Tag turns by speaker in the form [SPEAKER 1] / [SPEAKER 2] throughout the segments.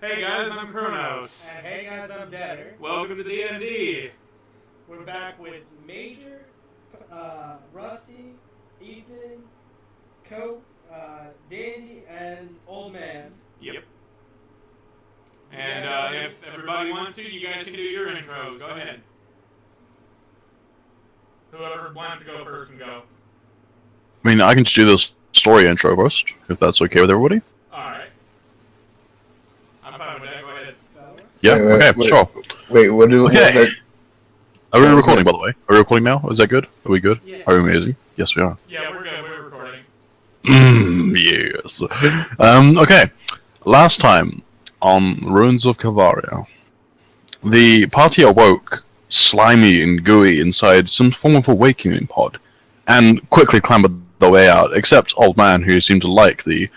[SPEAKER 1] Hey guys, I'm Kronos.
[SPEAKER 2] And hey guys, I'm Deader.
[SPEAKER 1] Welcome to D&D.
[SPEAKER 2] We're back with Major, Rusty, Ethan, Cope, Dandy, and Old Man.
[SPEAKER 1] Yep. And if everybody wants to, you guys can do your intros. Go ahead. Whoever wants to go first can go.
[SPEAKER 3] I mean, I can just do this story intro first, if that's okay with everybody.
[SPEAKER 1] Alright. I'm fine with that. Go ahead.
[SPEAKER 3] Yeah, okay, sure.
[SPEAKER 4] Wait, what do
[SPEAKER 3] Okay. Are we recording, by the way? Are we recording now? Is that good? Are we good?
[SPEAKER 2] Yeah.
[SPEAKER 3] Are we amazing? Yes, we are.
[SPEAKER 1] Yeah, we're good. We're recording.
[SPEAKER 3] Yes. Okay. Last time, on the ruins of Kelvaria, the party awoke, slimy and gooey, inside some form of awakening pod, and quickly clambered their way out, except Old Man, who seemed to like the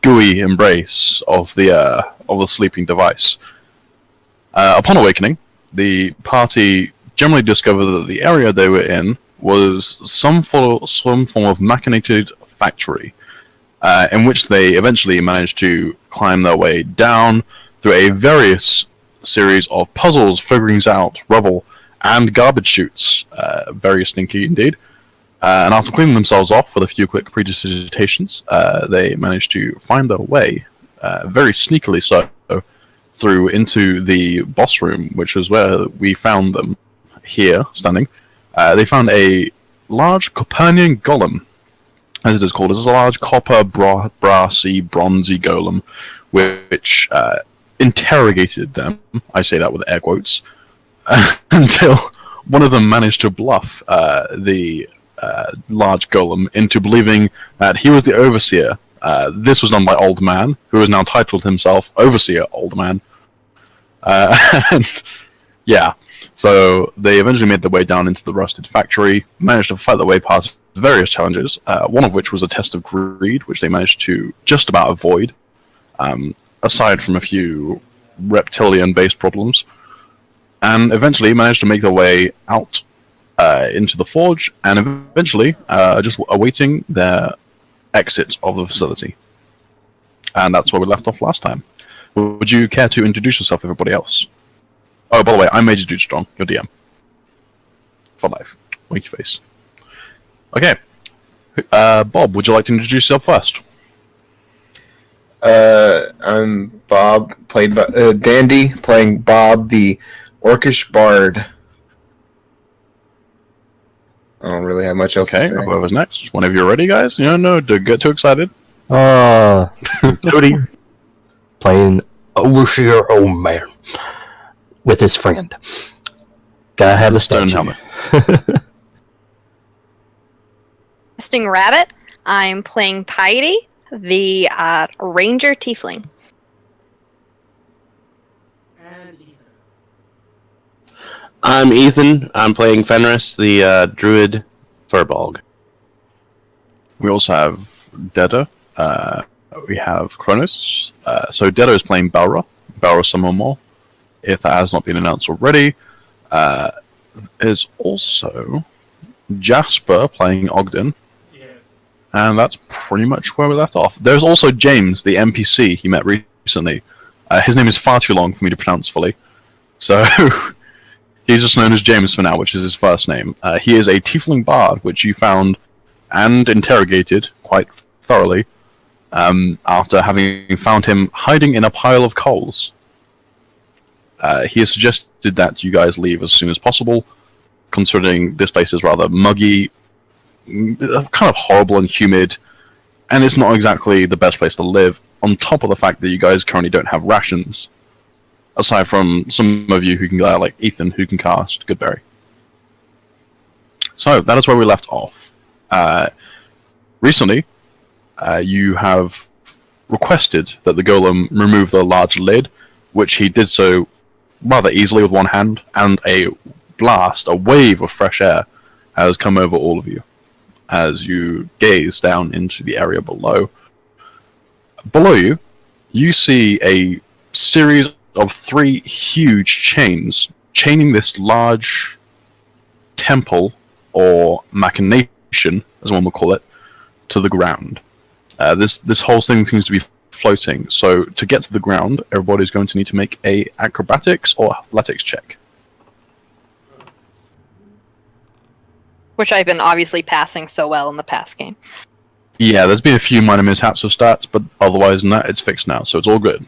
[SPEAKER 3] gooey embrace of the sleeping device. Upon awakening, the party generally discovered that the area they were in was some form of machinated factory, in which they eventually managed to climb their way down through a various series of puzzles, figurines out, rubble, and garbage chutes. Very stinky indeed. And after cleaning themselves off with a few quick prestidigitations, they managed to find their way, very sneakily so, through into the boss room, which is where we found them here, standing. They found a large Copernican golem, as it is called. It's a large copper, brassy, bronzy golem, which interrogated them. I say that with air quotes, until one of them managed to bluff the large golem into believing that he was the overseer. This was done by Old Man, who has now titled himself Overseer Old Man. And yeah, so they eventually made their way down into the rusted factory, managed to fight their way past various challenges, one of which was a test of greed, which they managed to just about avoid, aside from a few reptilian-based problems, and eventually managed to make their way out into the forge, and eventually just awaiting their exit of the facility. And that's where we left off last time. Would you care to introduce yourself, everybody else? Oh, by the way, I'm Major Dude Strong, your DM. For life. Wink your face. Okay. Bob, would you like to introduce yourself first?
[SPEAKER 4] I'm Bob, played by Dandy, playing Bob, the Orcish Bard. I don't really have much else to say.
[SPEAKER 3] Whoever's next. Whenever you're ready, guys. No, don't get too excited.
[SPEAKER 5] Cody, playing Overseer Old Man with his friend. Gotta have a
[SPEAKER 3] Stone
[SPEAKER 5] statue.
[SPEAKER 3] helmet.
[SPEAKER 6] Sting Rabbit. I'm playing Piety, the Ranger Tiefling.
[SPEAKER 2] And Ethan.
[SPEAKER 7] I'm Ethan. I'm playing Fenris, the Druid Furbolg.
[SPEAKER 3] We also have Deda. We have Kronos. So Deda is playing Balra Samomor, if that has not been announced already. Is also Jasper playing Ogden.
[SPEAKER 1] Yes.
[SPEAKER 3] And that's pretty much where we left off. There's also James, the NPC he met recently. His name is far too long for me to pronounce fully. So he's just known as James for now, which is his first name. He is a tiefling bard, which you found and interrogated quite thoroughly after having found him hiding in a pile of coals. He has suggested that you guys leave as soon as possible, considering this place is rather muggy, kind of horrible and humid, and it's not exactly the best place to live, on top of the fact that you guys currently don't have rations, aside from some of you who can, like Ethan, who can cast Goodberry. So, that is where we left off. Recently, you have requested that the golem remove the large lid, which he did so rather easily with one hand, and a wave of fresh air has come over all of you as you gaze down into the area below. Below you, you see a series of 3 huge chains chaining this large temple, or machination, as one would call it, to the ground. This whole thing seems to be floating. So to get to the ground, everybody's going to need to make a acrobatics or athletics check.
[SPEAKER 6] Which I've been obviously passing so well in the past game.
[SPEAKER 3] Yeah, there's been a few minor mishaps of stats, but otherwise than that, it's fixed now, so it's all good.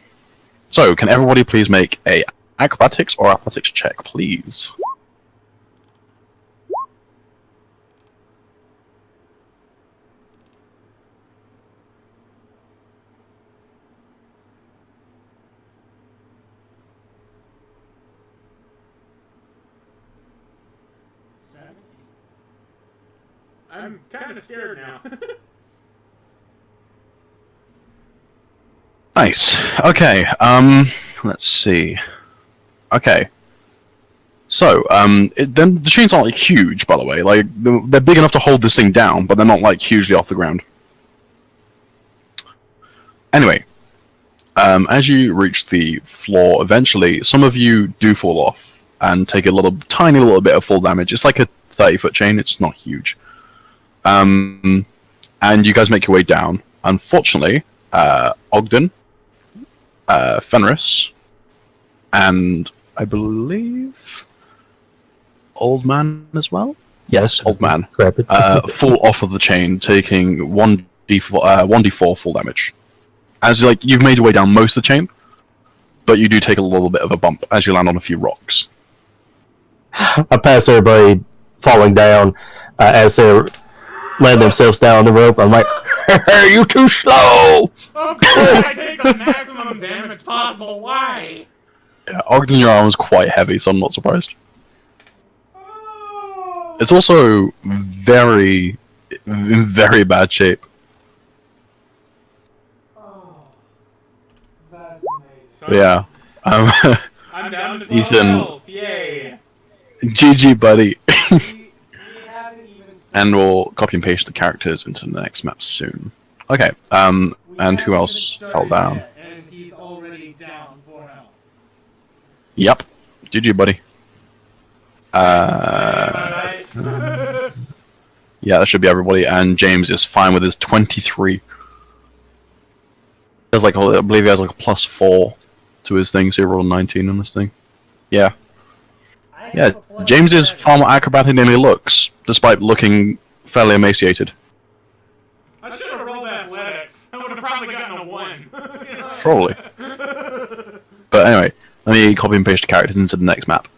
[SPEAKER 3] So, can everybody please make a acrobatics or athletics check, please?
[SPEAKER 1] I'm kind of scared now.
[SPEAKER 3] Nice. Okay, let's see. Okay. So, then the chains aren't like huge, by the way. Like, they're big enough to hold this thing down, but they're not like hugely off the ground. Anyway, as you reach the floor, eventually, some of you do fall off and take a tiny little bit of fall damage. It's like a 30-foot chain. It's not huge. And you guys make your way down. Unfortunately, Ogden, Fenris, and I believe Old Man as well?
[SPEAKER 5] Yes,
[SPEAKER 3] Old Man.
[SPEAKER 5] Grab it.
[SPEAKER 3] Fall off of the chain, taking 1d4 full damage. As you've made your way down most of the chain, but you do take a little bit of a bump as you land on a few rocks.
[SPEAKER 5] I pass everybody falling down as they're laying themselves down on the rope. I'm like, you too slow!
[SPEAKER 1] Of course I take the maximum damage possible, why?
[SPEAKER 3] Yeah, Ogden, your arm is quite heavy, so I'm not surprised. It's also in very bad shape.
[SPEAKER 2] Oh, that's amazing.
[SPEAKER 1] So,
[SPEAKER 3] Yeah.
[SPEAKER 1] I'm down to 12
[SPEAKER 3] Ethan.
[SPEAKER 1] health, yay!
[SPEAKER 3] GG, buddy.
[SPEAKER 2] We haven't even
[SPEAKER 3] And we'll copy and paste the characters into the next map soon. Okay, and who else fell down?
[SPEAKER 2] And he's already down 4 health.
[SPEAKER 3] Yep. GG, buddy. Yeah, that should be everybody, and James is fine with his 23. There's I believe he has a +4 to his thing, so he rolled a 19 on this thing. Yeah. Yeah, James is far more acrobatic than he looks, despite looking fairly emaciated.
[SPEAKER 1] I should have rolled athletics. I would have probably gotten a 1.
[SPEAKER 3] Probably. But anyway, let me copy and paste the characters into the next map.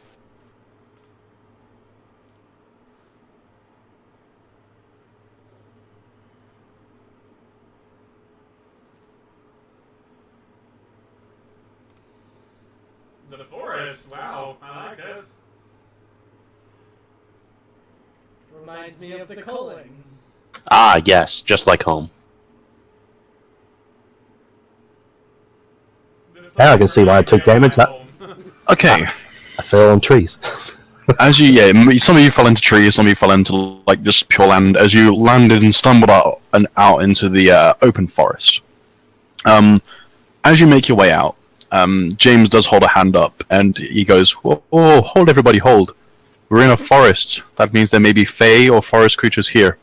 [SPEAKER 1] The forest, wow, I like this.
[SPEAKER 2] Reminds me of the culling.
[SPEAKER 7] Ah, yes, just like home.
[SPEAKER 5] Now I can see why I took damage.
[SPEAKER 3] Okay,
[SPEAKER 5] I fell on trees.
[SPEAKER 3] as some of you fell into trees, some of you fell into just pure land. As you landed and stumbled out into the open forest. As you make your way out, James does hold a hand up, and he goes, "Oh, hold everybody, hold! We're in a forest. That means there may be fae or forest creatures here.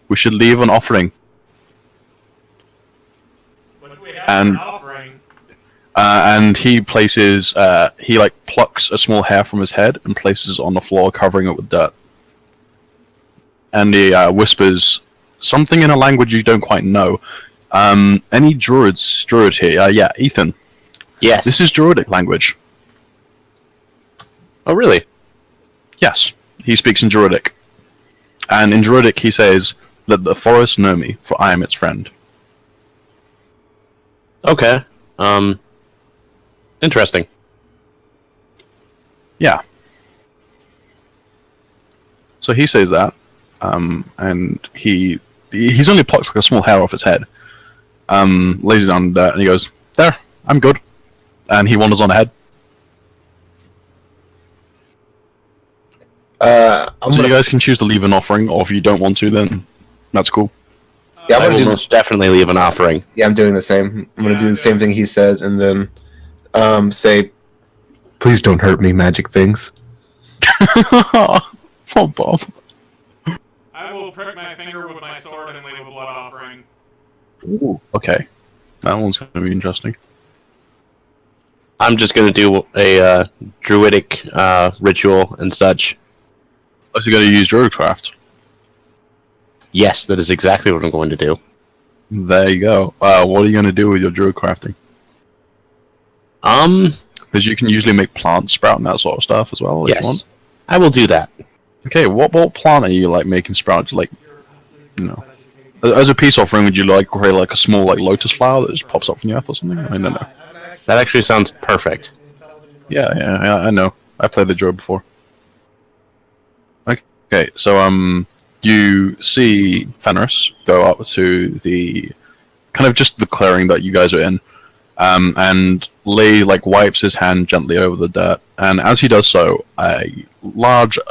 [SPEAKER 3] We should leave an offering."
[SPEAKER 1] What do we have
[SPEAKER 3] And-
[SPEAKER 1] for an offering?
[SPEAKER 3] And he places, he plucks a small hair from his head and places it on the floor, covering it with dirt. And he whispers something in a language you don't quite know. Any druid here? Yeah, Ethan.
[SPEAKER 7] Yes.
[SPEAKER 3] This is druidic language.
[SPEAKER 7] Oh, really?
[SPEAKER 3] Yes, he speaks in druidic. And in druidic he says, "Let the forest know me, for I am its friend."
[SPEAKER 7] Okay. Interesting.
[SPEAKER 3] Yeah. So he says that, and he's only plucked a small hair off his head, lays it down there, and he goes, "There, I'm good," and he wanders on ahead. So you guys can choose to leave an offering, or if you don't want to, then that's cool.
[SPEAKER 4] Yeah, I'm
[SPEAKER 7] I
[SPEAKER 4] gonna
[SPEAKER 7] will
[SPEAKER 4] do
[SPEAKER 7] most definitely leave an offering.
[SPEAKER 4] Yeah, I'm doing the same. I'm gonna
[SPEAKER 1] Yeah,
[SPEAKER 4] do the
[SPEAKER 1] I'm
[SPEAKER 4] same
[SPEAKER 1] doing-
[SPEAKER 4] thing he said, and then say, "Please don't hurt me, magic things."
[SPEAKER 3] Oh, Bob.
[SPEAKER 1] I will prick my finger with my sword and leave a blood offering.
[SPEAKER 3] Ooh, okay. That one's going to be interesting.
[SPEAKER 7] I'm just gonna do a druidic ritual and such.
[SPEAKER 3] Oh, so you're going to use Druidcraft.
[SPEAKER 7] Yes, that is exactly what I'm going to do.
[SPEAKER 3] There you go. What are you going to do with your Druid crafting? Because you can usually make plants sprout and that sort of stuff as well. If you want.
[SPEAKER 7] Yes, I will do that.
[SPEAKER 3] Okay, what plant are you like making sprout? Like, you know, as a peace offering, would you like create like a small like lotus flower that just pops up from the earth or something? I don't know.
[SPEAKER 7] That actually sounds perfect.
[SPEAKER 3] Yeah, I know. I played the druid before. Okay, so you see Fenris go up to the kind of just the clearing that you guys are in, and Lee like wipes his hand gently over the dirt, and as he does so, a larger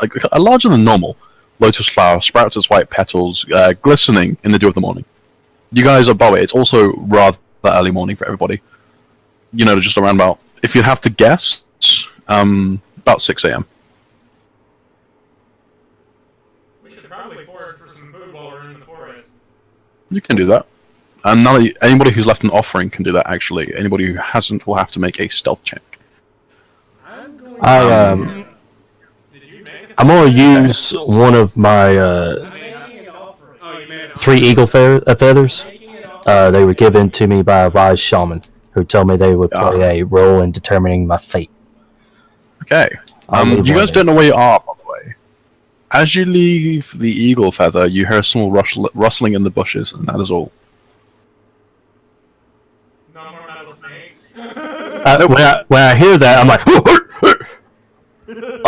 [SPEAKER 3] than normal lotus flower sprouts its white petals, glistening in the dew of the morning. You guys are, by the way, it's also rather early morning for everybody. You know, just around about, if you have to guess, about 6 a.m.
[SPEAKER 1] We should probably forage for some food while we're in the forest.
[SPEAKER 3] You can do that. And now that anybody who's left an offering can do that, actually. Anybody who hasn't will have to make a stealth check.
[SPEAKER 2] I'm going
[SPEAKER 5] I'm gonna use one of my
[SPEAKER 2] making an offering.
[SPEAKER 1] Oh, you made it.
[SPEAKER 5] 3 eagle feathers.
[SPEAKER 2] Making an offering.
[SPEAKER 5] They were given to me by a wise shaman who told me they would play a role in determining my fate.
[SPEAKER 3] Okay. You guys don't know where you are, by the way. As you leave the eagle feather, you hear a small rustling in the bushes, and that is all.
[SPEAKER 1] No more metal snakes.
[SPEAKER 5] When I hear that, I'm like, I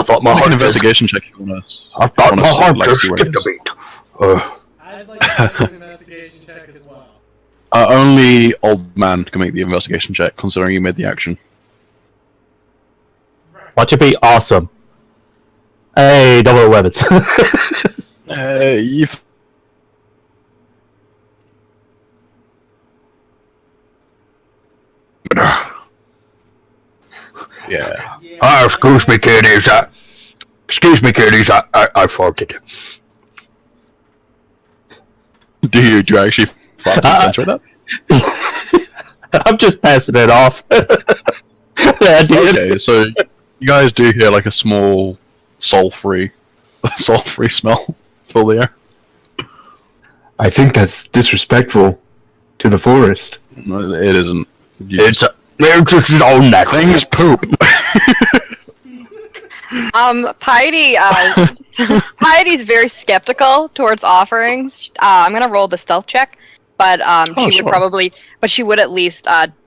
[SPEAKER 5] thought my
[SPEAKER 3] Make an
[SPEAKER 5] heart
[SPEAKER 3] investigation check if you want to.
[SPEAKER 5] I thought my heart
[SPEAKER 3] like,
[SPEAKER 5] just
[SPEAKER 3] see where
[SPEAKER 5] skipped
[SPEAKER 3] it
[SPEAKER 5] a
[SPEAKER 3] is.
[SPEAKER 5] beat.
[SPEAKER 2] I'd like to make an investigation check as well.
[SPEAKER 3] Only old man can make the investigation check, considering you made the action.
[SPEAKER 5] Watch it be awesome. Hey, double weapons.
[SPEAKER 3] You've... Yeah.
[SPEAKER 5] Excuse me, kiddies. Excuse me, kiddies. I farted.
[SPEAKER 3] Do you actually concentrate that?
[SPEAKER 5] I'm just passing it off. I did.
[SPEAKER 3] Okay, so you guys do hear like a small soul-free smell fill the air.
[SPEAKER 4] I think that's disrespectful to the forest.
[SPEAKER 3] No, it isn't.
[SPEAKER 5] It's just all natural.
[SPEAKER 3] Things poop.
[SPEAKER 6] Piety, Piety's very skeptical towards offerings. I'm gonna roll the stealth check, but she would probably, but she would at least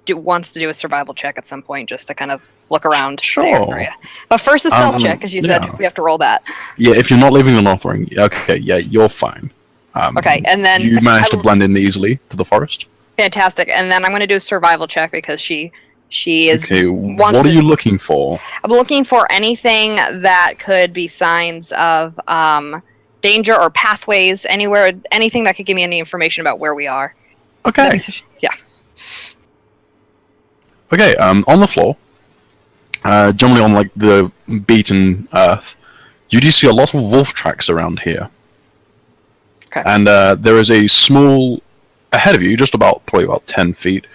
[SPEAKER 6] wants to do a survival check at some point just to kind of look around the area. But first a stealth check, because you said we have to roll that.
[SPEAKER 3] Yeah, if you're not leaving an offering, okay, yeah, you're fine.
[SPEAKER 6] Okay, and then
[SPEAKER 3] you managed to blend in easily to the forest.
[SPEAKER 6] Fantastic, and then I'm going to do a survival check because she is.
[SPEAKER 3] Okay, what are you looking for?
[SPEAKER 6] I'm looking for anything that could be signs of danger or pathways anywhere, anything that could give me any information about where we are.
[SPEAKER 3] Okay.
[SPEAKER 6] Yeah.
[SPEAKER 3] Okay, on the floor, generally on like the beaten earth, you do see a lot of wolf tracks around here.
[SPEAKER 6] Okay.
[SPEAKER 3] And there is a small, ahead of you, just probably about 10 feet,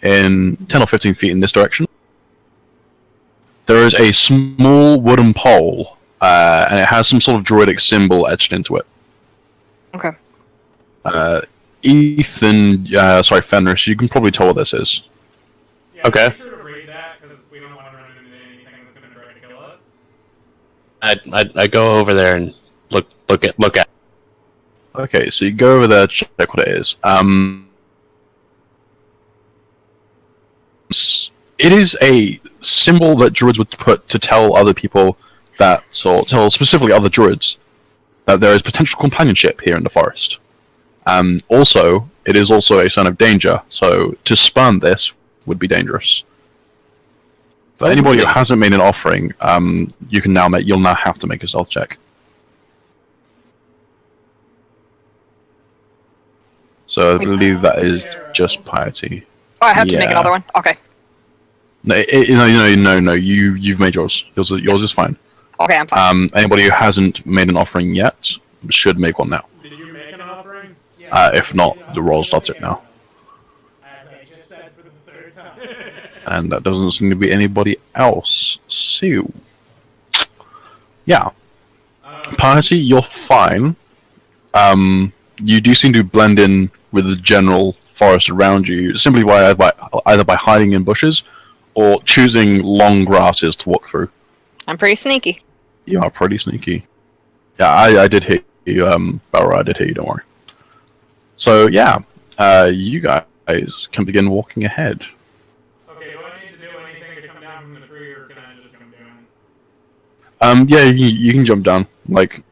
[SPEAKER 3] 10 or 15 feet in this direction. There is a small wooden pole, and it has some sort of druidic symbol etched into it.
[SPEAKER 6] Okay.
[SPEAKER 3] Fenris, you can probably tell what this is.
[SPEAKER 1] Yeah,
[SPEAKER 7] Okay.
[SPEAKER 1] Be sure to read that because we don't want to run into anything that's going to try to kill us.
[SPEAKER 7] I go over there and look at.
[SPEAKER 3] Okay, so you go over there, check what it is. It is a symbol that druids would put to tell other people that, or tell specifically other druids, that there is potential companionship here in the forest. Also, it is also a sign of danger, so to spurn this would be dangerous. For anybody who hasn't made an offering, you'll now have to make a stealth check. So I believe that is just piety.
[SPEAKER 6] Oh, I have to make
[SPEAKER 3] Yeah.
[SPEAKER 6] another one. Okay.
[SPEAKER 3] No, you've made yours. Yours is fine.
[SPEAKER 6] Okay, I'm fine.
[SPEAKER 3] Anybody who hasn't made an offering yet should make one now.
[SPEAKER 1] Did you make an offering?
[SPEAKER 3] If not, the roll starts it now.
[SPEAKER 2] As I just said
[SPEAKER 3] and that doesn't seem to be anybody else. So, yeah, Piety, you're fine. You do seem to blend in with the general forest around you, simply by either by hiding in bushes or choosing long grasses to walk through.
[SPEAKER 6] I'm pretty sneaky.
[SPEAKER 3] You are pretty sneaky. Yeah, I did hit you, Barra. I did hit you. Don't worry. So yeah, you guys can begin walking ahead.
[SPEAKER 1] Okay, do I need to do anything to come down from the tree, or can I just come down?
[SPEAKER 3] Yeah, you can jump down. Like,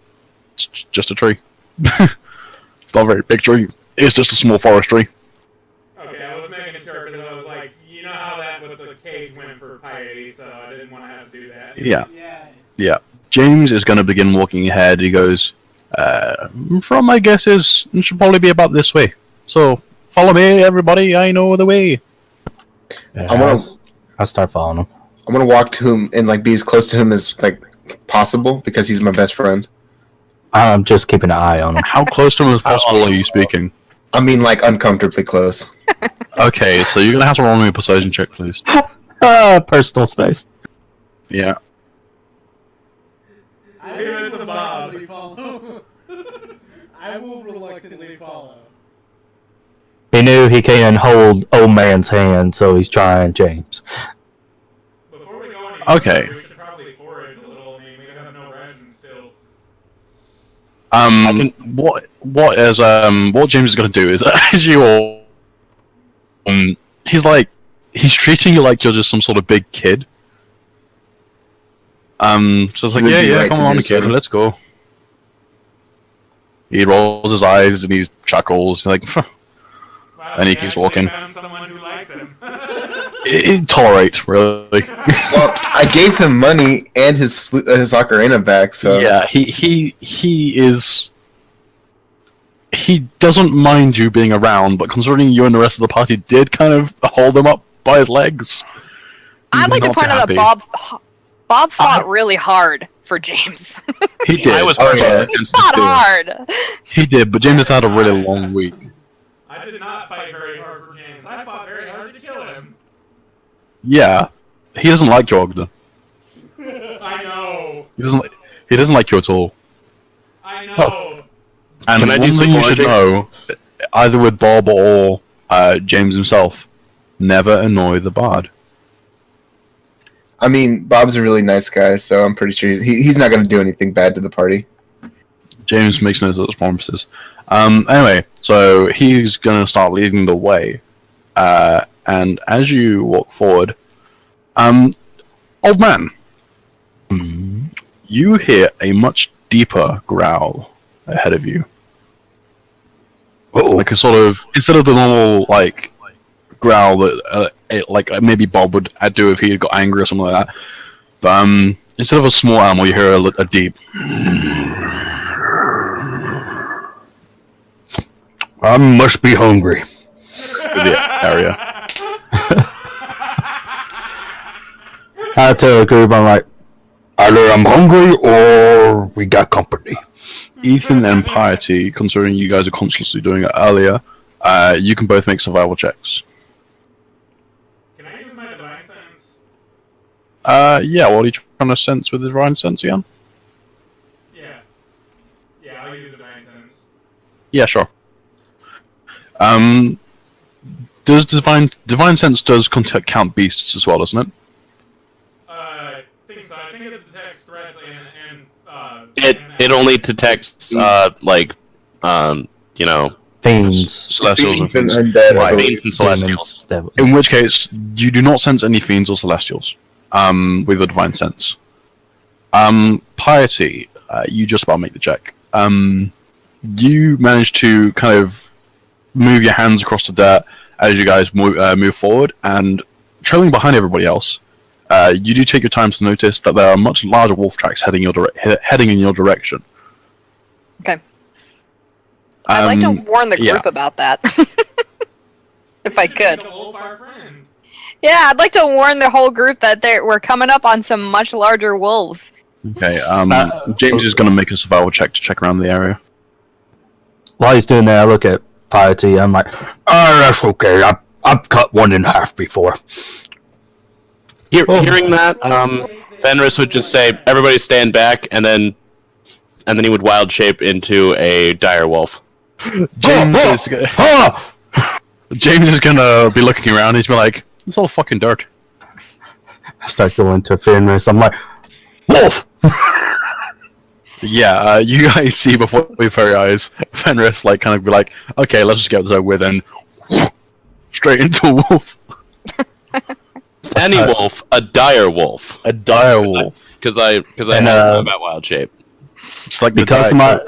[SPEAKER 3] it's just a tree. It's not a very big tree. It's just a small forest tree.
[SPEAKER 1] Okay, I was making sure because I was like, you know how that with the cage went for Piety, so I didn't want to have to do that.
[SPEAKER 3] Yeah. James is going to begin walking ahead. He goes, from my guesses, it should probably be about this way. So, follow me, everybody. I know the way.
[SPEAKER 5] Yeah, I'll start following him.
[SPEAKER 4] I'm gonna walk to him and like be as close to him as like possible because he's my best friend.
[SPEAKER 5] I'm just keeping an eye on him.
[SPEAKER 3] How close to him as possible are you speaking?
[SPEAKER 4] I mean, like uncomfortably close.
[SPEAKER 3] Okay, so you're going to have to roll me a persuasion check, please.
[SPEAKER 5] Personal space.
[SPEAKER 3] Yeah.
[SPEAKER 2] I will reluctantly follow. I will reluctantly follow.
[SPEAKER 5] He knew he can't hold old man's hand, so he's trying James.
[SPEAKER 1] Before we go any
[SPEAKER 3] Okay.
[SPEAKER 1] further, we should probably forage a little. I mean, we have no rations still.
[SPEAKER 3] What James is going to do is, as you all, he's treating you like you're just some sort of big kid. So it's like,
[SPEAKER 4] Would be
[SPEAKER 3] yeah,
[SPEAKER 4] right
[SPEAKER 3] come
[SPEAKER 4] to
[SPEAKER 3] on,
[SPEAKER 4] do
[SPEAKER 3] kid,
[SPEAKER 4] so.
[SPEAKER 3] let's go. He rolls his eyes and he chuckles, like,
[SPEAKER 1] Wow,
[SPEAKER 3] and he
[SPEAKER 1] we
[SPEAKER 3] keeps
[SPEAKER 1] actually
[SPEAKER 3] walking.
[SPEAKER 1] found someone who likes him.
[SPEAKER 3] Tolerate, really.
[SPEAKER 4] Well, I gave him money and his ocarina back, so
[SPEAKER 3] Yeah, he is. He doesn't mind you being around, but considering you and the rest of the party did kind of hold him up by his legs.
[SPEAKER 6] I'd like to
[SPEAKER 3] not
[SPEAKER 6] point out that
[SPEAKER 3] happy.
[SPEAKER 6] Bob fought really hard for James.
[SPEAKER 3] He did.
[SPEAKER 7] I was
[SPEAKER 4] Oh, yeah.
[SPEAKER 6] He fought hard.
[SPEAKER 3] He did, but James has had a really long week.
[SPEAKER 1] I did not fight very hard for James. I fought very hard to kill him.
[SPEAKER 3] Yeah, he doesn't like you, Ogden.
[SPEAKER 1] I know.
[SPEAKER 3] He doesn't like you at all.
[SPEAKER 1] I know.
[SPEAKER 3] Oh. And
[SPEAKER 7] Can I do
[SPEAKER 3] one
[SPEAKER 7] some
[SPEAKER 3] thing you should
[SPEAKER 7] foraging?
[SPEAKER 3] know, either with Bob or James himself, never annoy the bard.
[SPEAKER 4] I mean, Bob's a really nice guy, so I'm pretty sure he's not going to do anything bad to the party.
[SPEAKER 3] James makes no such promises. Anyway, so he's going to start leading the way. And as you walk forward, old man, you hear a much deeper growl ahead of you. Like a sort of, instead of the normal, like, growl that maybe Bob would do if he had got angry or something like that. But instead of a small animal, you hear a deep.
[SPEAKER 5] I must be hungry.
[SPEAKER 3] In the area.
[SPEAKER 5] I tell the group, I'm like, either I'm hungry or we got company.
[SPEAKER 3] Ethan and Piety, considering you guys are consciously doing it earlier, you can both make survival checks.
[SPEAKER 1] Can I use my divine sense?
[SPEAKER 3] Yeah, what are you trying to sense with the divine sense again?
[SPEAKER 1] Yeah. Yeah, I'll use divine sense.
[SPEAKER 3] Yeah, sure. Does divine sense does count beasts as well, doesn't it?
[SPEAKER 1] I think so. I think it detects threats and
[SPEAKER 7] It only detects
[SPEAKER 5] Fiends.
[SPEAKER 3] Celestials and
[SPEAKER 4] Fiends and
[SPEAKER 3] things.
[SPEAKER 4] undead, I
[SPEAKER 3] Right.
[SPEAKER 4] believe.
[SPEAKER 7] fiends and celestials.
[SPEAKER 5] Devils.
[SPEAKER 3] In which case, you do not sense any fiends or celestials. With the divine sense. Piety, you just about make the check. You manage to kind of move your hands across the dirt as you guys move forward, and trailing behind everybody else, you do take your time to notice that there are much larger wolf tracks heading in your direction.
[SPEAKER 6] Okay. I'd like to warn the group
[SPEAKER 3] yeah.
[SPEAKER 6] about that. If I could.
[SPEAKER 1] The wolf, our friend.
[SPEAKER 6] Yeah, I'd like to warn the whole group that we're coming up on some much larger wolves.
[SPEAKER 3] Okay, James is going to make a survival check to check around the area.
[SPEAKER 5] While he's doing that, I look at Piety. I'm like, oh, that's okay. I've cut one in half before.
[SPEAKER 7] Hearing that, Fenris would just say, "Everybody stand back," and then he would wild shape into a dire wolf.
[SPEAKER 3] James is gonna be looking around. He's be like, "It's all fucking dirt."
[SPEAKER 5] I start going to Fenris. I'm like, wolf.
[SPEAKER 3] Yeah, you guys see before your very eyes, Fenris like kind of be like, "Okay, let's just get this over with," and straight into a wolf.
[SPEAKER 7] Any wolf, a dire wolf.
[SPEAKER 3] A dire wolf.
[SPEAKER 7] Because I know about wild shape.
[SPEAKER 3] It's like
[SPEAKER 5] because of my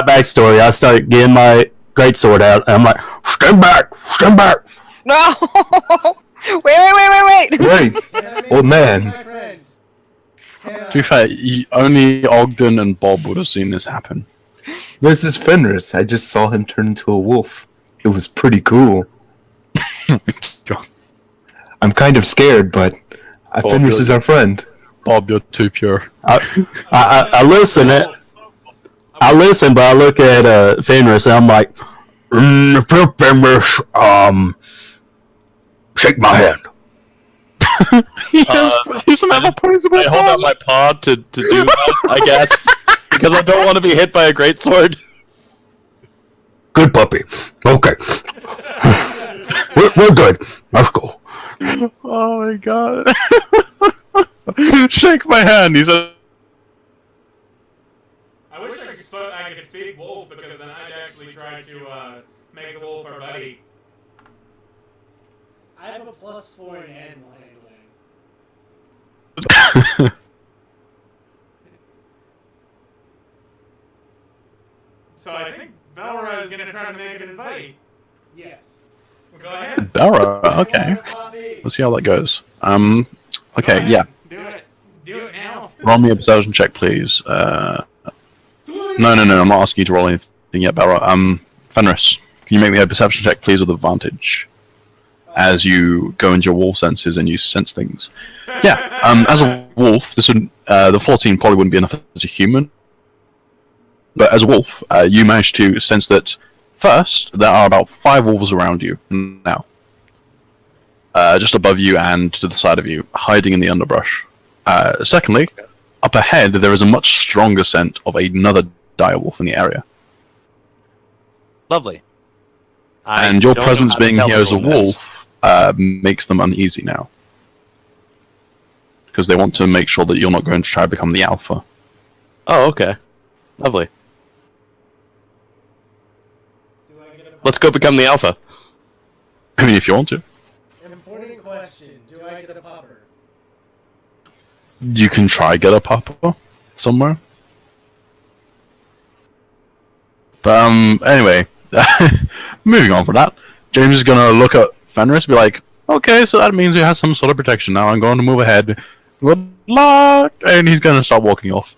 [SPEAKER 5] backstory, I start getting my greatsword out, and I'm like, stand back.
[SPEAKER 6] No! Wait!
[SPEAKER 4] Wait, old man.
[SPEAKER 2] My friend.
[SPEAKER 3] To be fair, only Ogden and Bob would have seen this happen.
[SPEAKER 4] This is Fenris. I just saw him turn into a wolf. It was pretty cool.
[SPEAKER 3] God.
[SPEAKER 4] I'm kind of scared, but Fenris is our friend.
[SPEAKER 3] Bob, you're too pure.
[SPEAKER 5] I listen, but I look at Fenris, and I'm like, Fenris, shake my hand.
[SPEAKER 3] He doesn't have a opposable
[SPEAKER 7] I hold out my paw to do that, I guess. Because I don't want to be hit by a greatsword.
[SPEAKER 5] Good puppy. Okay. we're good. Let's go.
[SPEAKER 3] Oh my god. Shake my hand, he said.
[SPEAKER 1] I wish I could speak wolf, because then I'd actually try to make the wolf our buddy.
[SPEAKER 2] I have a +4 in animal handling.
[SPEAKER 1] So I think Belra is gonna try to make it his buddy.
[SPEAKER 2] Yes.
[SPEAKER 1] Well, go ahead.
[SPEAKER 3] Bella, okay. Let's see how that goes. Okay,
[SPEAKER 1] Go ahead.
[SPEAKER 3] yeah.
[SPEAKER 1] Do it. Do it now.
[SPEAKER 3] Roll me a perception check, please. No, I'm not asking you to roll anything yet, Bella. Fenris, can you make me a perception check, please, with advantage? As you go into your wolf senses and you sense things. Yeah, as a wolf, this would, the 14 probably wouldn't be enough as a human. But as a wolf, you manage to sense that, first, there are about 5 wolves around you now. Just above you and to the side of you, hiding in the underbrush. Secondly, up ahead, there is a much stronger scent of another direwolf in the area.
[SPEAKER 7] Lovely.
[SPEAKER 3] And your presence being here as a wolf makes them uneasy now. Because they want to make sure that you're not going to try to become the alpha.
[SPEAKER 7] Oh, okay. Lovely. Let's go become the alpha.
[SPEAKER 3] I mean, if you want to.
[SPEAKER 2] Important question. Do I get a popper?
[SPEAKER 3] You can try get a papa somewhere. But anyway, moving on from that, James is gonna look at Fenris and be like, "Okay, so that means we have some sort of protection now. I'm going to move ahead. Good luck," and he's gonna start walking off.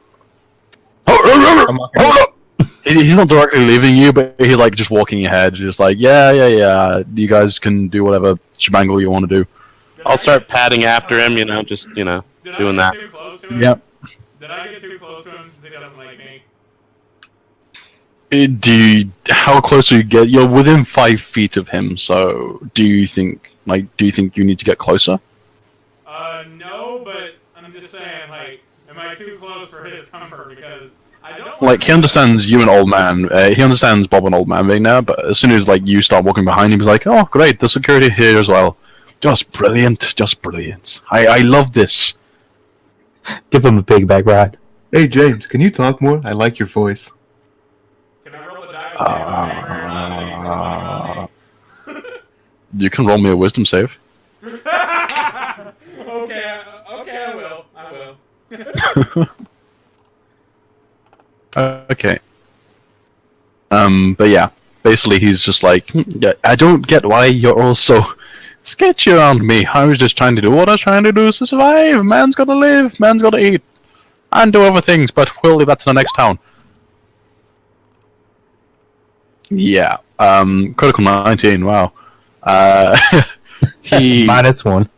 [SPEAKER 3] He's not directly leaving you, but he's like just walking ahead, just like, yeah. You guys can do whatever shebangle you want to do.
[SPEAKER 7] I'll start padding after him, just, doing that.
[SPEAKER 1] Too close to him?
[SPEAKER 3] Yep.
[SPEAKER 1] Did I get too close to him since he doesn't like me?
[SPEAKER 3] How close do you get? You're within 5 feet of him, so do you think you need to get closer?
[SPEAKER 1] No, but I'm just saying, am I too close for his comfort? Because I don't
[SPEAKER 3] He understands you and old man. He understands Bob and old man being there, but as soon as you start walking behind him, he's like, "Oh, great, the security here as well. Just brilliant, just brilliant. I love this."
[SPEAKER 5] Give him a piggyback ride.
[SPEAKER 4] Hey, James, can you talk more? I like your voice.
[SPEAKER 1] Can I roll a die to see if I'm angry or not that he's gonna find me?
[SPEAKER 3] You can roll me a wisdom save.
[SPEAKER 1] Okay, I will.
[SPEAKER 3] Okay. But yeah, basically he's just like, yeah, I don't get why you're all so sketchy around me. I was just trying to do what I was trying to do is to survive. Man's gotta live, man's gotta eat, and do other things, but we'll leave that to the next town. Yeah, critical 19, wow. He
[SPEAKER 5] -1.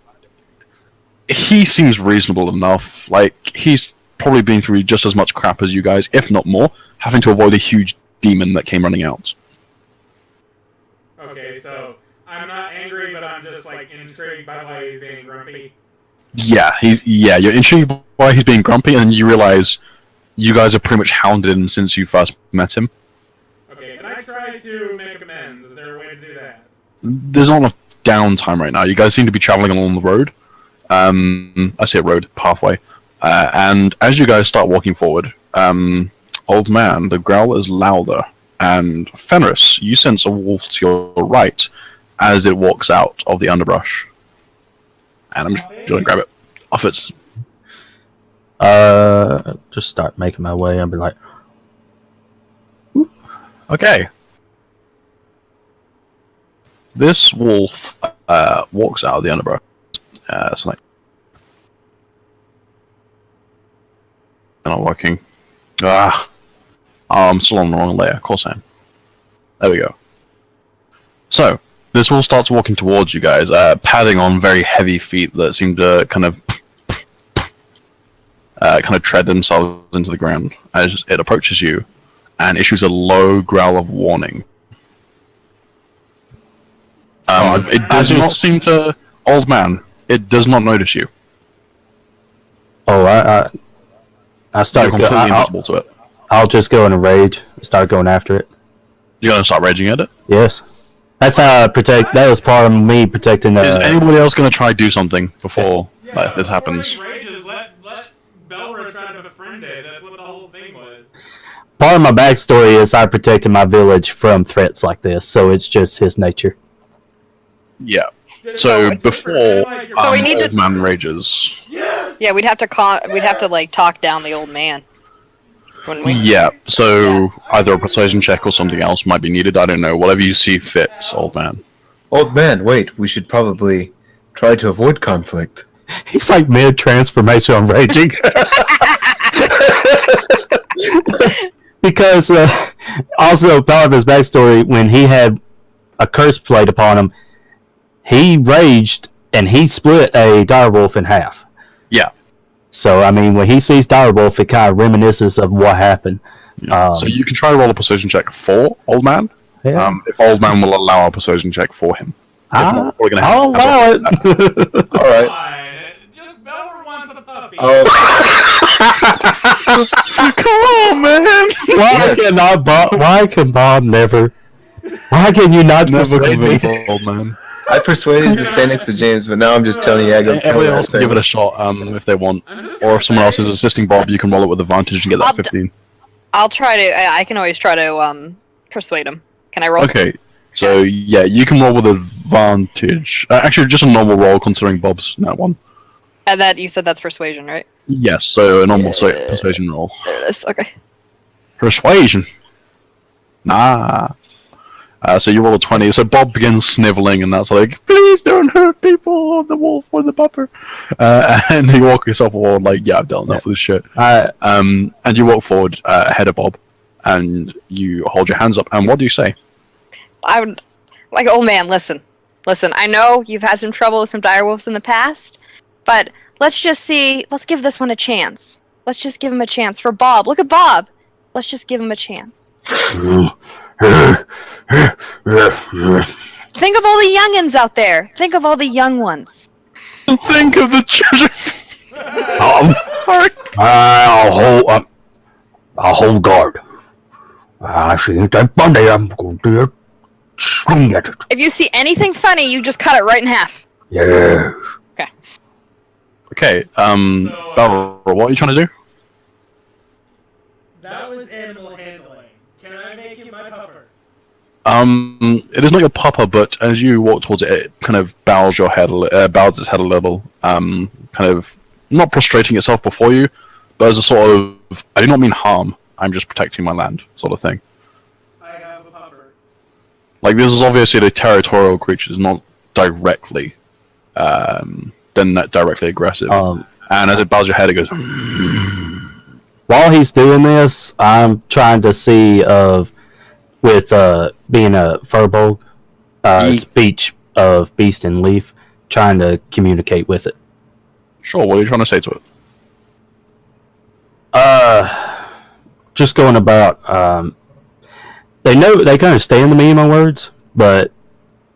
[SPEAKER 3] He seems reasonable enough. He's probably been through just as much crap as you guys, if not more, having to avoid a huge demon that came running out.
[SPEAKER 1] Okay, so I'm not angry, but I'm I'm just like intrigued by why he's being grumpy.
[SPEAKER 3] Yeah, you're intrigued by why he's being grumpy, and you realize you guys have pretty much hounded him since you first met him.
[SPEAKER 1] Okay, can I try to make amends? Is there a way to do that?
[SPEAKER 3] There's not enough downtime right now. You guys seem to be traveling along the road. I say road, pathway. And as you guys start walking forward, old man, the growl is louder. And Fenris, you sense a wolf to your right as it walks out of the underbrush. And I'm just going to grab it off its...
[SPEAKER 5] Just start making my way and be like,
[SPEAKER 3] Okay. This wolf walks out of the underbrush. It's like... Not working. I'm still on the wrong layer. Of course I am. There we go. So, this wolf starts walking towards you guys, padding on very heavy feet that seem to kind of tread themselves into the ground as it approaches you and issues a low growl of warning. It does not seem to... Old man, it does not notice you.
[SPEAKER 5] oh, I start
[SPEAKER 3] You're completely invisible to it.
[SPEAKER 5] I'll just go in a rage and start going after it.
[SPEAKER 3] You're gonna start raging at it?
[SPEAKER 5] Yes. That's how I protect. That was part of me protecting the.
[SPEAKER 3] Is anybody else gonna try to do something before this happens?
[SPEAKER 1] Before he rages, let Belra try to befriend it. That's what the whole thing was.
[SPEAKER 5] Part of my backstory is I protected my village from threats like this, so it's just his nature.
[SPEAKER 3] Yeah. So before
[SPEAKER 6] So we need
[SPEAKER 3] old
[SPEAKER 6] to-
[SPEAKER 3] man rages.
[SPEAKER 6] Yeah, we'd have to like talk down the old man. Wouldn't we?
[SPEAKER 3] Yeah. So either a persuasion check or something else might be needed. I don't know. Whatever you see fit, old man.
[SPEAKER 4] Old man, wait. We should probably try to avoid conflict.
[SPEAKER 5] He's like mid transformation on raging. Because also part of his backstory, when he had a curse played upon him, he raged and he split a direwolf in half.
[SPEAKER 3] Yeah.
[SPEAKER 5] So I mean, when he sees direwolf, it kind of reminisces of what happened.
[SPEAKER 3] So you can try to roll a persuasion check for old man.
[SPEAKER 5] Yeah.
[SPEAKER 3] If old man will allow a persuasion check for him. If not, we're gonna have
[SPEAKER 5] I'll
[SPEAKER 3] to have
[SPEAKER 5] allow
[SPEAKER 3] a-
[SPEAKER 5] it.
[SPEAKER 4] All right.
[SPEAKER 1] Fine. Just Belra wants a puppy.
[SPEAKER 4] Oh,
[SPEAKER 3] Come on, man!
[SPEAKER 5] Why can Bob never? Why can you not
[SPEAKER 3] Never
[SPEAKER 5] persuade me?
[SPEAKER 3] convince old man.
[SPEAKER 4] I persuaded to stay next to James, but now I'm just telling you, I go.
[SPEAKER 3] Everybody else can give it a shot if they want. Or if someone else is assisting Bob, you can roll it with advantage and get that 15.
[SPEAKER 6] I'll try to. I can always try to persuade him. Can I roll?
[SPEAKER 3] Okay, so yeah, you can roll with advantage. Actually, just a normal roll considering Bob's that one.
[SPEAKER 6] And that you said that's persuasion, right?
[SPEAKER 3] Yes, so a normal persuasion roll.
[SPEAKER 6] There it is. Okay.
[SPEAKER 3] Persuasion. Nah. So you roll a 20. So Bob begins sniveling, and that's like, please don't hurt people, or the wolf, or the pupper. And you walk yourself forward, like, yeah, I've dealt enough with this shit. And you walk forward ahead of Bob, and you hold your hands up. And what do you say?
[SPEAKER 6] I would like, old man. Listen. I know you've had some trouble with some direwolves in the past, but let's just see. Let's give this one a chance. Let's just give him a chance for Bob. Look at Bob. Let's just give him a chance. Think of all the youngins out there. Think of all the young ones.
[SPEAKER 3] Think of the children. Sorry.
[SPEAKER 5] I'll hold guard. I see that Monday. I'm going to swing at it.
[SPEAKER 6] If you see anything funny, you just cut it right in half.
[SPEAKER 5] Yeah.
[SPEAKER 3] Okay, Barrel, what are you trying to do?
[SPEAKER 2] That was animal handling. Can I make you my pupper?
[SPEAKER 3] It is not your papa, but as you walk towards it, it kind of bows its head a little, kind of not prostrating itself before you, but as a sort of, I do not mean harm, I'm just protecting my land, sort of thing.
[SPEAKER 2] I have a pupper.
[SPEAKER 3] Like, this is obviously a territorial creature, it's not directly, directly aggressive. And as it bows your head, it goes...
[SPEAKER 5] While he's doing this, I'm trying to see with being a furbolg, speech of beast and leaf, trying to communicate with it.
[SPEAKER 3] Sure, what are you trying to say to it?
[SPEAKER 5] Just going about, they know, they kind of stand the meaning of my words, but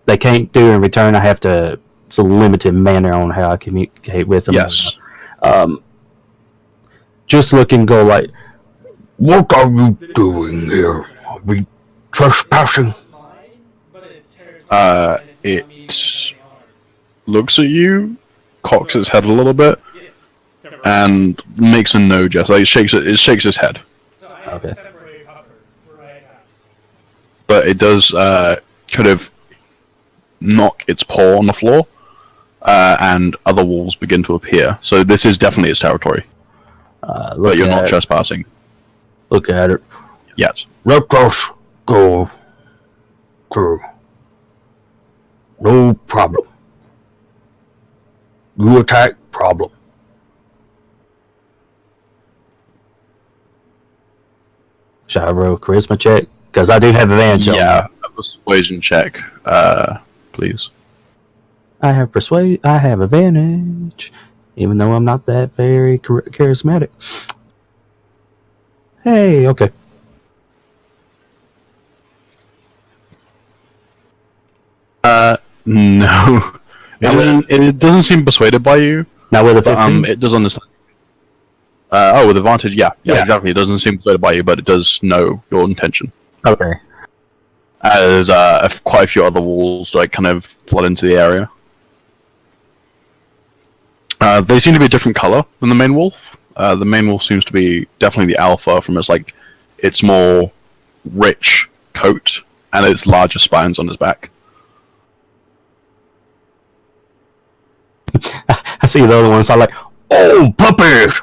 [SPEAKER 5] they can't do in return. I have to. It's a limited manner on how I communicate with them.
[SPEAKER 3] Yes.
[SPEAKER 5] Just look and go like, "What are you doing here? Are we trespassing?"
[SPEAKER 3] It looks at you, cocks its head a little bit, and makes a no gesture. Like it shakes its head.
[SPEAKER 5] Okay.
[SPEAKER 3] But it does kind of knock its paw on the floor, and other wolves begin to appear. So this is definitely its territory. But you're not trespassing.
[SPEAKER 5] Look at it.
[SPEAKER 3] Yes.
[SPEAKER 5] Let us go through. No problem. You attack, problem. Shall I roll a charisma check? Because I do have advantage on
[SPEAKER 3] Yeah, a persuasion check, please.
[SPEAKER 5] I have advantage, even though I'm not that very charismatic. Hey, okay.
[SPEAKER 3] No. It doesn't seem persuaded by you.
[SPEAKER 5] Now with a 15?
[SPEAKER 3] It does understand. With advantage, yeah, exactly. It doesn't seem persuaded by you, but it does know your intention.
[SPEAKER 5] Okay.
[SPEAKER 3] There's quite a few other wolves that kind of flood into the area. They seem to be a different color than the main wolf. The main wolf seems to be definitely the alpha from its more rich coat and its larger spines on its back.
[SPEAKER 5] I see the other ones. I'm like, oh, puppies!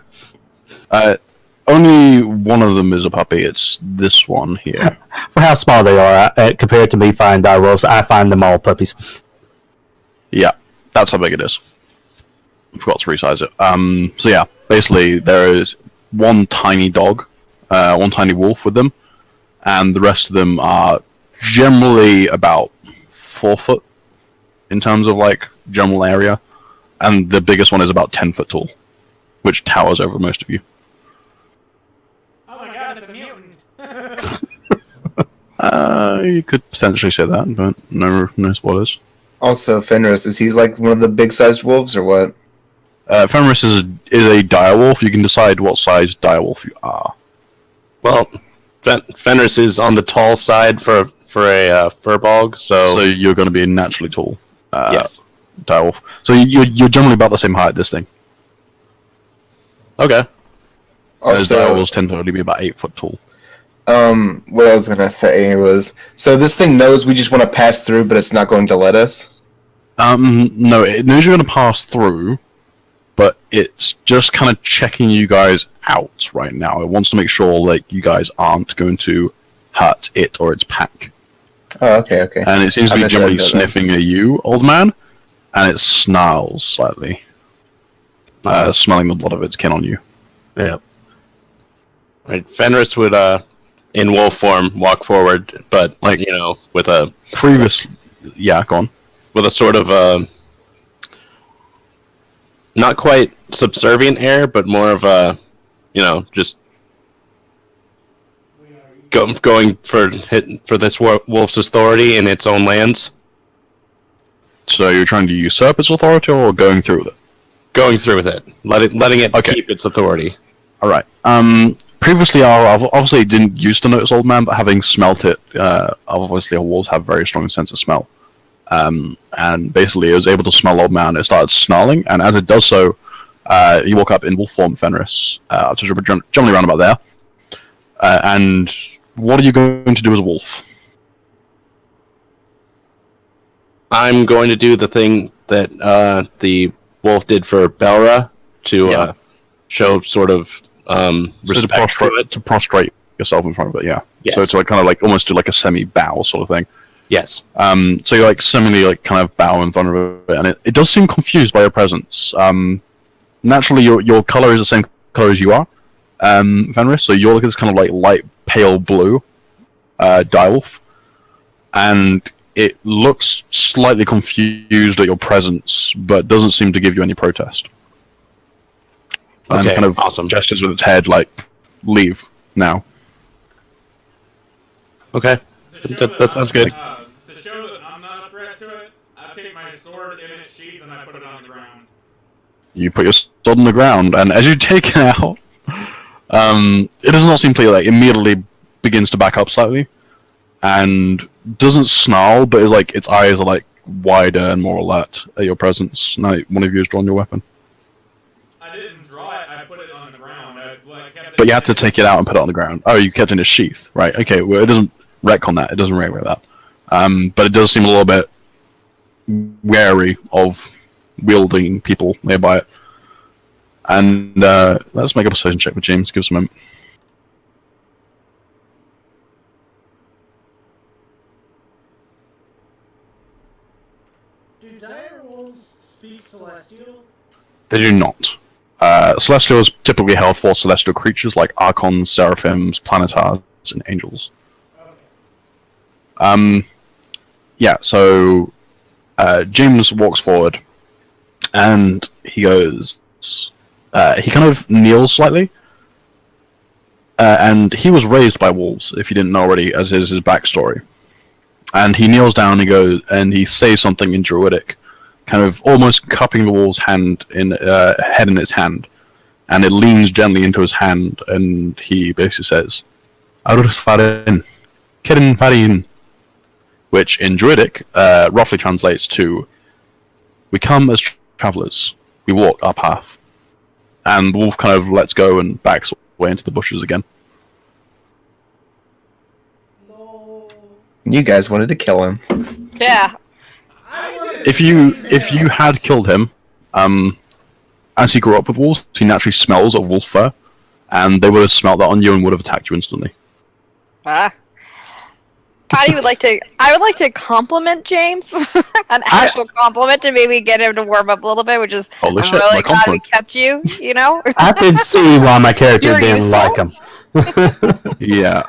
[SPEAKER 3] Only one of them is a puppy. It's this one here.
[SPEAKER 5] For how small they are, compared to me finding direwolves, I find them all puppies.
[SPEAKER 3] Yeah, that's how big it is. I forgot to resize it. So yeah, basically there is one tiny dog, one tiny wolf with them, and the rest of them are generally about 4 foot in terms of general area, and the biggest one is about 10 foot tall, which towers over most of you.
[SPEAKER 1] Oh my god, it's a mutant!
[SPEAKER 3] You could potentially say that, but no spoilers.
[SPEAKER 4] Also, Fenris, is he one of the big-sized wolves or what?
[SPEAKER 3] Fenris is a direwolf. You can decide what size direwolf you are.
[SPEAKER 7] Well, Fenris is on the tall side for a furbog, so
[SPEAKER 3] you're going to be naturally tall.
[SPEAKER 7] Yes.
[SPEAKER 3] Direwolf. So you're generally about the same height as this thing.
[SPEAKER 7] Okay.
[SPEAKER 3] As
[SPEAKER 4] Also,
[SPEAKER 3] direwolves tend to only be about 8 foot tall.
[SPEAKER 4] what I was gonna say was, so this thing knows we just want to pass through, but it's not going to let us?
[SPEAKER 3] No, it knows you're going to pass through, but it's just kind of checking you guys out right now. It wants to make sure you guys aren't going to hurt it or its pack.
[SPEAKER 4] Oh, okay.
[SPEAKER 3] And it seems to be generally sniffing at you, old man, and it snarls slightly, smelling the blood of its kin on you.
[SPEAKER 5] Yeah.
[SPEAKER 7] Right, Fenris would, in wolf form, walk forward, but with a
[SPEAKER 3] go on.
[SPEAKER 7] With a sort of not quite subservient air, but more of a, just going for this wolf's authority in its own lands.
[SPEAKER 3] So you're trying to usurp its authority, or going through with it?
[SPEAKER 7] Going through with it, letting it keep its authority.
[SPEAKER 3] All right. Previously, I obviously didn't used to notice old man, but having smelt it, obviously wolves have very strong sense of smell. And basically, it was able to smell old man. It started snarling, and as it does so, you walk up in wolf form, Fenris, generally around about there. And what are you going to do as a wolf?
[SPEAKER 7] I'm going to do the thing that the wolf did for Belra to show sort of respect
[SPEAKER 3] to prostrate yourself in front of it. Yeah.
[SPEAKER 7] Yes.
[SPEAKER 3] So to kind of almost do a semi bow sort of thing.
[SPEAKER 7] Yes.
[SPEAKER 3] So you semi kind of bow in front of it, and it does seem confused by your presence. Naturally, your color is the same color as you are, Fenris. So you're this kind of light pale blue direwolf, and it looks slightly confused at your presence, but doesn't seem to give you any protest. And
[SPEAKER 7] Okay,
[SPEAKER 3] kind of
[SPEAKER 7] awesome.
[SPEAKER 3] gestures with its head leave now.
[SPEAKER 7] Okay. That sounds good.
[SPEAKER 1] To show that I'm not a threat to
[SPEAKER 3] You put your sword on the ground, and as you take it out, it does not seem to like immediately begins to back up slightly, and doesn't snarl, but it's like its eyes are like wider and more alert at your presence. Now one of you has drawn your weapon.
[SPEAKER 1] I didn't draw it. I put it on the ground.
[SPEAKER 3] But you had to take it out and put it on the ground. Oh, you kept it in a sheath, right? Okay, well it doesn't wreck on that. It doesn't wreck with that. But it does seem a little bit wary of wielding people nearby it. And let's make a persuasion check with James. Give us a moment.
[SPEAKER 2] Do dire wolves speak Celestial?
[SPEAKER 3] They do not. Celestial is typically held for celestial creatures like archons, seraphims, planetars, and angels.
[SPEAKER 2] Okay.
[SPEAKER 3] Yeah, so James walks forward, and he goes. He kind of kneels slightly, and he was raised by wolves, if you didn't know already, as is his backstory. And he kneels down, and he says something in Druidic, kind of almost cupping the wolf's head in his hand, and it leans gently into his hand, and he basically says, "Arfarin, Kirin Farin," which in Druidic roughly translates to, "We come as travelers, we walk our path." And the wolf kind of lets go and backs away into the bushes again.
[SPEAKER 2] No.
[SPEAKER 4] You guys wanted to kill him.
[SPEAKER 6] Yeah.
[SPEAKER 3] If you had killed him, as he grew up with wolves, he naturally smells of wolf fur, and they would have smelled that on you and would have attacked you instantly.
[SPEAKER 6] Ah. I would like to compliment James, an actual compliment to maybe get him to warm up a little bit, which is
[SPEAKER 3] Holy
[SPEAKER 6] I'm
[SPEAKER 3] shit,
[SPEAKER 6] really
[SPEAKER 3] my
[SPEAKER 6] glad we
[SPEAKER 3] compliment.
[SPEAKER 6] kept you. You know.
[SPEAKER 5] I could see why my character
[SPEAKER 6] You're
[SPEAKER 5] didn't
[SPEAKER 6] useful?
[SPEAKER 5] like him.
[SPEAKER 3] Yeah.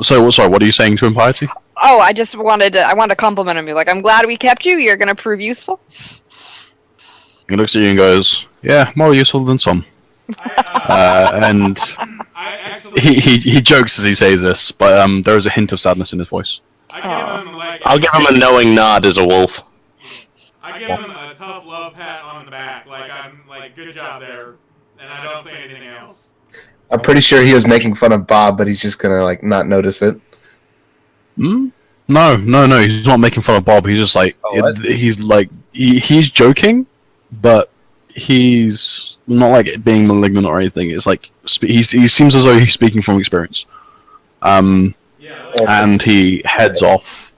[SPEAKER 3] So sorry. What are you saying to him, Piety?
[SPEAKER 6] Oh, I wanted to compliment him. Like, I'm glad we kept you. You're gonna prove useful.
[SPEAKER 3] He looks at you and goes, "Yeah, more useful than some." And
[SPEAKER 1] I actually,
[SPEAKER 3] he jokes as he says this, but there is a hint of sadness in his voice.
[SPEAKER 1] I give him like,
[SPEAKER 7] I'll give him a knowing nod as a wolf.
[SPEAKER 1] I give him a tough love pat on the back, like I'm like, good job there, and I don't say anything else.
[SPEAKER 4] I'm pretty sure he was making fun of Bob, but he's just gonna like not notice it.
[SPEAKER 3] Hmm? No. He's not making fun of Bob. He's just like he's joking, but he's not like being malignant or anything. It's like he seems as though he's speaking from experience.
[SPEAKER 1] Yeah,
[SPEAKER 3] And he heads off.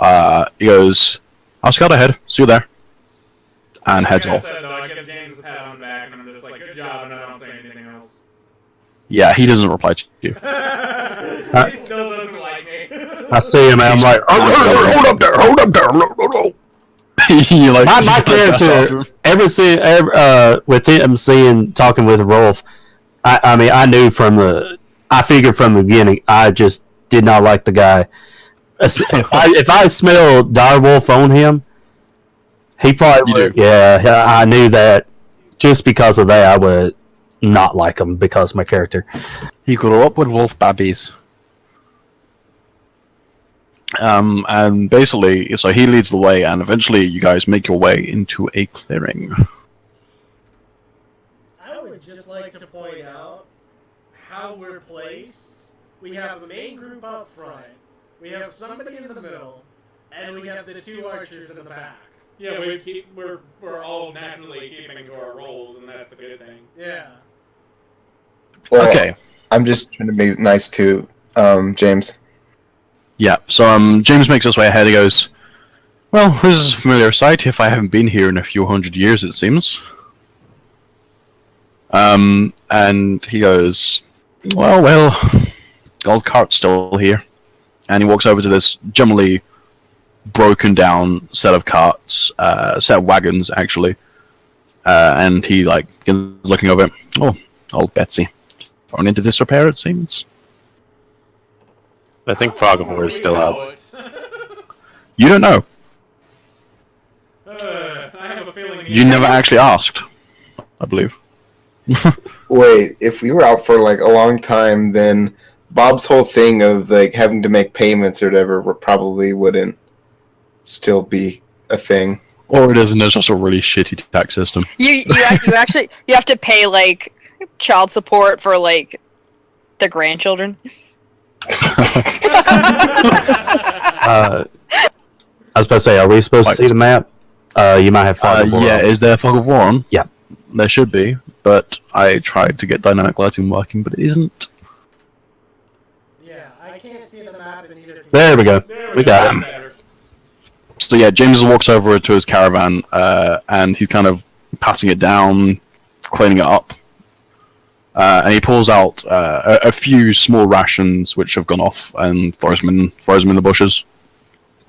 [SPEAKER 3] He goes, "I'll scout ahead. See you there." And heads
[SPEAKER 1] like I
[SPEAKER 3] off.
[SPEAKER 1] said, though, I give James a pat on the back, and I'm just like, good job, and I don't say anything else.
[SPEAKER 3] Yeah, he doesn't reply to you.
[SPEAKER 1] He still doesn't like me.
[SPEAKER 5] I see him, and I'm like,
[SPEAKER 3] Hold up there. He, like,
[SPEAKER 5] my character, with him talking with Rolf, I mean, I figured from the beginning, I just did not like the guy. If I smell direwolf on him, he probably would. Yeah, I knew that. Just because of that, I would not like him because of my character.
[SPEAKER 3] He grew up with wolf babbies. And basically, so he leads the way, and eventually you guys make your way into a clearing.
[SPEAKER 2] I would just like to point out how we're placed. We have a main group up front, we have somebody in the middle, and we have the two archers in the back.
[SPEAKER 1] Yeah, we're all naturally keeping to our roles, and that's the good thing.
[SPEAKER 2] Yeah.
[SPEAKER 4] Well,
[SPEAKER 3] Okay.
[SPEAKER 4] I'm just trying to be nice to James.
[SPEAKER 3] Yeah, so James makes his way ahead. He goes, "Well, this is a familiar sight if I haven't been here in a few hundred years, it seems." And he goes, well, the old cart's still here. And he walks over to this generally broken down set of carts, set of wagons, actually. And he, like, is looking over it. "Oh, old Betsy. Thrown into disrepair, it seems."
[SPEAKER 7] I think Frogmore is still out.
[SPEAKER 3] You don't know.
[SPEAKER 1] I have a feeling
[SPEAKER 3] You never actually asked, I believe.
[SPEAKER 4] Wait, if we were out for like a long time, then Bob's whole thing of like having to make payments or whatever probably wouldn't still be a thing.
[SPEAKER 3] Or it isn't. It's just a really shitty tax system.
[SPEAKER 6] You actually you have to pay like child support for like the grandchildren.
[SPEAKER 5] I was about to say, are we supposed to see the map? You might have fog of war.
[SPEAKER 3] Yeah, is there fog of war on?
[SPEAKER 5] Yeah.
[SPEAKER 3] There should be, but I tried to get dynamic lighting working, but it isn't.
[SPEAKER 2] Yeah, I can't see the map and neither can
[SPEAKER 5] There we go. We got him.
[SPEAKER 3] So yeah, James walks over to his caravan, and he's kind of passing it down, cleaning it up, and he pulls out a few small rations which have gone off, and throws them in the bushes.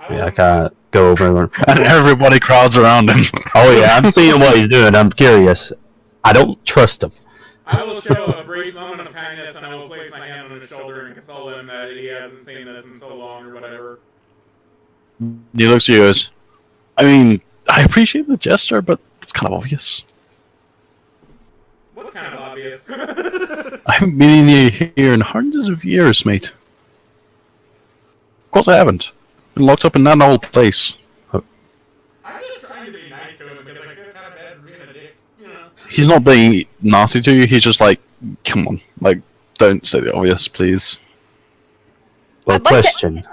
[SPEAKER 5] Yeah, I can't go over there.
[SPEAKER 3] And everybody crowds around him.
[SPEAKER 5] Oh yeah, I'm seeing what he's doing. I'm curious. I don't trust him.
[SPEAKER 1] I will show a brief moment of kindness, and I will place my hand on his shoulder and console him that he hasn't seen this in so long or whatever.
[SPEAKER 3] He looks at you as, I mean, I appreciate the gesture, but it's kind of obvious.
[SPEAKER 1] What's kind of obvious?
[SPEAKER 3] I haven't been here in hundreds of years, mate. Of course I haven't. Been locked up in that old place.
[SPEAKER 1] I'm just trying to be nice to him because I feel kind of bad for being a dick, you know.
[SPEAKER 3] He's not being nasty to you, he's just like, come on, like, don't say the obvious, please.
[SPEAKER 5] Well,
[SPEAKER 6] I'd like to-
[SPEAKER 5] question.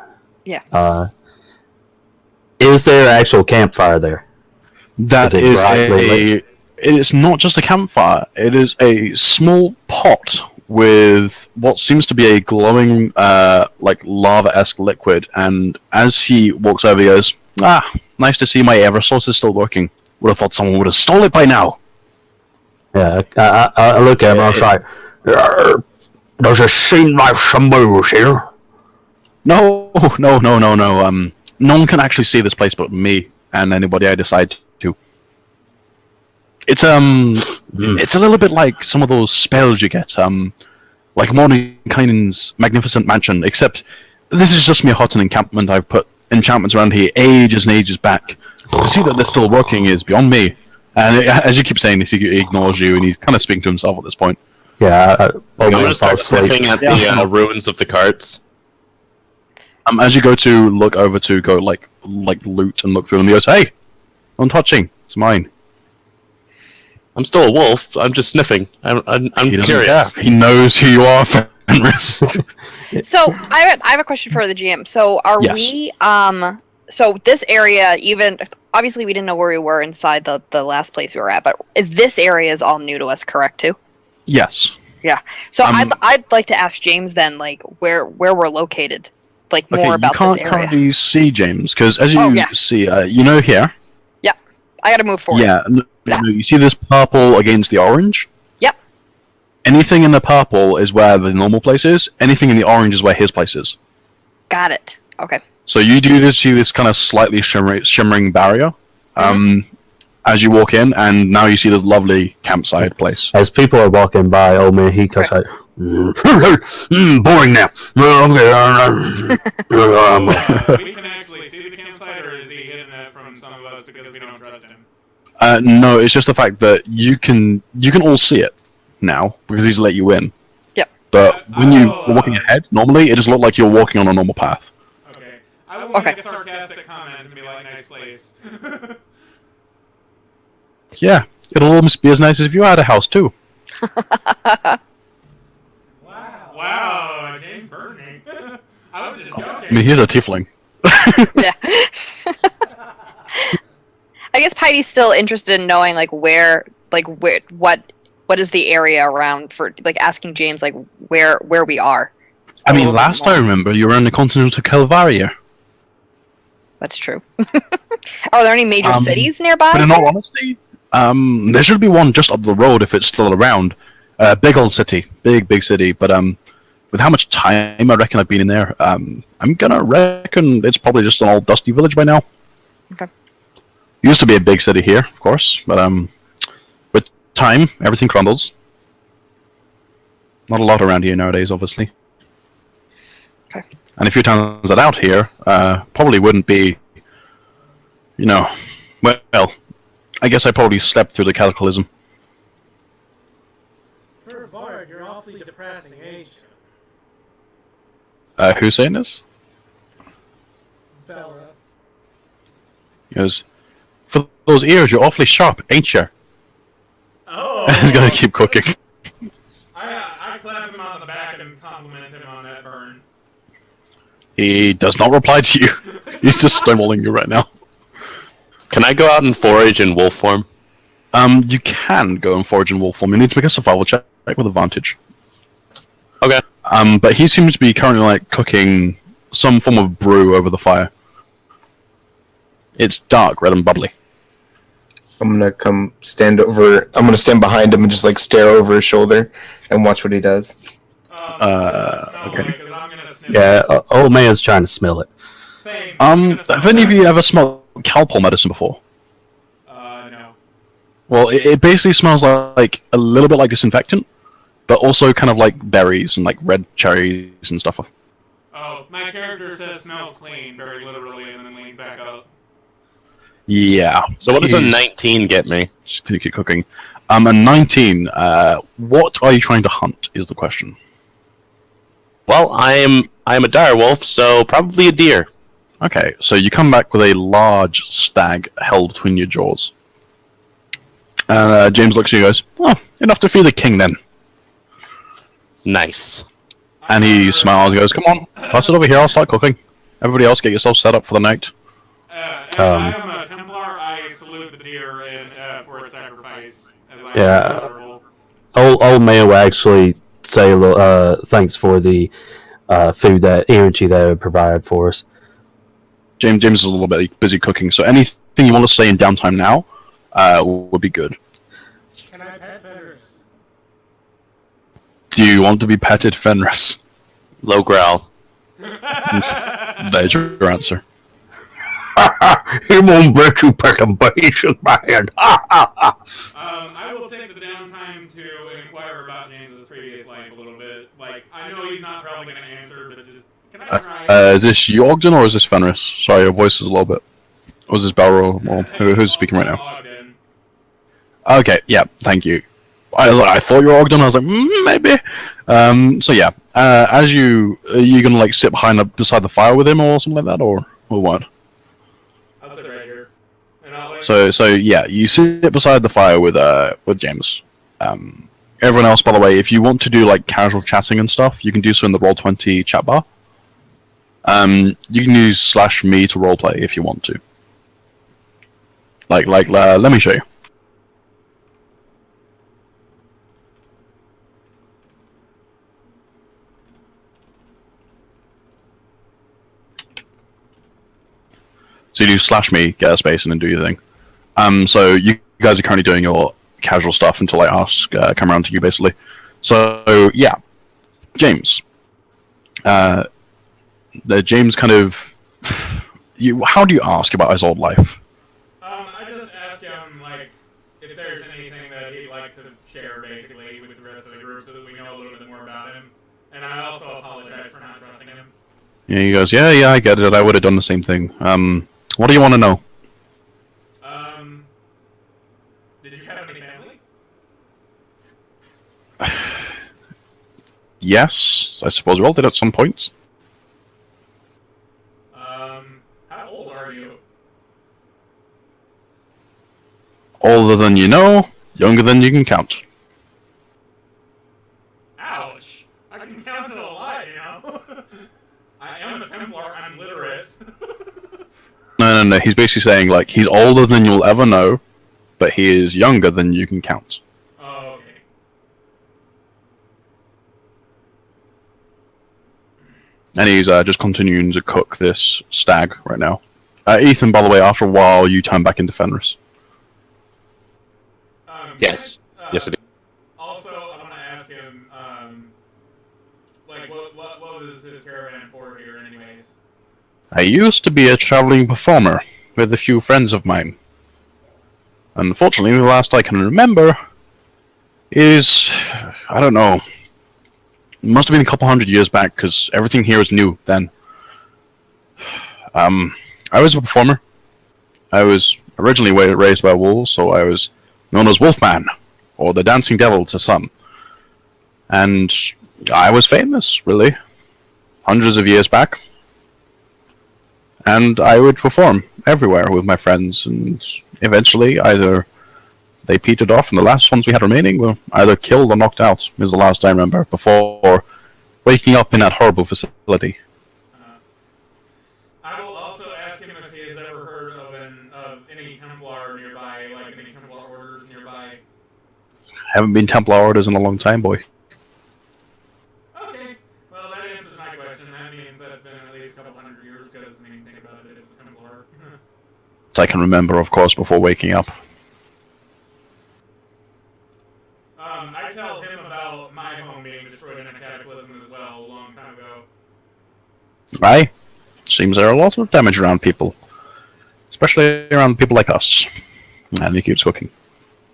[SPEAKER 6] Yeah.
[SPEAKER 5] Is there an actual campfire there?
[SPEAKER 3] That
[SPEAKER 5] Is it
[SPEAKER 3] is
[SPEAKER 5] brightly lit?
[SPEAKER 3] it is not just a campfire, it is a small pot with what seems to be a glowing, like lava-esque liquid, and as he walks over, he goes, nice to see my Eversource is still working. Would have thought someone would have stole it by now.
[SPEAKER 5] Yeah, I look at him and I was like, does it seem like somebody was here?
[SPEAKER 3] No. No one can actually see this place but me and anybody I decide to. It's it's a little bit like some of those spells you get, like Mordenkainen's magnificent mansion, except this is just me hot an encampment. I've put enchantments around here ages and ages back. To see that they're still working is beyond me. And as you keep saying this, he ignores you, and he's kind of speaking to himself at this point.
[SPEAKER 5] Yeah,
[SPEAKER 7] I'm going to start looking at the ruins of the carts.
[SPEAKER 3] As you go to look over to go like loot and look through them, he goes, "Hey, I'm touching. It's mine."
[SPEAKER 7] I'm still a wolf. I'm just sniffing. I'm
[SPEAKER 3] He doesn't
[SPEAKER 7] curious.
[SPEAKER 3] care. He knows who you are, Fenris.
[SPEAKER 6] So I have a question for the GM. So are
[SPEAKER 3] Yes.
[SPEAKER 6] we so this area, even obviously we didn't know where we were inside the last place we were at, but this area is all new to us, correct too?
[SPEAKER 3] Yes.
[SPEAKER 6] Yeah. So I'd like to ask James then, like where we're located, like more about
[SPEAKER 3] you can't
[SPEAKER 6] this area.
[SPEAKER 3] currently see James because as you
[SPEAKER 6] yeah.
[SPEAKER 3] see, you know here.
[SPEAKER 6] Yeah, I got to move forward.
[SPEAKER 3] Yeah,
[SPEAKER 6] Yeah.
[SPEAKER 3] you see this purple against the orange?
[SPEAKER 6] Yep.
[SPEAKER 3] Anything in the purple is where the normal place is. Anything in the orange is where his place is.
[SPEAKER 6] Got it. Okay.
[SPEAKER 3] So you see this kind of slightly shimmering barrier as you walk in, and now you see this lovely campsite place.
[SPEAKER 5] As people are walking by, old man, he goes like, boring now.
[SPEAKER 1] We can actually see the campsite, or is he hidden it from some of us because we don't trust him?
[SPEAKER 3] No, it's just the fact that you can all see it now because he's let you in.
[SPEAKER 6] Yep.
[SPEAKER 3] But when you were walking ahead, normally it just looked like you're walking on a normal path.
[SPEAKER 1] Okay. I will make a sarcastic comment and be like, nice place.
[SPEAKER 3] Yeah, it'll almost be as nice as if you had a house too.
[SPEAKER 1] Wow, James Burning. I was just joking.
[SPEAKER 3] I mean, he's a tiefling.
[SPEAKER 6] Yeah. I guess Pity's still interested in knowing where what is the area around for asking James where we are.
[SPEAKER 3] I mean, last I remember, you were on the continent of Kelvaria.
[SPEAKER 6] That's true. Are there any major cities nearby?
[SPEAKER 3] But in all honesty, there should be one just up the road if it's still around. Big old city, big city. But with how much time I reckon I've been in there, I'm gonna reckon it's probably just an old dusty village by now.
[SPEAKER 6] Okay.
[SPEAKER 3] Used to be a big city here, of course, but with time, everything crumbles. Not a lot around here nowadays, obviously.
[SPEAKER 6] Okay.
[SPEAKER 3] And a few times that out here, probably wouldn't be, well, I guess I probably slept through the cataclysm.
[SPEAKER 2] For a bard, you're awfully depressing, ain't you?
[SPEAKER 3] Who's saying this?
[SPEAKER 2] Bella.
[SPEAKER 3] He goes, For those ears, you're awfully sharp, ain't you?
[SPEAKER 1] Oh.
[SPEAKER 3] He's gonna keep cooking.
[SPEAKER 1] I clap him on the back and compliment him on that burn.
[SPEAKER 3] He does not reply to you. He's just stonewalling you right now.
[SPEAKER 7] Can I go out and forage in wolf form?
[SPEAKER 3] You can go and forage in wolf form. You need to make a survival check with advantage.
[SPEAKER 7] Okay.
[SPEAKER 3] But he seems to be currently like cooking some form of brew over the fire. It's dark, red, and bubbly.
[SPEAKER 4] I'm gonna stand behind him and just like stare over his shoulder and watch what he does.
[SPEAKER 3] Okay.
[SPEAKER 5] Yeah, old man's trying to smell it.
[SPEAKER 1] Same.
[SPEAKER 3] Have any of you ever smelled Calpol medicine before?
[SPEAKER 1] No.
[SPEAKER 3] Well, it basically smells like a little bit like disinfectant, but also kind of like berries and like red cherries and stuff.
[SPEAKER 1] Oh, my character says smells clean very literally and then leans back up.
[SPEAKER 3] Yeah.
[SPEAKER 7] So what does a 19 get me?
[SPEAKER 3] Just keep cooking. A 19. What are you trying to hunt? Is the question.
[SPEAKER 7] Well, I'm a dire wolf, so probably a deer.
[SPEAKER 3] Okay, so you come back with a large stag held between your jaws. And James looks at you and goes, "Oh, enough to feed the king then."
[SPEAKER 7] Nice.
[SPEAKER 3] And he smiles and goes, "Come on, pass it over here. I'll start cooking. Everybody else, get yourself set up for the night."
[SPEAKER 1] As I am a Templar, I salute the deer for its sacrifice.
[SPEAKER 5] Yeah. Old man will actually say thanks for the food, that energy that it provided for us.
[SPEAKER 3] James is a little bit busy cooking, so anything you want to say in downtime now would be good.
[SPEAKER 2] Can I pet Fenris?
[SPEAKER 3] Do you want to be petted, Fenris?
[SPEAKER 7] Low growl.
[SPEAKER 3] There's your answer.
[SPEAKER 5] He won't let you pet him, but he shook my hand.
[SPEAKER 1] I will take the downtime to inquire about James's previous life a little bit. Like, I know he's not probably going to answer, but just, can I try?
[SPEAKER 3] Is this you, Ogden, or is this Fenris? Sorry, your voice is a little bit. Or is this Balro? Or who's speaking right now? Okay, yeah, thank you. I thought you were Ogden. I was like, maybe. So yeah, are you gonna like sit beside the fire with him or something like that, or what?
[SPEAKER 1] I'll sit right here. And I'll wait.
[SPEAKER 3] So yeah, you sit beside the fire with James. Everyone else, by the way, if you want to do like casual chatting and stuff, you can do so in the Roll20 chat bar. You can use /me to roleplay if you want to. Let me show you. So you do /me, get a space, and then do your thing. So you guys are currently doing your casual stuff until I ask, come around to you, basically. So, yeah. James. James kind of... how do you ask about his old life?
[SPEAKER 1] I just asked him, like, if there's anything that he'd like to share, basically, with the rest of the group so that we know a little bit more about him. And I also apologize for not trusting him.
[SPEAKER 3] Yeah, he goes, yeah, I get it. I would have done the same thing. What do you want to know?
[SPEAKER 1] Did you have any family?
[SPEAKER 3] Yes, I suppose we all did at some point.
[SPEAKER 1] How old are you?
[SPEAKER 3] Older than you know, younger than you can count.
[SPEAKER 1] Ouch! I can count to a lot, you know? I am a Templar, I'm literate.
[SPEAKER 3] No, he's basically saying, like, he's older than you'll ever know, but he is younger than you can count.
[SPEAKER 1] Oh, okay.
[SPEAKER 3] And he's just continuing to cook this stag right now. Ethan, by the way, after a while, you turn back into Fenris.
[SPEAKER 7] Yes. Yes, I do.
[SPEAKER 1] Also, I want to ask him, like, what was his caravan for here, anyways?
[SPEAKER 3] I used to be a traveling performer with a few friends of mine. Unfortunately, the last I can remember is, I don't know, it must have been a couple hundred years back, because everything here is new then. I was a performer. I was originally raised by wolves, so I was known as Wolfman, or the Dancing Devil to some. And I was famous, really, hundreds of years back. And I would perform everywhere with my friends, and eventually either they petered off, and the last ones we had remaining were either killed or knocked out, is the last I remember, before waking up in that horrible facility.
[SPEAKER 1] I will also ask him if he has ever heard of any Templar nearby, like any Templar orders nearby.
[SPEAKER 3] Haven't been Templar orders in a long time, boy.
[SPEAKER 1] Okay, well that answers my question. That means that it's been at least a couple hundred years, because the main thing about it is the Templar.
[SPEAKER 3] I can remember, of course, before waking up.
[SPEAKER 1] I tell him about my home being destroyed in a cataclysm as well a long time ago.
[SPEAKER 3] Aye. Seems there are a lot of damage around people. Especially around people like us. And he keeps cooking.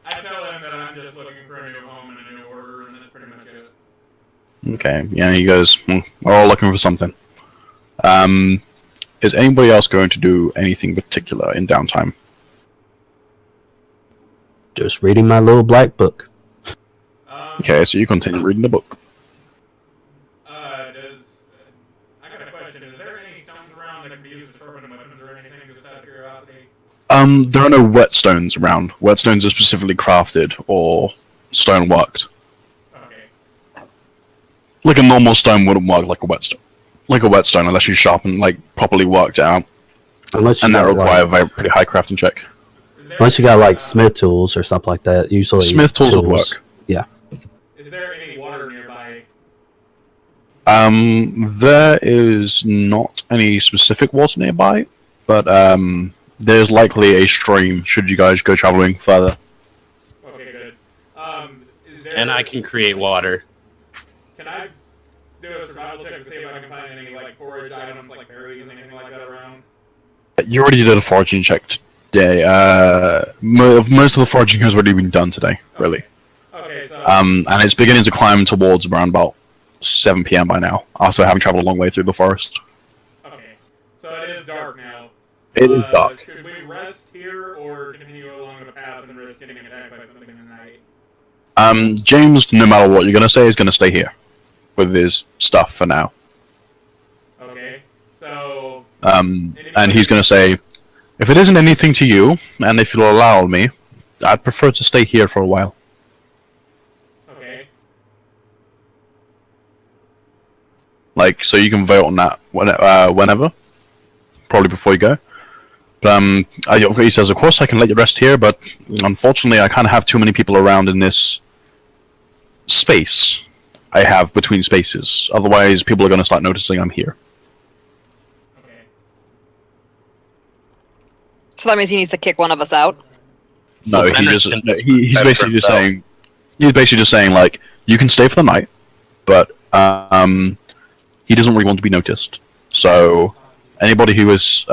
[SPEAKER 1] I tell him that I'm just looking for a new home and a new order, and that's pretty much it.
[SPEAKER 3] Okay, yeah, you guys are all looking for something. Is anybody else going to do anything particular in downtime?
[SPEAKER 5] Just reading my little black book.
[SPEAKER 3] Okay, so you continue reading the book.
[SPEAKER 1] I got a question. Is there any stones around that can be used to sharpen weapons or anything, just out of curiosity?
[SPEAKER 3] There are no whetstones around. Whetstones are specifically crafted or stone worked.
[SPEAKER 1] Okay.
[SPEAKER 3] Like a normal stone wouldn't work like a whetstone. Like a whetstone, unless you sharpen, like, properly worked it out.
[SPEAKER 5] Unless you
[SPEAKER 3] And that
[SPEAKER 5] got,
[SPEAKER 3] requires
[SPEAKER 5] like,
[SPEAKER 3] a very pretty high crafting check.
[SPEAKER 5] unless you got like smith tools or something like that. Usually
[SPEAKER 3] Smith tools would work.
[SPEAKER 5] Yeah.
[SPEAKER 1] Is there any water nearby?
[SPEAKER 3] There is not any specific water nearby, but there's likely a stream should you guys go traveling further.
[SPEAKER 1] Okay, good. Is there...
[SPEAKER 7] And I can create water.
[SPEAKER 1] Can I do a survival check to see if I can find any, like, forage items, like berries and anything like that around?
[SPEAKER 3] You already did a foraging check today. Most of the foraging has already been done today, really.
[SPEAKER 1] Okay, so...
[SPEAKER 3] And it's beginning to climb towards around about 7 PM by now, after having traveled a long way through the forest.
[SPEAKER 1] Okay. So it is dark now.
[SPEAKER 3] It is dark.
[SPEAKER 1] Should we rest here, or continue along the path and risk getting attacked by something in the night?
[SPEAKER 3] James, no matter what you're going to say, is going to stay here with his stuff for now.
[SPEAKER 1] Okay. So...
[SPEAKER 3] And he's going to say, if it isn't anything to you, and if you'll allow me, I'd prefer to stay here for a while.
[SPEAKER 1] Okay.
[SPEAKER 3] Like, so you can vote on that whenever, probably before you go. But he says, of course I can let you rest here, but unfortunately I can't have too many people around in this space I have between spaces. Otherwise, people are going to start noticing I'm here.
[SPEAKER 1] Okay.
[SPEAKER 6] So that means he needs to kick one of us out.
[SPEAKER 3] No,
[SPEAKER 7] Well,
[SPEAKER 3] he's
[SPEAKER 7] Fenris
[SPEAKER 3] basically just saying, like, you can stay for the night, but he doesn't really want to be noticed. So anybody who is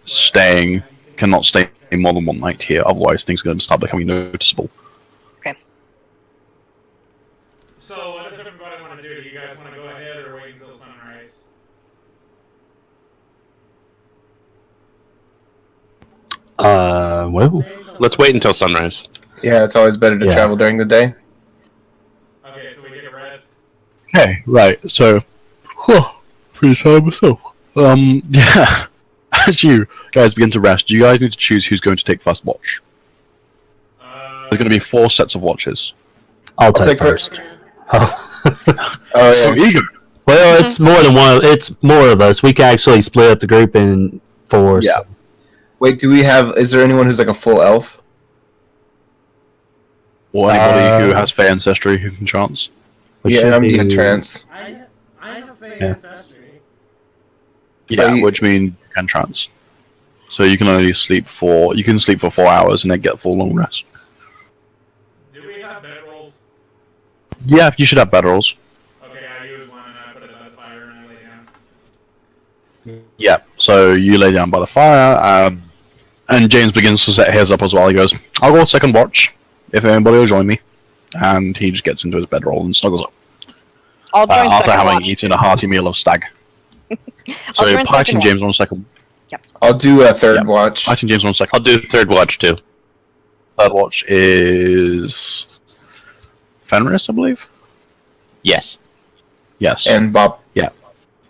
[SPEAKER 3] staying cannot stay more than one night here. Otherwise, things are going to start becoming noticeable.
[SPEAKER 1] So what does everybody want to do? Do you guys want to go ahead or wait until sunrise?
[SPEAKER 5] Well,
[SPEAKER 7] Let's wait until sunrise.
[SPEAKER 4] Yeah, it's always better to
[SPEAKER 5] Yeah.
[SPEAKER 4] travel during the day.
[SPEAKER 1] Okay, so we get a rest.
[SPEAKER 3] Okay, right. So, pretty tired myself. Yeah. As you guys begin to rest, you guys need to choose who's going to take first watch. There's going to be 4 sets of watches.
[SPEAKER 5] I'll
[SPEAKER 4] take
[SPEAKER 5] take first. Oh.
[SPEAKER 4] Oh,
[SPEAKER 3] So
[SPEAKER 4] yeah.
[SPEAKER 3] eager.
[SPEAKER 5] Well, it's more than one. It's more of us. We can actually split up the group in 4.
[SPEAKER 3] Yeah.
[SPEAKER 5] So.
[SPEAKER 4] Wait, is there anyone who's like a full elf?
[SPEAKER 3] Or anybody who has fair ancestry who can chance.
[SPEAKER 5] We
[SPEAKER 4] Yeah,
[SPEAKER 5] should
[SPEAKER 4] I'm
[SPEAKER 5] be-
[SPEAKER 4] in trance.
[SPEAKER 2] I have faith
[SPEAKER 5] Yeah.
[SPEAKER 2] ancestry.
[SPEAKER 3] Yeah,
[SPEAKER 4] you-
[SPEAKER 3] which means you can trance. So you can only sleep for 4 hours and then get full long rest.
[SPEAKER 1] Do we have bedrolls?
[SPEAKER 3] Yeah, you should have bedrolls.
[SPEAKER 1] Okay, I use one and I put it by the fire and I lay down.
[SPEAKER 3] Yeah, so you lay down by the fire, and James begins to set his up as well. He goes, I'll go second watch, if anybody will join me. And he just gets into his bedroll and snuggles up.
[SPEAKER 6] I'll join
[SPEAKER 3] After
[SPEAKER 6] second
[SPEAKER 3] having
[SPEAKER 6] watch.
[SPEAKER 3] eaten a hearty meal of stag. So
[SPEAKER 6] join
[SPEAKER 3] Pike
[SPEAKER 6] second
[SPEAKER 3] and James on second.
[SPEAKER 4] I'll do a third
[SPEAKER 3] Yeah.
[SPEAKER 4] watch.
[SPEAKER 3] Pike and James on second.
[SPEAKER 7] I'll do third watch too.
[SPEAKER 3] Third watch is Fenris, I believe.
[SPEAKER 7] Yes.
[SPEAKER 3] Yes.
[SPEAKER 4] And Bob.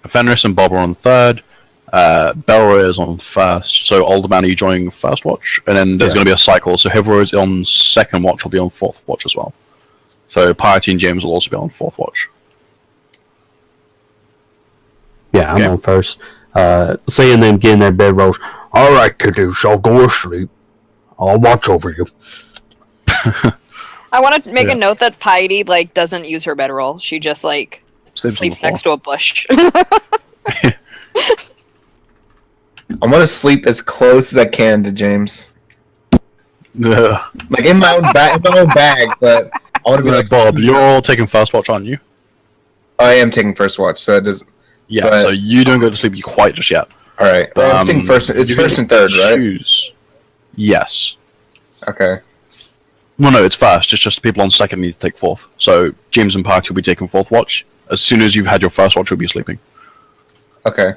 [SPEAKER 3] Fenris and Bob are on third. Belra is on first, so Older Man, are you joining first watch? And then there's going to be a cycle, so whoever is on second watch will be on fourth watch as well. So Piety and James will also be on fourth watch.
[SPEAKER 5] Yeah, I'm on first. Seeing them getting their bed rolls. All right, kiddos, I'll go to sleep. I'll watch over you.
[SPEAKER 6] I want to make a note that Piety doesn't use her bedroll. She just sleeps next to a bush.
[SPEAKER 4] I want to sleep as close as I can to James. Like in my own bag, but I want to be like
[SPEAKER 3] Bob. You're taking first watch, aren't you?
[SPEAKER 4] I am taking first watch, so it does.
[SPEAKER 3] Yeah.
[SPEAKER 4] But,
[SPEAKER 3] so you don't go to sleep quite just yet.
[SPEAKER 4] All right. Well, I'm thinking first. It's first and third, right?
[SPEAKER 3] Choose. Yes.
[SPEAKER 4] Okay.
[SPEAKER 3] Well, no, it's first. It's just the people on second need to take fourth. So James and Party will be taking fourth watch. As soon as you've had your first watch, you'll be sleeping.
[SPEAKER 4] Okay.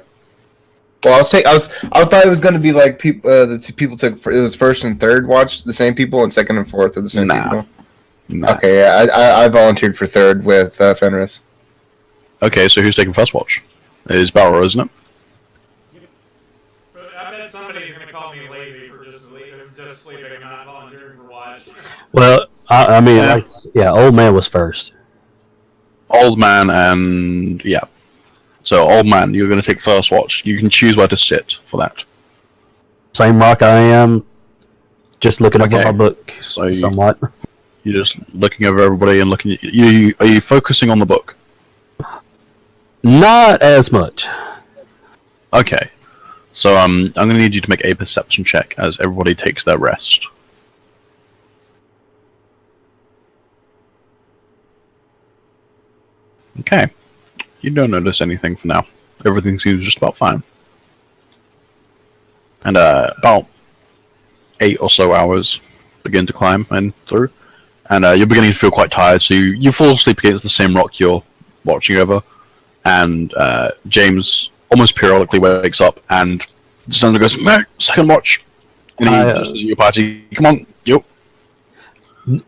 [SPEAKER 4] Well, I thought it was going to be like people. The two people took. It was first and third watch the same people, and second and fourth are the same people.
[SPEAKER 3] Nah.
[SPEAKER 4] Okay, yeah, I volunteered for third with Fenris.
[SPEAKER 3] Okay, so who's taking first watch? It is Barrow, isn't it?
[SPEAKER 1] But I bet somebody's gonna call me lazy for just sleeping and not volunteering for watch.
[SPEAKER 5] Well, I mean, Old Man was first.
[SPEAKER 3] Old Man and yeah. So Old Man, you're going to take first watch. You can choose where to sit for that.
[SPEAKER 5] Same rock I am. Just looking over my book,
[SPEAKER 3] So
[SPEAKER 5] somewhat.
[SPEAKER 3] You're just looking over everybody and looking at you. Are you focusing on the book?
[SPEAKER 5] Not as much.
[SPEAKER 3] Okay. So I'm going to need you to make a perception check as everybody takes their rest. Okay. You don't notice anything for now. Everything seems just about fine. And about 8 or so hours begin to climb and through. And you're beginning to feel quite tired, so you fall asleep against the same rock you're watching over. And James almost periodically wakes up and suddenly goes, "Meh, second watch." And he just says, "Your party, come on, yo."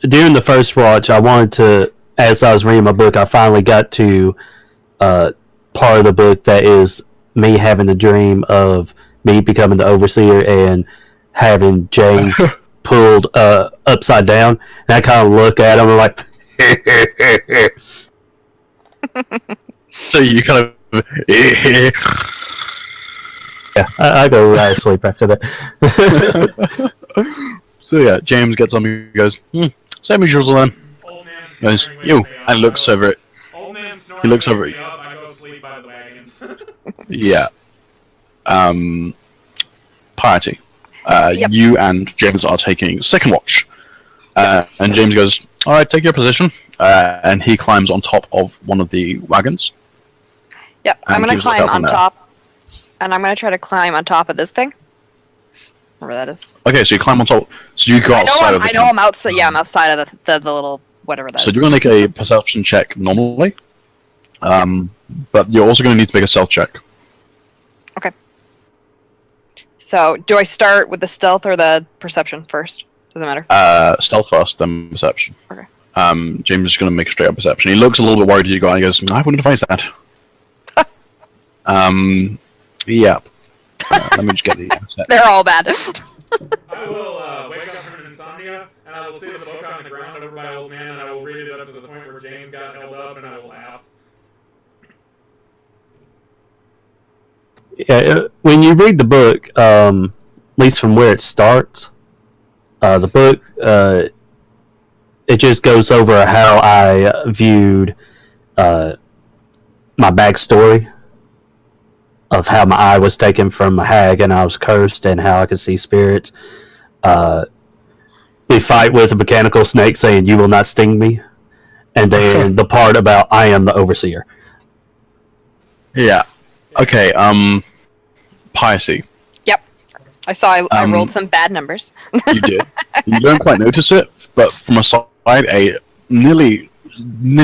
[SPEAKER 5] During the first watch, I wanted to, as I was reading my book, I finally got to part of the book that is me having the dream of me becoming the overseer and having James pulled upside down. And I kind of look at him and like,
[SPEAKER 3] So you kind of
[SPEAKER 5] yeah, I go right to sleep after that.
[SPEAKER 3] So yeah, James gets on and goes, "Same as usual then."
[SPEAKER 1] Old man
[SPEAKER 3] Goes,
[SPEAKER 1] snoring
[SPEAKER 3] "Yo,"
[SPEAKER 1] wakes me up.
[SPEAKER 3] and looks over it.
[SPEAKER 1] Old man snoring
[SPEAKER 3] He looks
[SPEAKER 1] wakes
[SPEAKER 3] over
[SPEAKER 1] me
[SPEAKER 3] it.
[SPEAKER 1] up. I go sleep by the wagons.
[SPEAKER 3] Yeah. Piety.
[SPEAKER 6] Yep.
[SPEAKER 3] You and James are taking second watch. And James goes, "All right, take your position." And he climbs on top of one of the wagons.
[SPEAKER 6] Yep, I'm
[SPEAKER 3] And
[SPEAKER 6] gonna
[SPEAKER 3] keeps a look
[SPEAKER 6] climb
[SPEAKER 3] up
[SPEAKER 6] on
[SPEAKER 3] in there.
[SPEAKER 6] top, and I'm gonna try to climb on top of this thing. Whatever that is.
[SPEAKER 3] Okay, so you climb on top. So you go outside of the
[SPEAKER 6] I know
[SPEAKER 3] tent.
[SPEAKER 6] I'm outside. Yeah, I'm outside of the little whatever that is.
[SPEAKER 3] So you're going to make a perception check normally. But you're also going to need to make a stealth check.
[SPEAKER 6] Okay. So, do I start with the stealth or the perception first? Doesn't matter.
[SPEAKER 3] Stealth first, then perception.
[SPEAKER 6] Okay.
[SPEAKER 3] James is going to make a straight up perception. He looks a little bit worried as you go and he goes, "I wouldn't advise that." Yeah. Let me just get the set.
[SPEAKER 6] They're all bad.
[SPEAKER 1] I will wake up from insomnia, and I will see the book on the ground over by Old Man, and I will read it up to the point where James got held up, and I will laugh.
[SPEAKER 5] Yeah, when you read the book, at least from where it starts, the book, it just goes over how I viewed my backstory of how my eye was taken from a hag and I was cursed and how I could see spirits. The fight with a mechanical snake saying, "You will not sting me." And then the part about I am the overseer.
[SPEAKER 3] Yeah. Okay, Piety.
[SPEAKER 6] Yep. I saw I rolled some bad numbers.
[SPEAKER 3] You did. You don't quite notice it, but from a side, a nearly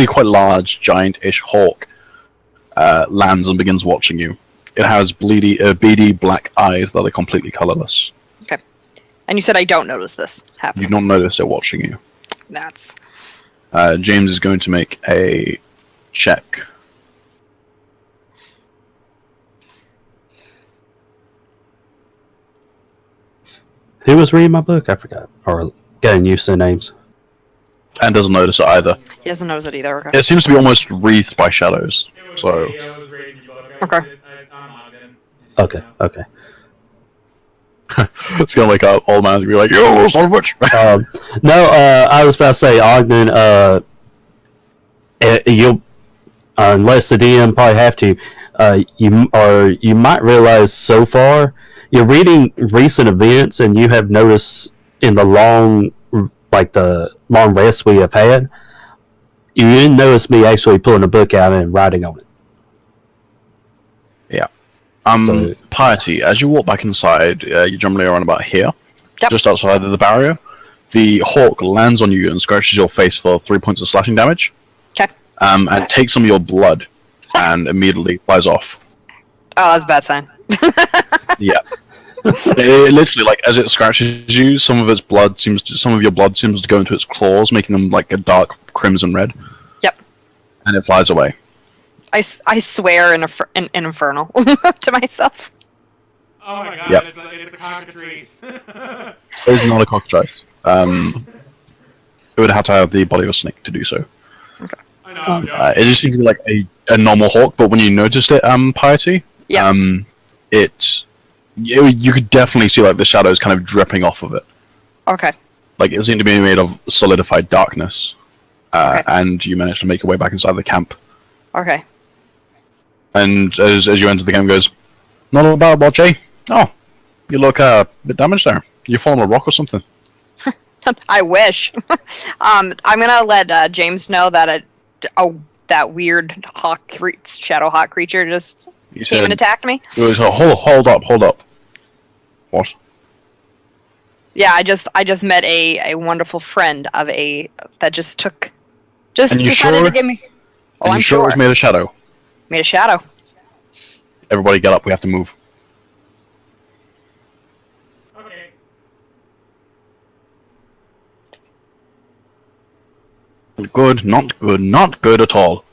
[SPEAKER 3] quite large, giant-ish hawk lands and begins watching you. It has beady black eyes that are completely colorless.
[SPEAKER 6] Okay. And you said I don't notice this
[SPEAKER 3] You
[SPEAKER 6] happening.
[SPEAKER 3] do not notice it watching you.
[SPEAKER 6] That's...
[SPEAKER 3] James is going to make a check.
[SPEAKER 5] Who was reading my book? I forgot. Or getting used to the names.
[SPEAKER 3] And doesn't notice it either.
[SPEAKER 6] He doesn't notice it either. Okay.
[SPEAKER 3] It seems to be almost wreathed by shadows.
[SPEAKER 1] It was
[SPEAKER 3] So
[SPEAKER 1] me, I was reading your book.
[SPEAKER 6] Okay.
[SPEAKER 1] I'm logged in. Just so
[SPEAKER 5] Okay,
[SPEAKER 1] you know.
[SPEAKER 5] okay.
[SPEAKER 3] it's gonna wake up old man to be like, "Yo, son of a bitch!"
[SPEAKER 5] No, I was about to say, Ogden, you'll, unless the DM probably have to, you might realize so far, you're reading recent events and you have noticed in the long rest we have had, you didn't notice me actually pulling a book out and writing on it. So-
[SPEAKER 3] Piety, as you walk back inside, you're generally around about here,
[SPEAKER 6] Yep.
[SPEAKER 3] just outside of the barrier. The hawk lands on you and scratches your face for 3 points of slashing damage.
[SPEAKER 6] Okay.
[SPEAKER 3] And takes some of your blood and immediately flies off.
[SPEAKER 6] Oh, that's a bad sign.
[SPEAKER 3] Yeah. It literally, like, as it scratches you, some of your blood seems to go into its claws, making them like a dark crimson red.
[SPEAKER 6] Yep.
[SPEAKER 3] And it flies away.
[SPEAKER 6] I swear in Infernal to myself.
[SPEAKER 1] Oh my god,
[SPEAKER 3] Yep.
[SPEAKER 1] it's a cockatrice.
[SPEAKER 3] It's not a cockatrice. It would have to have the body of a snake to do so.
[SPEAKER 1] I know, I'm joking.
[SPEAKER 3] It just seems to be like a normal hawk, but when you noticed it, Piety,
[SPEAKER 6] Yeah.
[SPEAKER 3] you could definitely see like the shadows kind of dripping off of it.
[SPEAKER 6] Okay.
[SPEAKER 3] Like it seemed to be made of solidified darkness.
[SPEAKER 6] Okay.
[SPEAKER 3] And you managed to make your way back inside the camp.
[SPEAKER 6] Okay.
[SPEAKER 3] And as you enter the camp, goes, "Not all bad, what, Jay? Oh, you look a bit damaged there. You fall on a rock or something?"
[SPEAKER 6] I wish. I'm gonna let James know that that weird shadow hawk creature just
[SPEAKER 3] You
[SPEAKER 6] came and attacked me.
[SPEAKER 3] It was hold up. What?
[SPEAKER 6] Yeah, I just met a wonderful friend of that just
[SPEAKER 3] And you
[SPEAKER 6] decided
[SPEAKER 3] sure?
[SPEAKER 6] to give me. Oh,
[SPEAKER 3] And
[SPEAKER 6] I'm
[SPEAKER 3] you sure it was made of shadow?
[SPEAKER 6] Made a shadow.
[SPEAKER 3] Everybody get up, we have to move.
[SPEAKER 1] Okay.
[SPEAKER 3] Good, not good at all.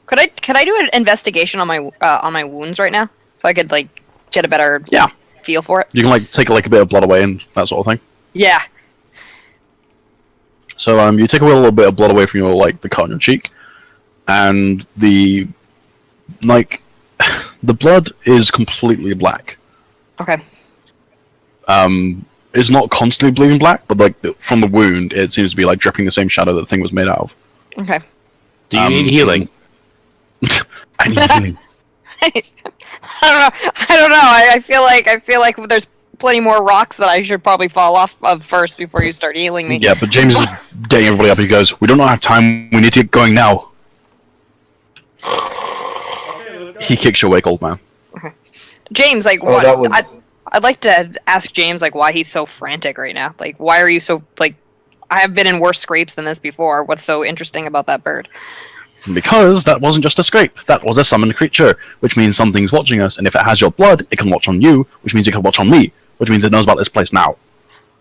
[SPEAKER 6] Could I do an investigation on my wounds right now, so I could like get a better
[SPEAKER 3] Yeah.
[SPEAKER 6] feel for it?
[SPEAKER 3] You can like take like a bit of blood away and that sort of thing.
[SPEAKER 6] Yeah.
[SPEAKER 3] So you take away a little bit of blood away from your like the cut on your cheek, and the blood is completely black.
[SPEAKER 6] Okay.
[SPEAKER 3] It's not constantly bleeding black, but like from the wound, it seems to be like dripping the same shadow that the thing was made out of.
[SPEAKER 6] Okay.
[SPEAKER 7] Do you need healing?
[SPEAKER 3] I need healing.
[SPEAKER 6] I don't know. I feel like there's plenty more rocks that I should probably fall off of first before you start healing me.
[SPEAKER 3] Yeah, but James is getting everybody up. He goes, "We don't have time. We need to get going now."
[SPEAKER 1] Okay, let's go.
[SPEAKER 3] He kicks you awake, old man.
[SPEAKER 6] James, like
[SPEAKER 4] Oh,
[SPEAKER 6] what?
[SPEAKER 4] that was.
[SPEAKER 6] I'd like to ask James like why he's so frantic right now. Like why are you so like? I have been in worse scrapes than this before. What's so interesting about that bird?
[SPEAKER 3] Because that wasn't just a scrape. That was a summoned creature, which means something's watching us. And if it has your blood, it can watch on you, which means it can watch on me, which means it knows about this place now.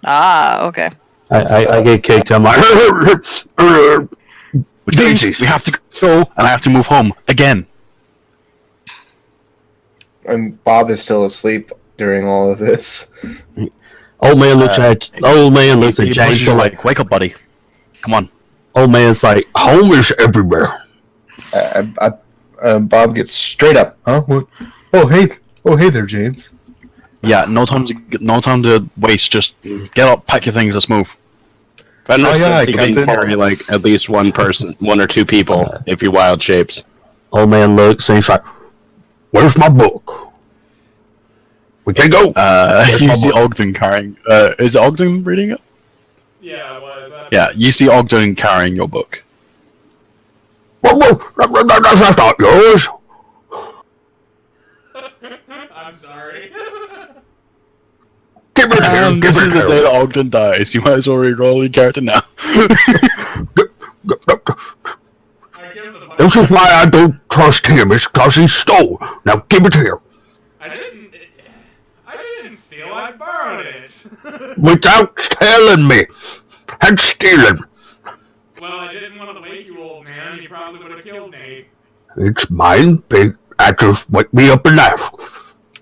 [SPEAKER 6] Ah, okay.
[SPEAKER 5] I get kicked. I'm like,
[SPEAKER 3] Which means we have to go, and I have to move home again.
[SPEAKER 4] And Bob is still asleep during all of this.
[SPEAKER 5] old man looks at
[SPEAKER 3] He
[SPEAKER 5] James
[SPEAKER 3] pushes you
[SPEAKER 5] like,
[SPEAKER 3] like, "Wake up, buddy. Come on."
[SPEAKER 5] old man's like, home is everywhere.
[SPEAKER 4] Bob gets straight up. Huh? What? Oh hey there, James.
[SPEAKER 3] Yeah, no time to waste. Just get up, pack your things, let's move.
[SPEAKER 7] Fenris
[SPEAKER 4] Oh, yeah,
[SPEAKER 7] says he can
[SPEAKER 4] Captain.
[SPEAKER 7] carry like at least one or two people if he wild shapes.
[SPEAKER 5] Old man looks and he's like, where's my book? We can go.
[SPEAKER 3] You see Ogden carrying. Is it Ogden reading it?
[SPEAKER 1] Yeah, it was.
[SPEAKER 3] Yeah, you see Ogden carrying your book.
[SPEAKER 5] Whoa, that's not yours.
[SPEAKER 1] I'm sorry.
[SPEAKER 5] Give it here. Give
[SPEAKER 3] This is
[SPEAKER 5] it
[SPEAKER 3] the day
[SPEAKER 5] here.
[SPEAKER 3] that Ogden dies. You might as well re-roll your character now.
[SPEAKER 1] I give the book.
[SPEAKER 5] This is why I don't trust him. It's because he stole. Now give it here.
[SPEAKER 1] I didn't steal. I borrowed it.
[SPEAKER 5] Without telling me. And stealing.
[SPEAKER 1] Well, I didn't want to wake you, old man. You probably would have killed me.
[SPEAKER 5] It's mine, big. I just wake me up and ask.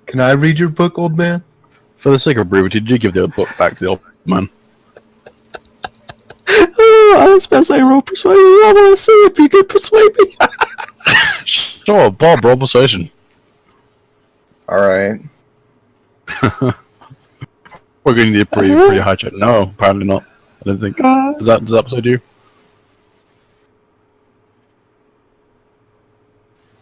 [SPEAKER 4] Can I read your book, old man?
[SPEAKER 3] For the sake of brevity, did you give the book back to the old man?
[SPEAKER 5] I was about to say roll persuasion. I want to see if you could persuade me.
[SPEAKER 3] Sure, Bob, roll persuasion.
[SPEAKER 4] Alright.
[SPEAKER 3] We're going to need a pretty high check. No, apparently not. I don't think. Does that persuade you?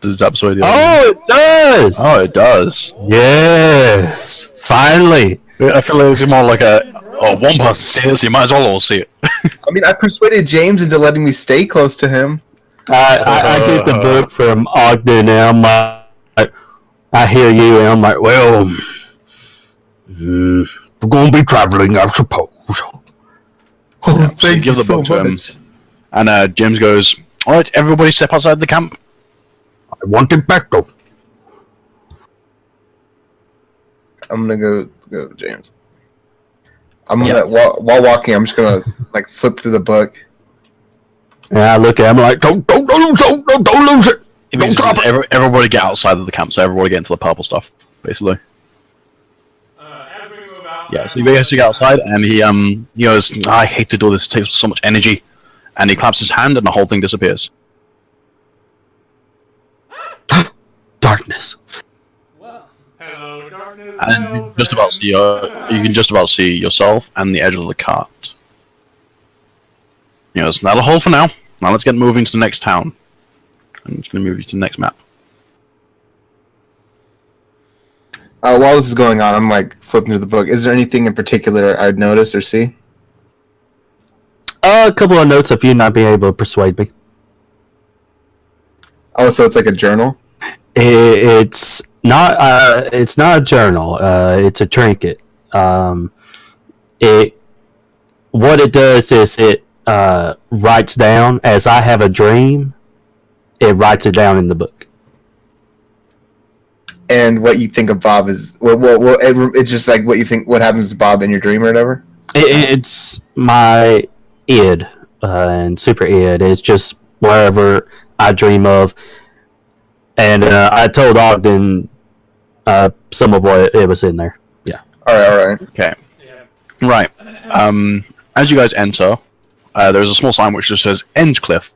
[SPEAKER 3] Does that persuade you?
[SPEAKER 5] Oh, it does!
[SPEAKER 3] Oh, it does.
[SPEAKER 5] Yes! Finally!
[SPEAKER 3] I feel like it's more like one person see it, so you might as well all see it.
[SPEAKER 4] I mean, I persuaded James into letting me stay close to him.
[SPEAKER 5] I get the book from Ogden, and I'm like, I hear you, and I'm like, well, we're going to be traveling, I suppose.
[SPEAKER 3] Yeah, so you give the book to him, and James goes, "Alright, everybody step outside the camp."
[SPEAKER 5] I want it back, though.
[SPEAKER 4] I'm gonna go James. I'm gonna while walking. I'm just gonna like flip through the book.
[SPEAKER 5] And I look at him like, don't lose it. Don't drop it.
[SPEAKER 3] Everybody get outside of the camp, so everybody get into the purple stuff, basically.
[SPEAKER 1] As we move out.
[SPEAKER 3] Yeah, so you basically get outside, and he goes, "I hate to do this. It takes so much energy," and he claps his hand, and the whole thing disappears.
[SPEAKER 5] Darkness.
[SPEAKER 1] Well, hello, darkness.
[SPEAKER 3] And
[SPEAKER 1] hello,
[SPEAKER 3] you just about see you can just about see yourself and the edge of the cart. You know, so that'll hold for now. Now let's get moving to the next town. I'm just gonna move you to the next map.
[SPEAKER 4] While this is going on, I'm like flipping through the book. Is there anything in particular I'd notice or see?
[SPEAKER 5] A couple of notes of you not being able to persuade me.
[SPEAKER 4] Oh, so it's like a journal.
[SPEAKER 5] It's not a journal. It's a trinket. What it does is it writes down as I have a dream. It writes it down in the book.
[SPEAKER 4] And what you think of Bob is it's just like what you think. What happens to Bob in your dream or whatever.
[SPEAKER 5] It's my id and super id. It's just wherever I dream of. And I told Ogden some of what it was in there. Yeah.
[SPEAKER 4] All right.
[SPEAKER 3] Okay.
[SPEAKER 1] Yeah.
[SPEAKER 3] Right. As you guys enter, there's a small sign which just says Edgecliff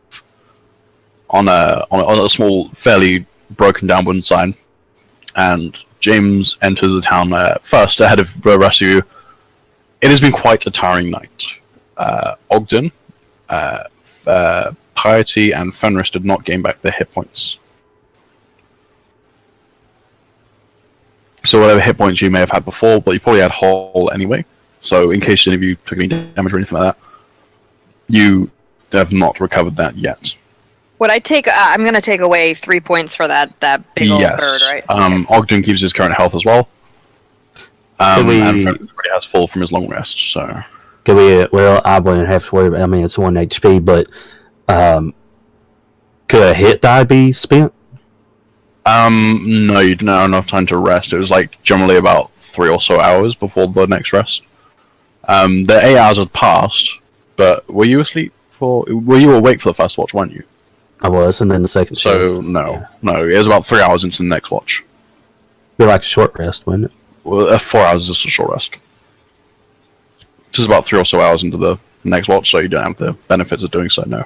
[SPEAKER 3] on a small, fairly broken down wooden sign. And James enters the town first ahead of the rest of you. It has been quite a tiring night. Ogden, Piety, and Fenris did not gain back their hit points. So whatever hit points you may have had before, but you probably had whole anyway. So in case any of you took any damage or anything like that, you have not recovered that yet.
[SPEAKER 6] Would I take? I'm gonna take away 3 points for that big old bird, right?
[SPEAKER 3] Ogden keeps his current health as well. And
[SPEAKER 5] we-
[SPEAKER 3] Fenris already has full from his long rest. So
[SPEAKER 5] Could we? Well, I wouldn't have to worry about. I mean, it's 1 HP, but could a hit die be spent?
[SPEAKER 3] no, you didn't have enough time to rest. It was like generally about 3 or so hours before the next rest. The 8 hours had passed, but were you asleep were you awake for the first watch, weren't you?
[SPEAKER 5] I was, and then the second.
[SPEAKER 3] So no, it was about 3 hours into the next watch.
[SPEAKER 5] Be like a short rest, wouldn't it?
[SPEAKER 3] Well, 4 hours is just a short rest. Just about 3 or so hours into the next watch, so you don't have the benefits of doing so. No.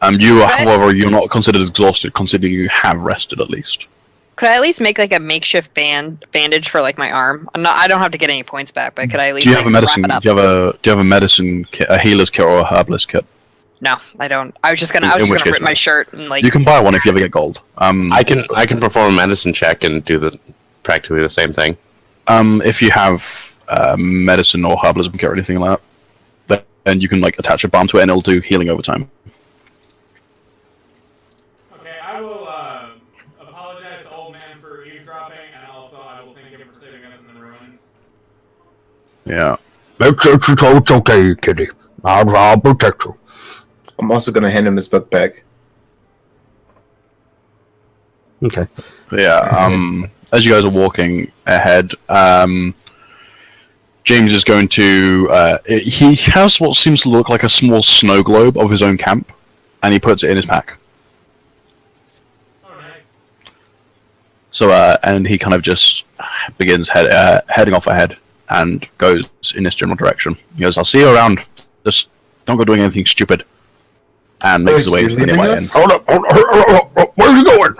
[SPEAKER 3] However, you're not considered exhausted, considering you have rested at least.
[SPEAKER 6] Could I at least make like a makeshift bandage for like my arm? I don't have to get any points back, but could I at least?
[SPEAKER 3] Do you have a medicine?
[SPEAKER 6] Wrap it up?
[SPEAKER 3] Do you have a medicine kit, a healer's kit, or a herbalist kit?
[SPEAKER 6] No, I don't. I was just gonna rip my shirt and like.
[SPEAKER 3] You can buy one if you ever get gold.
[SPEAKER 7] I can perform a medicine check and do practically the same thing.
[SPEAKER 3] If you have medicine or herbalism kit or anything like that, then you can like attach a balm to it and it'll do healing over time.
[SPEAKER 1] Okay, I will apologize to Old Man for eavesdropping, and also I will thank him for saving us in the ruins.
[SPEAKER 3] Yeah.
[SPEAKER 5] It's okay, kitty. I'll protect you.
[SPEAKER 4] I'm also gonna hand him his book back.
[SPEAKER 5] Okay.
[SPEAKER 3] But yeah. As you guys are walking ahead, James is going to. He has what seems to look like a small snow globe of his own camp, and he puts it in his pack.
[SPEAKER 1] Oh, nice.
[SPEAKER 3] So, and he kind of just begins heading off ahead and goes in this general direction. He goes, "I'll see you around. Just don't go doing anything stupid." And makes his way to the nearby end. Hold up! Where are you going?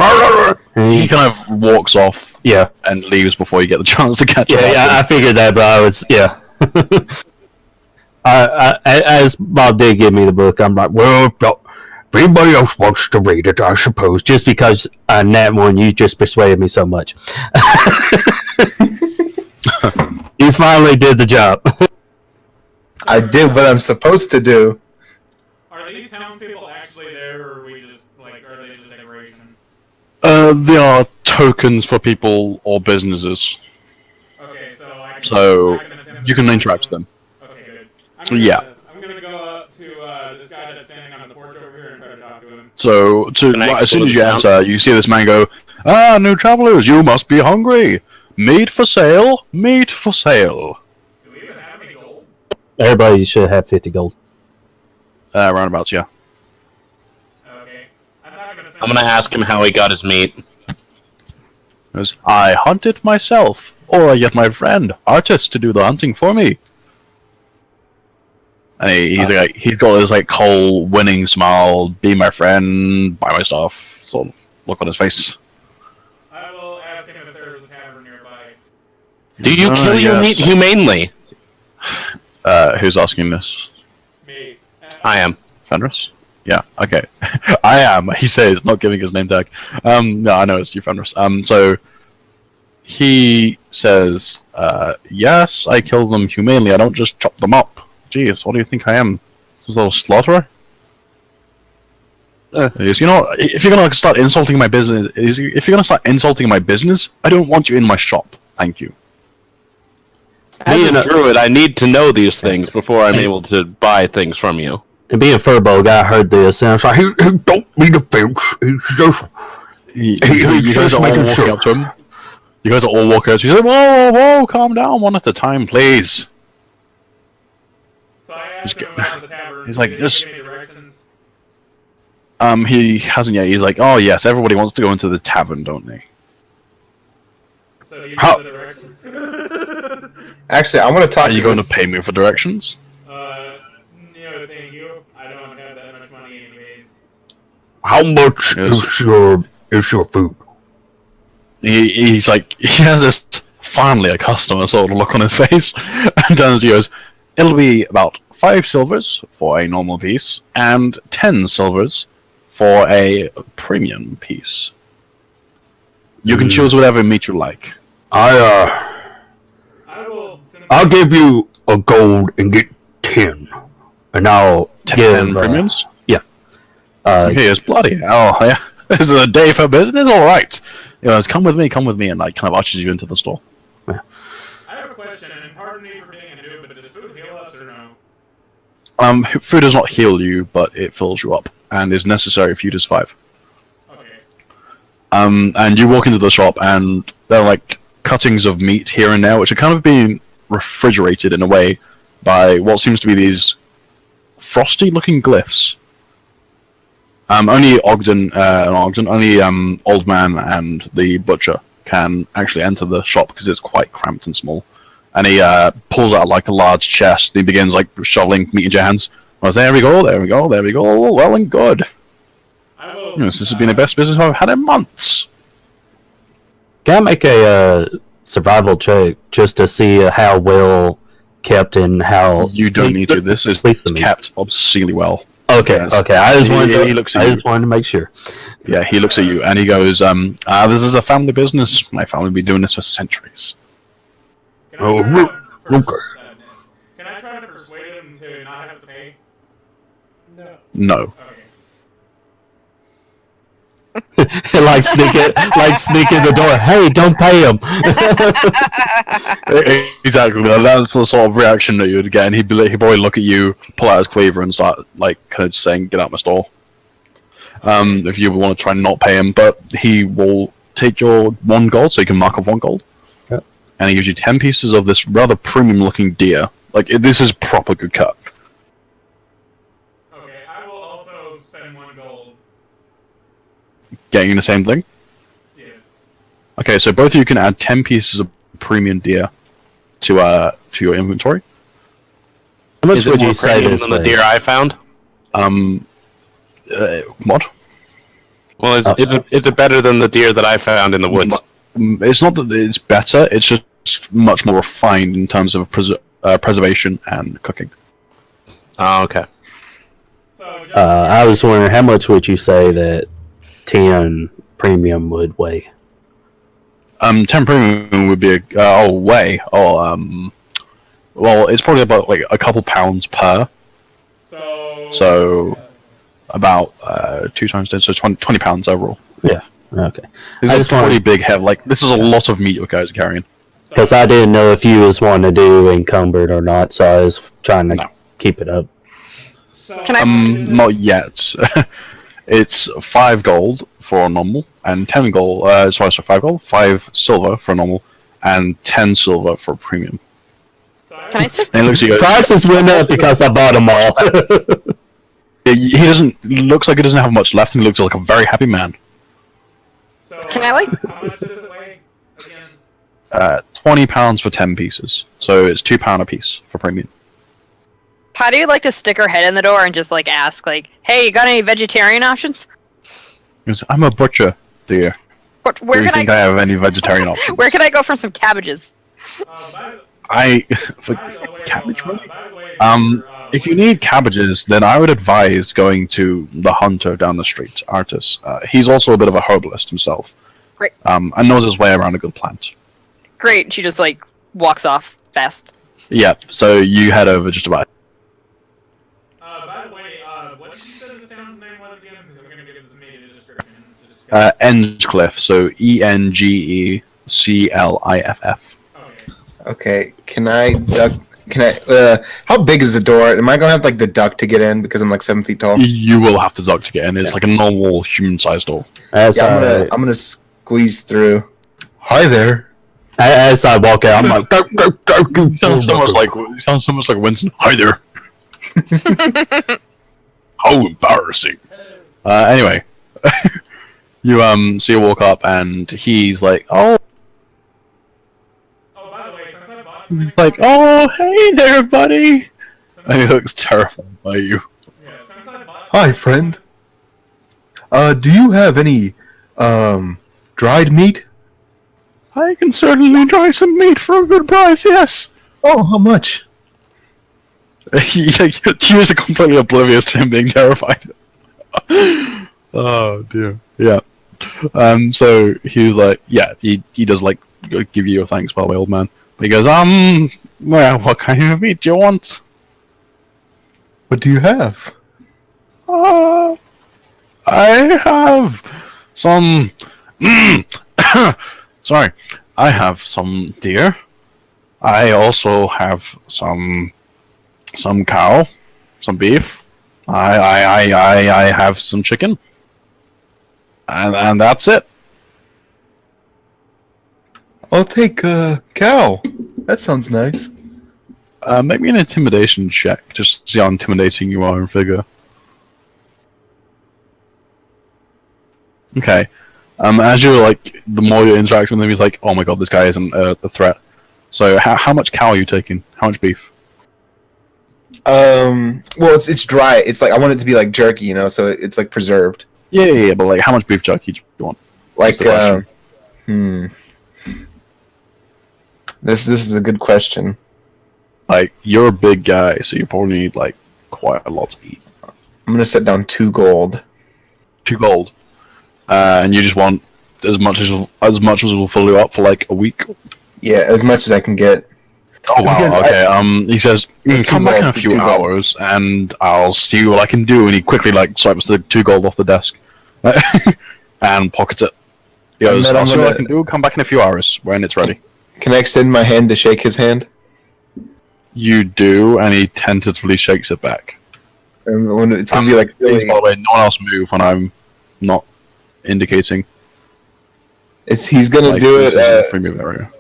[SPEAKER 3] He kind of walks off, and leaves before you get the chance to catch up.
[SPEAKER 5] Yeah, I figured that, but I was, as Bob did give me the book, I'm like, well, if anybody else wants to read it, I suppose, just because Nat one, you just persuaded me so much. You finally did the job.
[SPEAKER 4] I did what I'm supposed to do.
[SPEAKER 1] Are these townspeople actually there, or are we just like, are they just decoration?
[SPEAKER 3] They are tokens for people or businesses.
[SPEAKER 1] Okay, so
[SPEAKER 3] You can interact with them.
[SPEAKER 1] Okay, good. I'm gonna go up to this guy that's standing on the porch over here and try to talk to him.
[SPEAKER 3] So, as soon as you enter, you see this man go, "Ah, new travelers, you must be hungry. Meat for sale, meat for sale."
[SPEAKER 1] Do we even have any gold?
[SPEAKER 5] Everybody should have 50 gold.
[SPEAKER 3] Roundabouts, yeah.
[SPEAKER 1] Okay.
[SPEAKER 7] I'm gonna ask him how he got his meat.
[SPEAKER 3] Goes, "I hunt it myself, or I get my friend, artist, to do the hunting for me." And he's got this like whole winning smile, "Be my friend, buy my stuff," sort of look on his face.
[SPEAKER 1] I will ask him if there is a tavern nearby.
[SPEAKER 7] Do you kill your meat humanely?
[SPEAKER 3] Who's asking this?
[SPEAKER 1] Me.
[SPEAKER 7] I am.
[SPEAKER 3] Fenris? Yeah, okay. I am, he says, not giving his name tag. No, I know it's you, Fenris. So, he says, yes, I kill them humanely, I don't just chop them up. Jeez, what do you think I am? Some sort of slaughterer? He goes, you know, if you're gonna start insulting my business, I don't want you in my shop. Thank you.
[SPEAKER 7] As a druid, I need to know these things before I'm able to buy things from you.
[SPEAKER 5] And being a Furbolg, I heard this, and I was like, he don't need a fence. He's just...
[SPEAKER 3] You guys are all walking up to him. You guys are all walking up to him. He's like, whoa, whoa, calm down, one at a time, please.
[SPEAKER 1] So I asked him about the tavern.
[SPEAKER 3] He's like,
[SPEAKER 1] Did he give me directions?
[SPEAKER 3] He hasn't yet. He's like, oh yes, everybody wants to go into the tavern, don't they?
[SPEAKER 1] So you know the directions?
[SPEAKER 4] Actually, I want to talk
[SPEAKER 3] Are
[SPEAKER 4] to
[SPEAKER 3] you going to
[SPEAKER 4] this-
[SPEAKER 3] pay me for directions?
[SPEAKER 1] No, thank you. I don't have that much money anyways.
[SPEAKER 5] How much is your food?
[SPEAKER 3] He's like, he has this finally a customer sort of look on his face, and turns to you, goes, "It'll be about 5 silvers for a normal piece, and 10 silvers for a premium piece. You can choose whatever meat you like."
[SPEAKER 5] I'll give you a gold and get 10, and I'll
[SPEAKER 3] 10
[SPEAKER 5] give
[SPEAKER 3] premiums?
[SPEAKER 5] Yeah.
[SPEAKER 3] He is bloody hell, yeah. This is a day for business? Alright. He goes, come with me, and like kind of ushers you into the store.
[SPEAKER 1] I have a question, and pardon me for being a noob, but does food heal us or no?
[SPEAKER 3] Food does not heal you, but it fills you up, and is necessary for you to survive.
[SPEAKER 1] Okay.
[SPEAKER 3] And you walk into the shop, and there are like cuttings of meat here and there, which are kind of being refrigerated in a way by what seems to be these frosty-looking glyphs. Only Old Man and the butcher can actually enter the shop because it's quite cramped and small. And he pulls out like a large chest, and he begins like shoveling meat into your hands. Well, there we go, well and good. Yes, this has been the best business I've had in months.
[SPEAKER 5] Can I make a survival check just to see how well kept and how...
[SPEAKER 3] You don't need to. This is kept obscenely well.
[SPEAKER 5] Okay,
[SPEAKER 3] yes.
[SPEAKER 5] okay. I just wanted to make sure.
[SPEAKER 3] Yeah, he looks at you and he goes, this is a family business. My family have been doing this for centuries.
[SPEAKER 1] Can I try to persuade him to not have to pay?
[SPEAKER 3] No.
[SPEAKER 5] like sneak in the door. Hey, don't pay him.
[SPEAKER 3] Exactly. That's the sort of reaction that you would get. And he'd probably look at you, pull out his cleaver, and start like kind of saying, "Get out my store." If you want to try and not pay him, but he will take your 1 gold, so you can mark off 1 gold, and he gives you 10 pieces of this rather premium-looking deer. Like this is proper good cut.
[SPEAKER 1] Okay, I will also spend 1 gold.
[SPEAKER 3] Getting the same thing?
[SPEAKER 1] Yes.
[SPEAKER 3] Okay, so both of you can add 10 pieces of premium deer to your inventory.
[SPEAKER 5] How much
[SPEAKER 7] Is it
[SPEAKER 5] would
[SPEAKER 7] more
[SPEAKER 5] you say
[SPEAKER 7] premium
[SPEAKER 5] this
[SPEAKER 7] than the
[SPEAKER 5] was?
[SPEAKER 7] deer I found?
[SPEAKER 3] What?
[SPEAKER 7] Well, is it better than the deer that I found in the woods?
[SPEAKER 3] It's not that it's better. It's just much more refined in terms of preservation and cooking.
[SPEAKER 7] Oh, okay.
[SPEAKER 1] So just,
[SPEAKER 5] I was wondering how much would you say that 10 premium would weigh?
[SPEAKER 3] 10 premium would be well, it's probably about like a couple pounds per. So about 2 times 10, so 20 pounds overall.
[SPEAKER 5] Yeah. Okay.
[SPEAKER 3] This is a pretty big head. Like this is a lot of meat you guys are carrying.
[SPEAKER 5] Because I didn't know if you was wanting to do encumbered or not, so I was trying to keep it up.
[SPEAKER 6] Can I?
[SPEAKER 3] Not yet. It's 5 gold for a normal and 10 gold. Sorry, 5 gold, 5 silver for a normal, and 10 silver for a premium.
[SPEAKER 6] Can I sit?
[SPEAKER 3] And it looks like
[SPEAKER 5] Prices went up because I bought them all.
[SPEAKER 3] he doesn't. Looks like he doesn't have much left, and he looks like a very happy man.
[SPEAKER 6] Can I, like-
[SPEAKER 1] How much does it weigh again?
[SPEAKER 3] 20 pounds for 10 pieces, so it's £2 a piece for premium.
[SPEAKER 6] How do you like to stick her head in the door and just like ask, like, "Hey, you got any vegetarian options?"
[SPEAKER 3] He goes, I'm a butcher, dear.
[SPEAKER 6] Where
[SPEAKER 3] Do you
[SPEAKER 6] can
[SPEAKER 3] think I have any vegetarian options?
[SPEAKER 6] Where can I go for some cabbages?
[SPEAKER 3] For cabbage money? If you need cabbages, then I would advise going to the hunter down the street, Artis. He's also a bit of a herbalist himself.
[SPEAKER 6] Great.
[SPEAKER 3] And knows his way around a good plant.
[SPEAKER 6] Great. She just like walks off fast.
[SPEAKER 3] Yeah, so you head over just about.
[SPEAKER 1] By the way, what did you say this town's name was again? Because I'm going to give this media description.
[SPEAKER 3] Engecliff, so Engecliff.
[SPEAKER 4] Okay, can I duck? Can I? How big is the door? Am I gonna have like the duck to get in because I'm like 7 feet tall?
[SPEAKER 3] You will have to duck to get in. It's like a normal human-sized door.
[SPEAKER 5] As
[SPEAKER 4] Yeah, I'm gonna squeeze through. Hi there.
[SPEAKER 5] as I walk out, I'm like, go, go, go, go.
[SPEAKER 3] You sound so much like Winston. Hi there. How embarrassing. Anyway, so you walk up and he's like, oh.
[SPEAKER 1] Oh, by the way, since I bought
[SPEAKER 3] He's like, oh, hey there, buddy. And he looks terrified by you.
[SPEAKER 4] Hi, friend. Do you have any dried meat?
[SPEAKER 3] I can certainly try some meat for a good price, yes.
[SPEAKER 4] Oh, how much?
[SPEAKER 3] She is completely oblivious to him being terrified. Oh dear. Yeah. So he was like, yeah, he does like give you a thanks, by the way, old man. But he goes, well, what kind of meat do you want?
[SPEAKER 4] What do you have?
[SPEAKER 3] I have some. Sorry, I have some deer. I also have some cow, some beef. I have some chicken, and that's it.
[SPEAKER 4] I'll take a cow. That sounds nice.
[SPEAKER 3] Make me an intimidation check, just to see how intimidating you are in figure. Okay. As you're like, the more you interact with him, he's like, "Oh my god, this guy isn't a threat." So, how much cow are you taking? How much beef?
[SPEAKER 4] Well, it's dry. It's like I want it to be like jerky, you know, so it's like preserved.
[SPEAKER 3] Yeah, but like, how much beef jerky do you want?
[SPEAKER 4] Like,
[SPEAKER 3] That's the question.
[SPEAKER 4] This is a good question.
[SPEAKER 3] Like, you're a big guy, so you probably need like quite a lot to eat.
[SPEAKER 4] I'm gonna set down 2 gold.
[SPEAKER 3] 2 gold, and you just want as much as will fill you up for like a week.
[SPEAKER 4] Yeah, as much as I can get.
[SPEAKER 3] Oh wow.
[SPEAKER 4] Because
[SPEAKER 3] Okay. He says, "Come back in a few
[SPEAKER 4] 2 gold.
[SPEAKER 3] hours, and I'll see what I can do." And he quickly like swipes the 2 gold off the desk, and pockets it. He goes,
[SPEAKER 4] And then
[SPEAKER 3] "I'll
[SPEAKER 4] I'm
[SPEAKER 3] see what I
[SPEAKER 4] gonna-
[SPEAKER 3] can do. Come back in a few hours when it's ready."
[SPEAKER 4] Can I extend my hand to shake his hand?
[SPEAKER 3] You do, and he tentatively shakes it back.
[SPEAKER 4] And when it's gonna be like
[SPEAKER 3] Please,
[SPEAKER 4] really,
[SPEAKER 3] by the way, no one else move when I'm not indicating.
[SPEAKER 4] he's gonna
[SPEAKER 3] Like,
[SPEAKER 4] do
[SPEAKER 3] this is a
[SPEAKER 4] it.
[SPEAKER 3] free move area.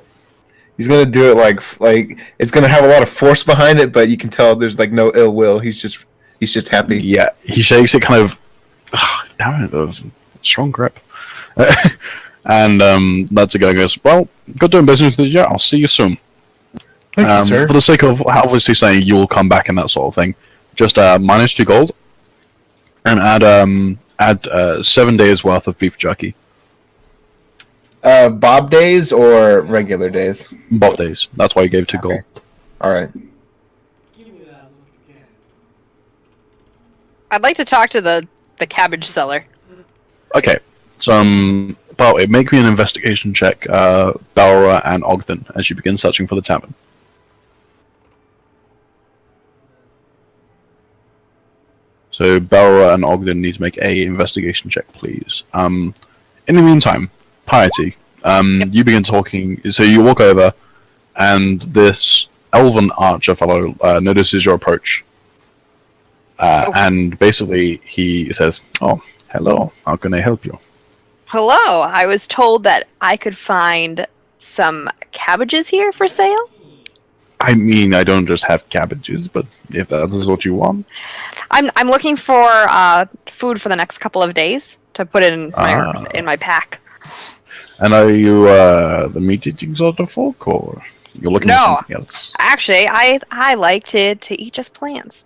[SPEAKER 4] He's gonna do it like it's gonna have a lot of force behind it, but you can tell there's like no ill will. He's just happy.
[SPEAKER 3] Yeah, he shakes it kind of. Damn it, that was a strong grip. And that's a guy goes, well, good doing business with you. I'll see you soon.
[SPEAKER 4] Thank you, sir.
[SPEAKER 3] For the sake of obviously saying you will come back and that sort of thing, just minus 2 gold and add 7 days worth of beef jerky.
[SPEAKER 4] Bob days or regular days?
[SPEAKER 3] Bob days. That's why you gave 2 gold.
[SPEAKER 4] All right.
[SPEAKER 2] Give me that look again.
[SPEAKER 6] I'd like to talk to the cabbage seller.
[SPEAKER 3] Okay. So, make me an investigation check, Balra and Ogden, as you begin searching for the tavern. So, Balra and Ogden need to make a investigation check, please. In the meantime, Piety, you begin talking. So you walk over, and this elven archer fellow notices your approach, and basically he says, "Oh, hello. How can I help you?"
[SPEAKER 6] Hello, I was told that I could find some cabbages here for sale.
[SPEAKER 3] I mean, I don't just have cabbages, but if that is what you want.
[SPEAKER 6] I'm looking for food for the next couple of days to put in my pack.
[SPEAKER 3] And are you the meat-eating sort of folk, or you're looking for something else?
[SPEAKER 6] Actually, I like to eat just plants.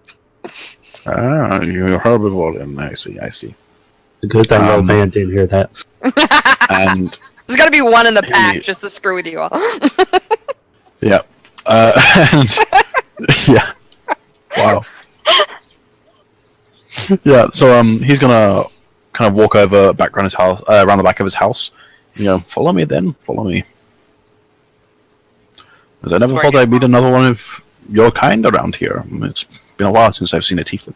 [SPEAKER 3] You're herbivore, and I see.
[SPEAKER 5] It's a good thing old man didn't hear that.
[SPEAKER 3] And
[SPEAKER 6] there's gotta be one in the pack just to screw with you all.
[SPEAKER 3] yeah. And yeah. Wow. Yeah. So he's gonna kind of walk over back around his house, around the back of his house. You know, follow me then. Follow me. Because I never thought I'd meet another one of your kind around here. It's been a while since I've seen a tiefling.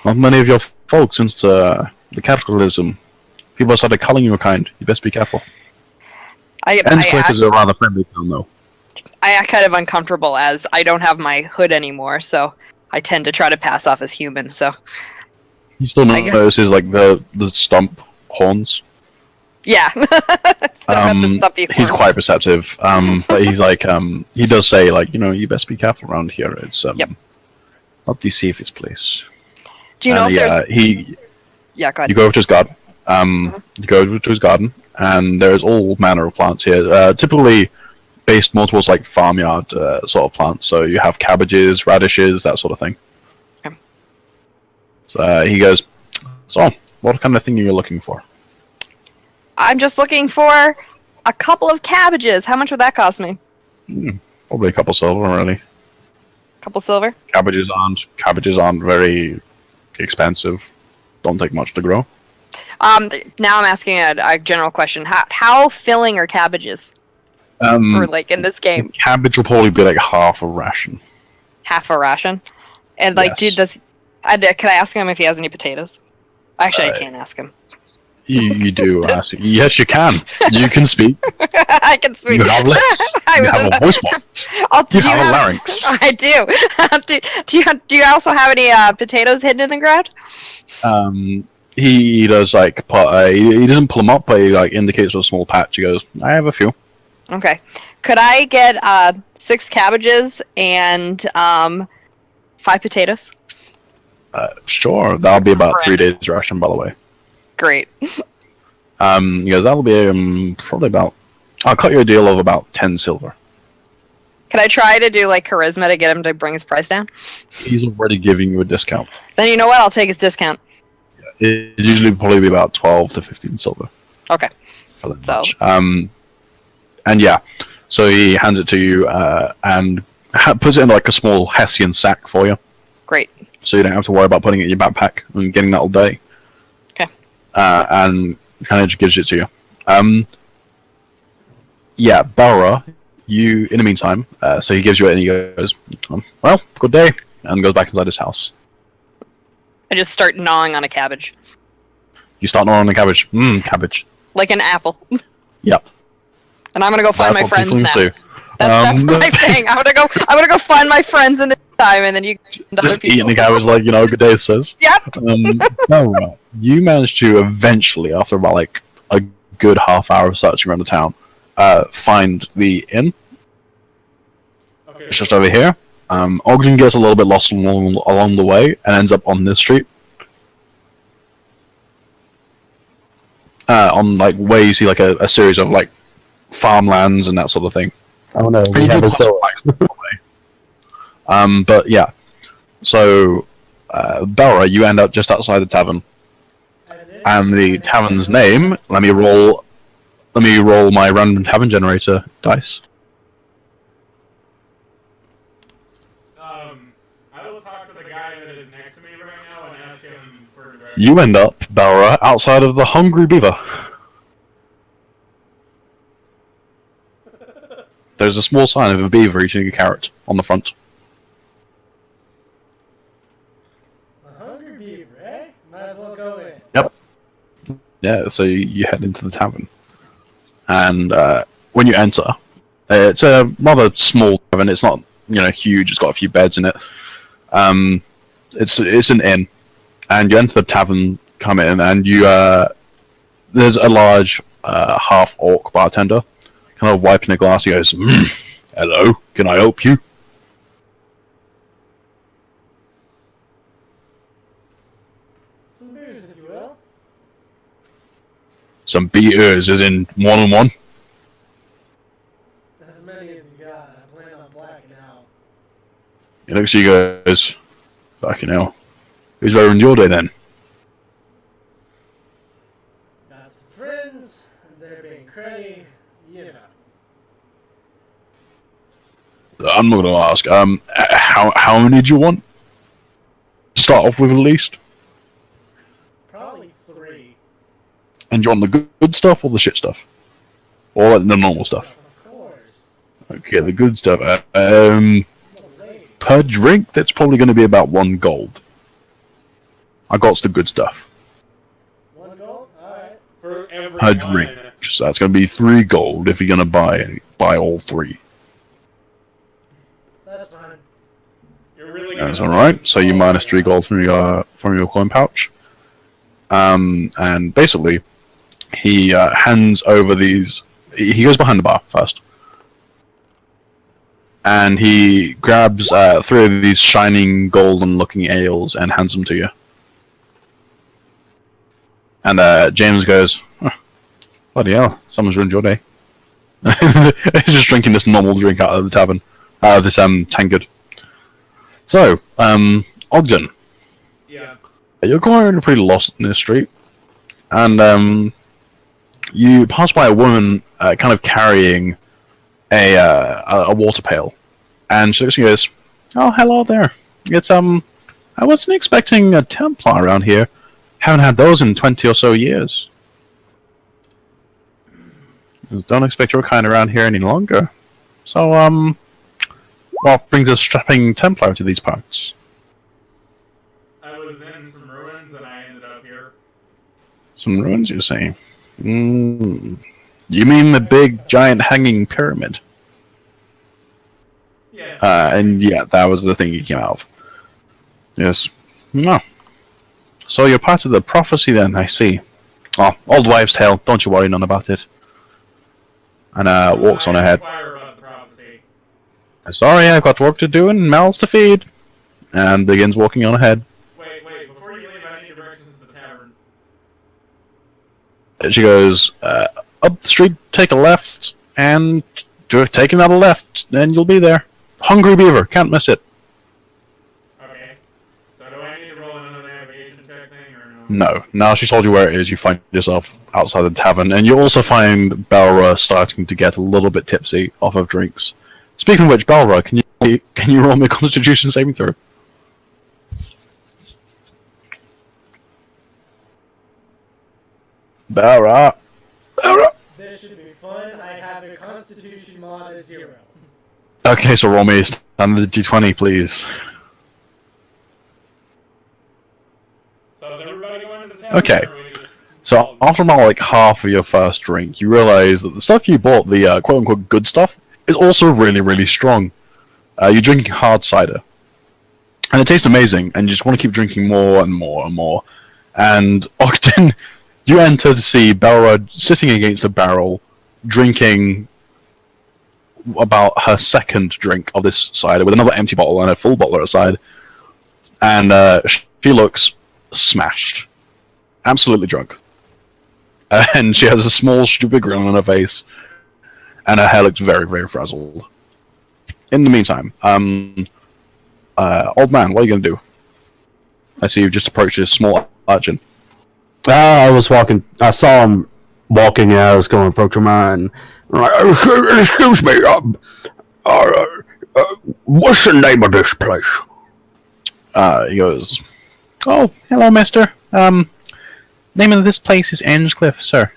[SPEAKER 3] Not many of your folks since the cataclysm. People started calling you a kind. You best be careful. Ensclick is a rather friendly town, though.
[SPEAKER 6] I act kind of uncomfortable as I don't have my hood anymore, so I tend to try to pass off as human. So
[SPEAKER 3] you still notices like the stump horns.
[SPEAKER 6] Yeah,
[SPEAKER 3] he's quite perceptive. But he's like, he does say like, you best be careful around here. It's not the safest place.
[SPEAKER 6] Do you know if there's? Yeah, go ahead.
[SPEAKER 3] You go over to his garden. You go over to his garden, and there's all manner of plants here. Typically based more towards like farmyard sort of plants. So you have cabbages, radishes, that sort of thing. Okay. So he goes, so what kind of thing are you looking for?
[SPEAKER 6] I'm just looking for a couple of cabbages. How much would that cost me?
[SPEAKER 3] Probably a couple silver, really.
[SPEAKER 6] Couple silver?
[SPEAKER 3] Cabbages aren't very expensive. Don't take much to grow.
[SPEAKER 6] Now I'm asking a general question. How filling are cabbages? For like in this game?
[SPEAKER 3] Cabbage will probably be like half a ration.
[SPEAKER 6] Half a ration? And like,
[SPEAKER 3] yes.
[SPEAKER 6] Can I ask him if he has any potatoes? Actually, I can't ask him.
[SPEAKER 3] You do ask. Yes, you can. You can speak.
[SPEAKER 6] I can speak.
[SPEAKER 3] You have lips. You have a voice box. You have a larynx.
[SPEAKER 6] I do. Do you also have any potatoes hidden in the ground?
[SPEAKER 3] He does like he doesn't pull them up, but he like indicates with a small patch. He goes, "I have a few."
[SPEAKER 6] Okay. Could I get 6 cabbages and 5 potatoes?
[SPEAKER 3] Sure. That'll be about 3 days ration, by the way.
[SPEAKER 6] Great.
[SPEAKER 3] He goes, that'll be probably about. I'll cut you a deal of about 10 silver.
[SPEAKER 6] Can I try to do like charisma to get him to bring his price down? He's
[SPEAKER 3] already giving you a discount.
[SPEAKER 6] Then you know what? I'll take his discount.
[SPEAKER 3] It usually probably be about 12 to 15 silver.
[SPEAKER 6] Okay.
[SPEAKER 3] So. And yeah, so he hands it to you and puts it in like a small Hessian sack for you.
[SPEAKER 6] Great.
[SPEAKER 3] So you don't have to worry about putting it in your backpack and getting that all day.
[SPEAKER 6] Okay.
[SPEAKER 3] And kind of just gives it to you. Yeah, Barra, you, in the meantime, so he gives you it and he goes, well, good day, and goes back inside his house.
[SPEAKER 6] I just start gnawing on a cabbage.
[SPEAKER 3] You start gnawing on a cabbage. Cabbage.
[SPEAKER 6] Like an apple.
[SPEAKER 3] Yep.
[SPEAKER 6] And I'm gonna go find my friends now.
[SPEAKER 3] Do.
[SPEAKER 6] That's my thing. I'm gonna go find my friends in the time, and then you
[SPEAKER 3] just eating the cabbage like good day, sis.
[SPEAKER 6] Yep.
[SPEAKER 3] Right. You managed to eventually, after about like a good half hour of searching around the town, find the inn. Okay. It's just over here. Ogden gets a little bit lost along the way and ends up on this street. on like where you see like a series of like farmlands and that sort of thing.
[SPEAKER 5] Oh no, we
[SPEAKER 3] And you
[SPEAKER 5] have
[SPEAKER 3] do
[SPEAKER 5] a
[SPEAKER 3] pass
[SPEAKER 5] soul.
[SPEAKER 3] but yeah, so Belra, you end up just outside the tavern, and the tavern's name. Let me roll my random tavern generator dice.
[SPEAKER 1] I will talk to the guy that is next to me right now and ask him for directions.
[SPEAKER 3] You end up, Belra, outside of the Hungry Beaver. There's a small sign of a beaver eating a carrot on the front.
[SPEAKER 2] The Hungry Beaver, eh? Might as well go in.
[SPEAKER 3] Yep. Yeah, so you head into the tavern. And when you enter, it's a rather small tavern. It's not, huge. It's got a few beds in it. It's an inn. And you enter the tavern, come in, and there's a large half-orc bartender, kind of wiping a glass. He goes, "Hello, can I help you?"
[SPEAKER 2] Some booze, if you will.
[SPEAKER 3] Some beers, as in 1-on-1.
[SPEAKER 2] As many as you got. I plan on blacking out.
[SPEAKER 3] He looks at you, goes, "Fucking hell. Who's ruined your day then?"
[SPEAKER 2] Got some friends, they're being cruddy,
[SPEAKER 3] I'm not going to ask. How many do you want? To start off with, at least.
[SPEAKER 2] Probably 3.
[SPEAKER 3] And do you want the good stuff or the shit stuff, or like the normal stuff?
[SPEAKER 2] Of course.
[SPEAKER 3] Okay, the good stuff.
[SPEAKER 2] The lady.
[SPEAKER 3] Per drink, that's probably going to be about 1 gold. I got the good stuff.
[SPEAKER 2] 1 gold? Alright.
[SPEAKER 1] For every
[SPEAKER 3] Per drink, so that's going to be 3 gold if you're going to buy all 3.
[SPEAKER 2] That's fine.
[SPEAKER 1] You're really
[SPEAKER 3] That's all right. So you minus 3 gold from your coin pouch. And basically, he hands over these. He goes behind the bar first, and he grabs 3 of these shining golden-looking ales and hands them to you. And James goes, "Bloody hell! Someone's ruined your day." He's just drinking this normal drink out of the tavern, out of this tankard. So, Ogden,
[SPEAKER 1] Yeah.
[SPEAKER 3] you're going pretty lost in this street, and you pass by a woman kind of carrying a water pail, and she looks and goes, "Oh, hello there. It's I wasn't expecting a Templar around here. Haven't had those in 20 or so years. Just don't expect your kind around here any longer. So, what brings a strapping Templar to these parts?"
[SPEAKER 1] I was in some ruins and I ended up here.
[SPEAKER 3] Some ruins, you're saying? You mean the big, giant hanging pyramid?
[SPEAKER 1] Yes.
[SPEAKER 3] And yeah, that was the thing you came out of. Yes. No. So you're part of the prophecy then, I see. Oh, old wives' tale. Don't you worry none about it. And walks on ahead.
[SPEAKER 1] Inquire about the prophecy.
[SPEAKER 3] Sorry, I've got work to do and mouths to feed. And begins walking on ahead.
[SPEAKER 1] Wait, before you leave, I need directions to the tavern.
[SPEAKER 3] She goes, up the street, take a left, and take another left, and you'll be there. Hungry Beaver, can't miss it.
[SPEAKER 1] Okay. So do I need to roll another navigation check thing, or no?
[SPEAKER 3] No. Now she told you where it is, you find yourself outside the tavern, and you also find Belra starting to get a little bit tipsy off of drinks. Speaking of which, Belra, can you roll me a Constitution saving throw? Belra.
[SPEAKER 2] This should be fun. I have a Constitution mod as 0.
[SPEAKER 3] Okay, so roll me a standard d20, please.
[SPEAKER 1] So is everybody going to the tavern?
[SPEAKER 3] Okay.
[SPEAKER 1] Or are we just
[SPEAKER 3] So after about like half of your first drink, you realize that the stuff you bought, the quote-unquote good stuff, is also really, really strong. You're drinking hard cider. And it tastes amazing, and you just want to keep drinking more and more and more. And Ogden, you enter to see Belra sitting against a barrel, drinking about her second drink of this cider, with another empty bottle and a full bottle outside. And she looks smashed. Absolutely drunk. and she has a small, stupid grin on her face, and her hair looks very, very frazzled. In the meantime, old man, what are you gonna do? I see you've just approached this small urchin.
[SPEAKER 5] I was walking. I saw him walking, and I was going to approach him, and I'm like, excuse me, what's the name of this place?
[SPEAKER 3] He goes, "Oh, hello, mister. Name of this place is Engecliff, sir."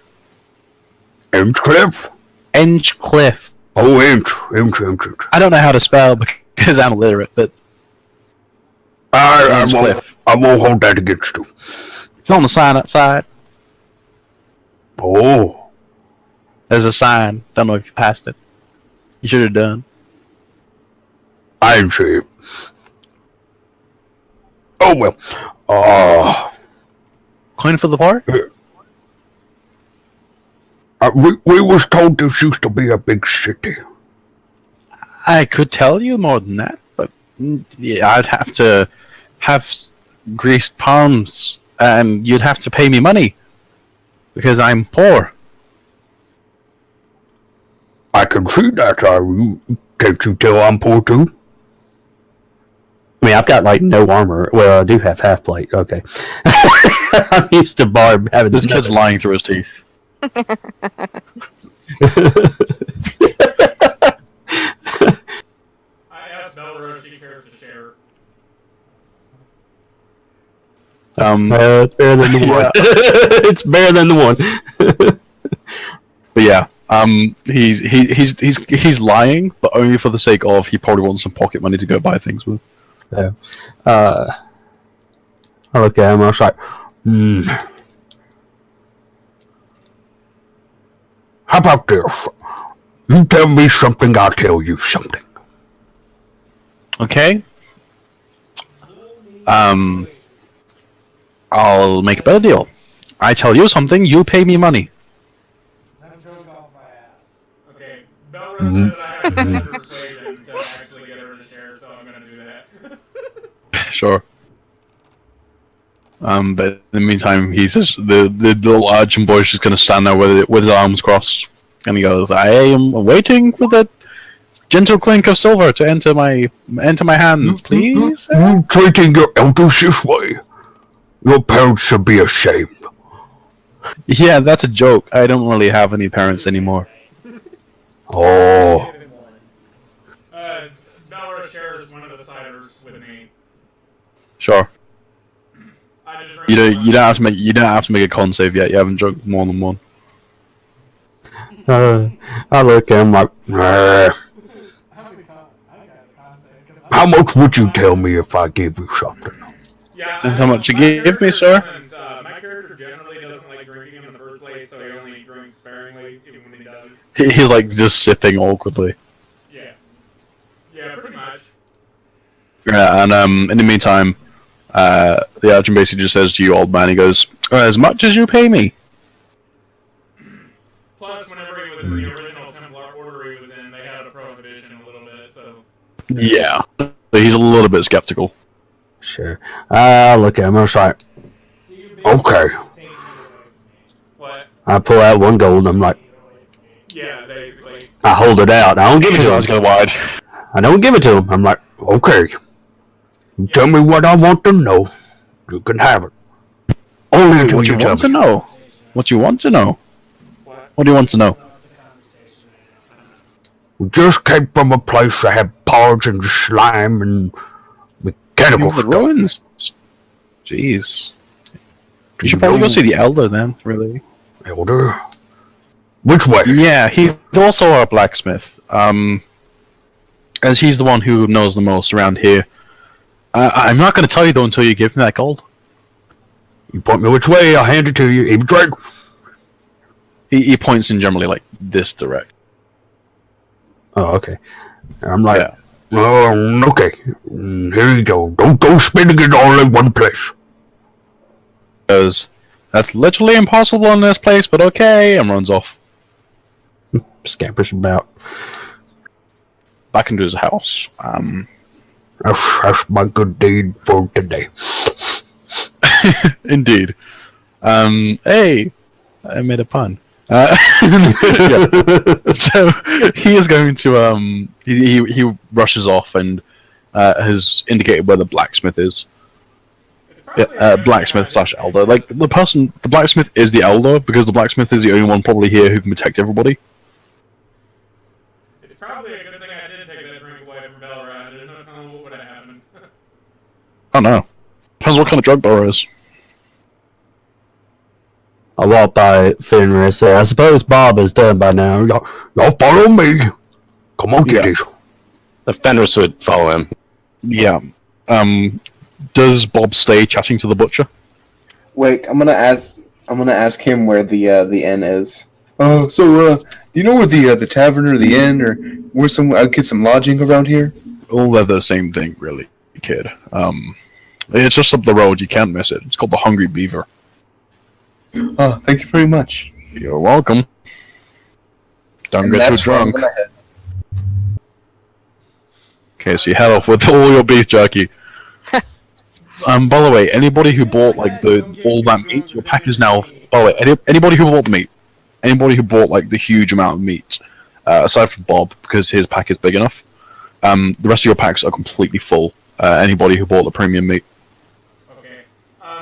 [SPEAKER 5] Engecliff?
[SPEAKER 3] Engecliff.
[SPEAKER 5] Oh, Inch.
[SPEAKER 3] I don't know how to spell because I'm illiterate, but
[SPEAKER 5] I won't hold that against you.
[SPEAKER 3] it's on the sign outside.
[SPEAKER 5] Oh.
[SPEAKER 3] There's a sign. Don't know if you passed it. You should have done.
[SPEAKER 5] I didn't see it. Oh, well.
[SPEAKER 3] Coin for the park?
[SPEAKER 5] We was told this used to be a big city.
[SPEAKER 3] I could tell you more than that, but yeah, I'd have to have greased palms, and you'd have to pay me money because I'm poor.
[SPEAKER 5] I can see that. Can't you tell I'm poor too? I mean, I've got like no armor. Well, I do have half plate. Okay, I'm used to Barb having
[SPEAKER 3] This kid's lying through his teeth.
[SPEAKER 1] I asked Belro if she cares to share.
[SPEAKER 5] It's better than the one. It's better than the one.
[SPEAKER 3] But yeah, he's lying, but only for the sake of he probably wants some pocket money to go buy things with.
[SPEAKER 5] Yeah. I look at him. I was like, how about this? You tell me something, I'll tell you something.
[SPEAKER 3] Okay. I'll make a better deal. I tell you something, you pay me money.
[SPEAKER 1] Okay, Belro said that I have to try to persuade him to actually get her to share, so I'm gonna do that.
[SPEAKER 3] Sure. But in the meantime, he's just the little urchin boy's just gonna stand there with his arms crossed, and he goes, "I am waiting for the gentle clink of silver to enter my hands, please."
[SPEAKER 5] You treating your elders this way? Your parents should be ashamed.
[SPEAKER 3] Yeah, that's a joke. I don't really have any parents anymore.
[SPEAKER 5] Oh.
[SPEAKER 1] Belro shares one of the ciders with me.
[SPEAKER 3] Sure.
[SPEAKER 1] I just
[SPEAKER 3] You don't have to make a con save yet. You haven't drunk more than one.
[SPEAKER 5] I look at him like, how much would you tell me if I gave you something?
[SPEAKER 1] Yeah,
[SPEAKER 3] And how much you
[SPEAKER 1] my
[SPEAKER 3] give me,
[SPEAKER 1] character
[SPEAKER 3] sir?
[SPEAKER 1] my character generally doesn't like drinking in the first place, so he only drinks sparingly, even when he does.
[SPEAKER 3] He's like just sipping awkwardly.
[SPEAKER 1] Yeah. Yeah, pretty much.
[SPEAKER 3] Yeah, and in the meantime, the urchin basically just says to you, old man, he goes, "As much as you pay me."
[SPEAKER 1] Plus, whenever he was in the original Templar order he was in, they had a prohibition a little bit, so...
[SPEAKER 3] Yeah, but he's a little bit skeptical.
[SPEAKER 5] Sure. I look at him. I was like, okay.
[SPEAKER 1] What?
[SPEAKER 5] I pull out one gold. I'm like,
[SPEAKER 1] Yeah, basically.
[SPEAKER 5] I hold it out. I don't give it
[SPEAKER 3] His
[SPEAKER 5] to
[SPEAKER 3] eyes
[SPEAKER 5] him.
[SPEAKER 3] go wide.
[SPEAKER 5] I don't give it to him. I'm like, okay. You tell me what I want to know. You can have it. Only until
[SPEAKER 3] What
[SPEAKER 5] you
[SPEAKER 3] you
[SPEAKER 5] tell
[SPEAKER 3] want to
[SPEAKER 5] me.
[SPEAKER 3] know? What you want to know?
[SPEAKER 1] What?
[SPEAKER 3] What do you want to know?
[SPEAKER 5] We just came from a place that had porridge and slime and mechanical
[SPEAKER 3] The
[SPEAKER 5] stuff.
[SPEAKER 3] ruins. Jeez. You should probably go see the elder then. Really.
[SPEAKER 5] Elder? Which way?
[SPEAKER 3] Yeah, he's also a blacksmith. As he's the one who knows the most around here. I'm not going to tell you though until you give me that gold.
[SPEAKER 5] You point me which way, I'll hand it to you. Even drink.
[SPEAKER 3] He points in generally like this direct.
[SPEAKER 5] Oh, okay. I'm like,
[SPEAKER 3] Yeah.
[SPEAKER 5] okay. Here you go. Don't go spending it all in one place.
[SPEAKER 3] Goes, "That's literally impossible in this place, but okay," and runs off.
[SPEAKER 5] Scampers about.
[SPEAKER 3] Back into his house.
[SPEAKER 5] That's my good deed for today.
[SPEAKER 3] Indeed. Hey, I made a pun. Yeah. So he is going to he rushes off and has indicated where the blacksmith is. Yeah, blacksmith / elder. Like the blacksmith is the elder because the blacksmith is the only one probably here who can protect everybody.
[SPEAKER 1] It's probably a good thing I did take that drink away from Belra. There's no telling what would have happened.
[SPEAKER 3] Oh no, depends what kind of drug Belra is.
[SPEAKER 5] I walk by Fenrir and say, I suppose Bob is done by now. Y'all follow me. Come on, kiddies.
[SPEAKER 7] The Fenris would follow him.
[SPEAKER 3] Yeah. Does Bob stay chatting to the butcher?
[SPEAKER 4] Wait, I'm gonna ask him where the inn is. Oh, so do you know where the tavern or the inn or where I'd get some lodging around here?
[SPEAKER 3] All they're the same thing, really, kid. It's just up the road. You can't miss it. It's called the Hungry Beaver.
[SPEAKER 4] Oh, thank you very much.
[SPEAKER 3] You're welcome. Don't get too drunk. Okay, so you head off with all your beef jerky. By the way, anybody who bought like all that meat, your pack is now. By the way, anybody who bought meat, anybody who bought like the huge amount of meat, aside from Bob because his pack is big enough, the rest of your packs are completely full. Anybody who bought the premium meat,
[SPEAKER 1] Okay.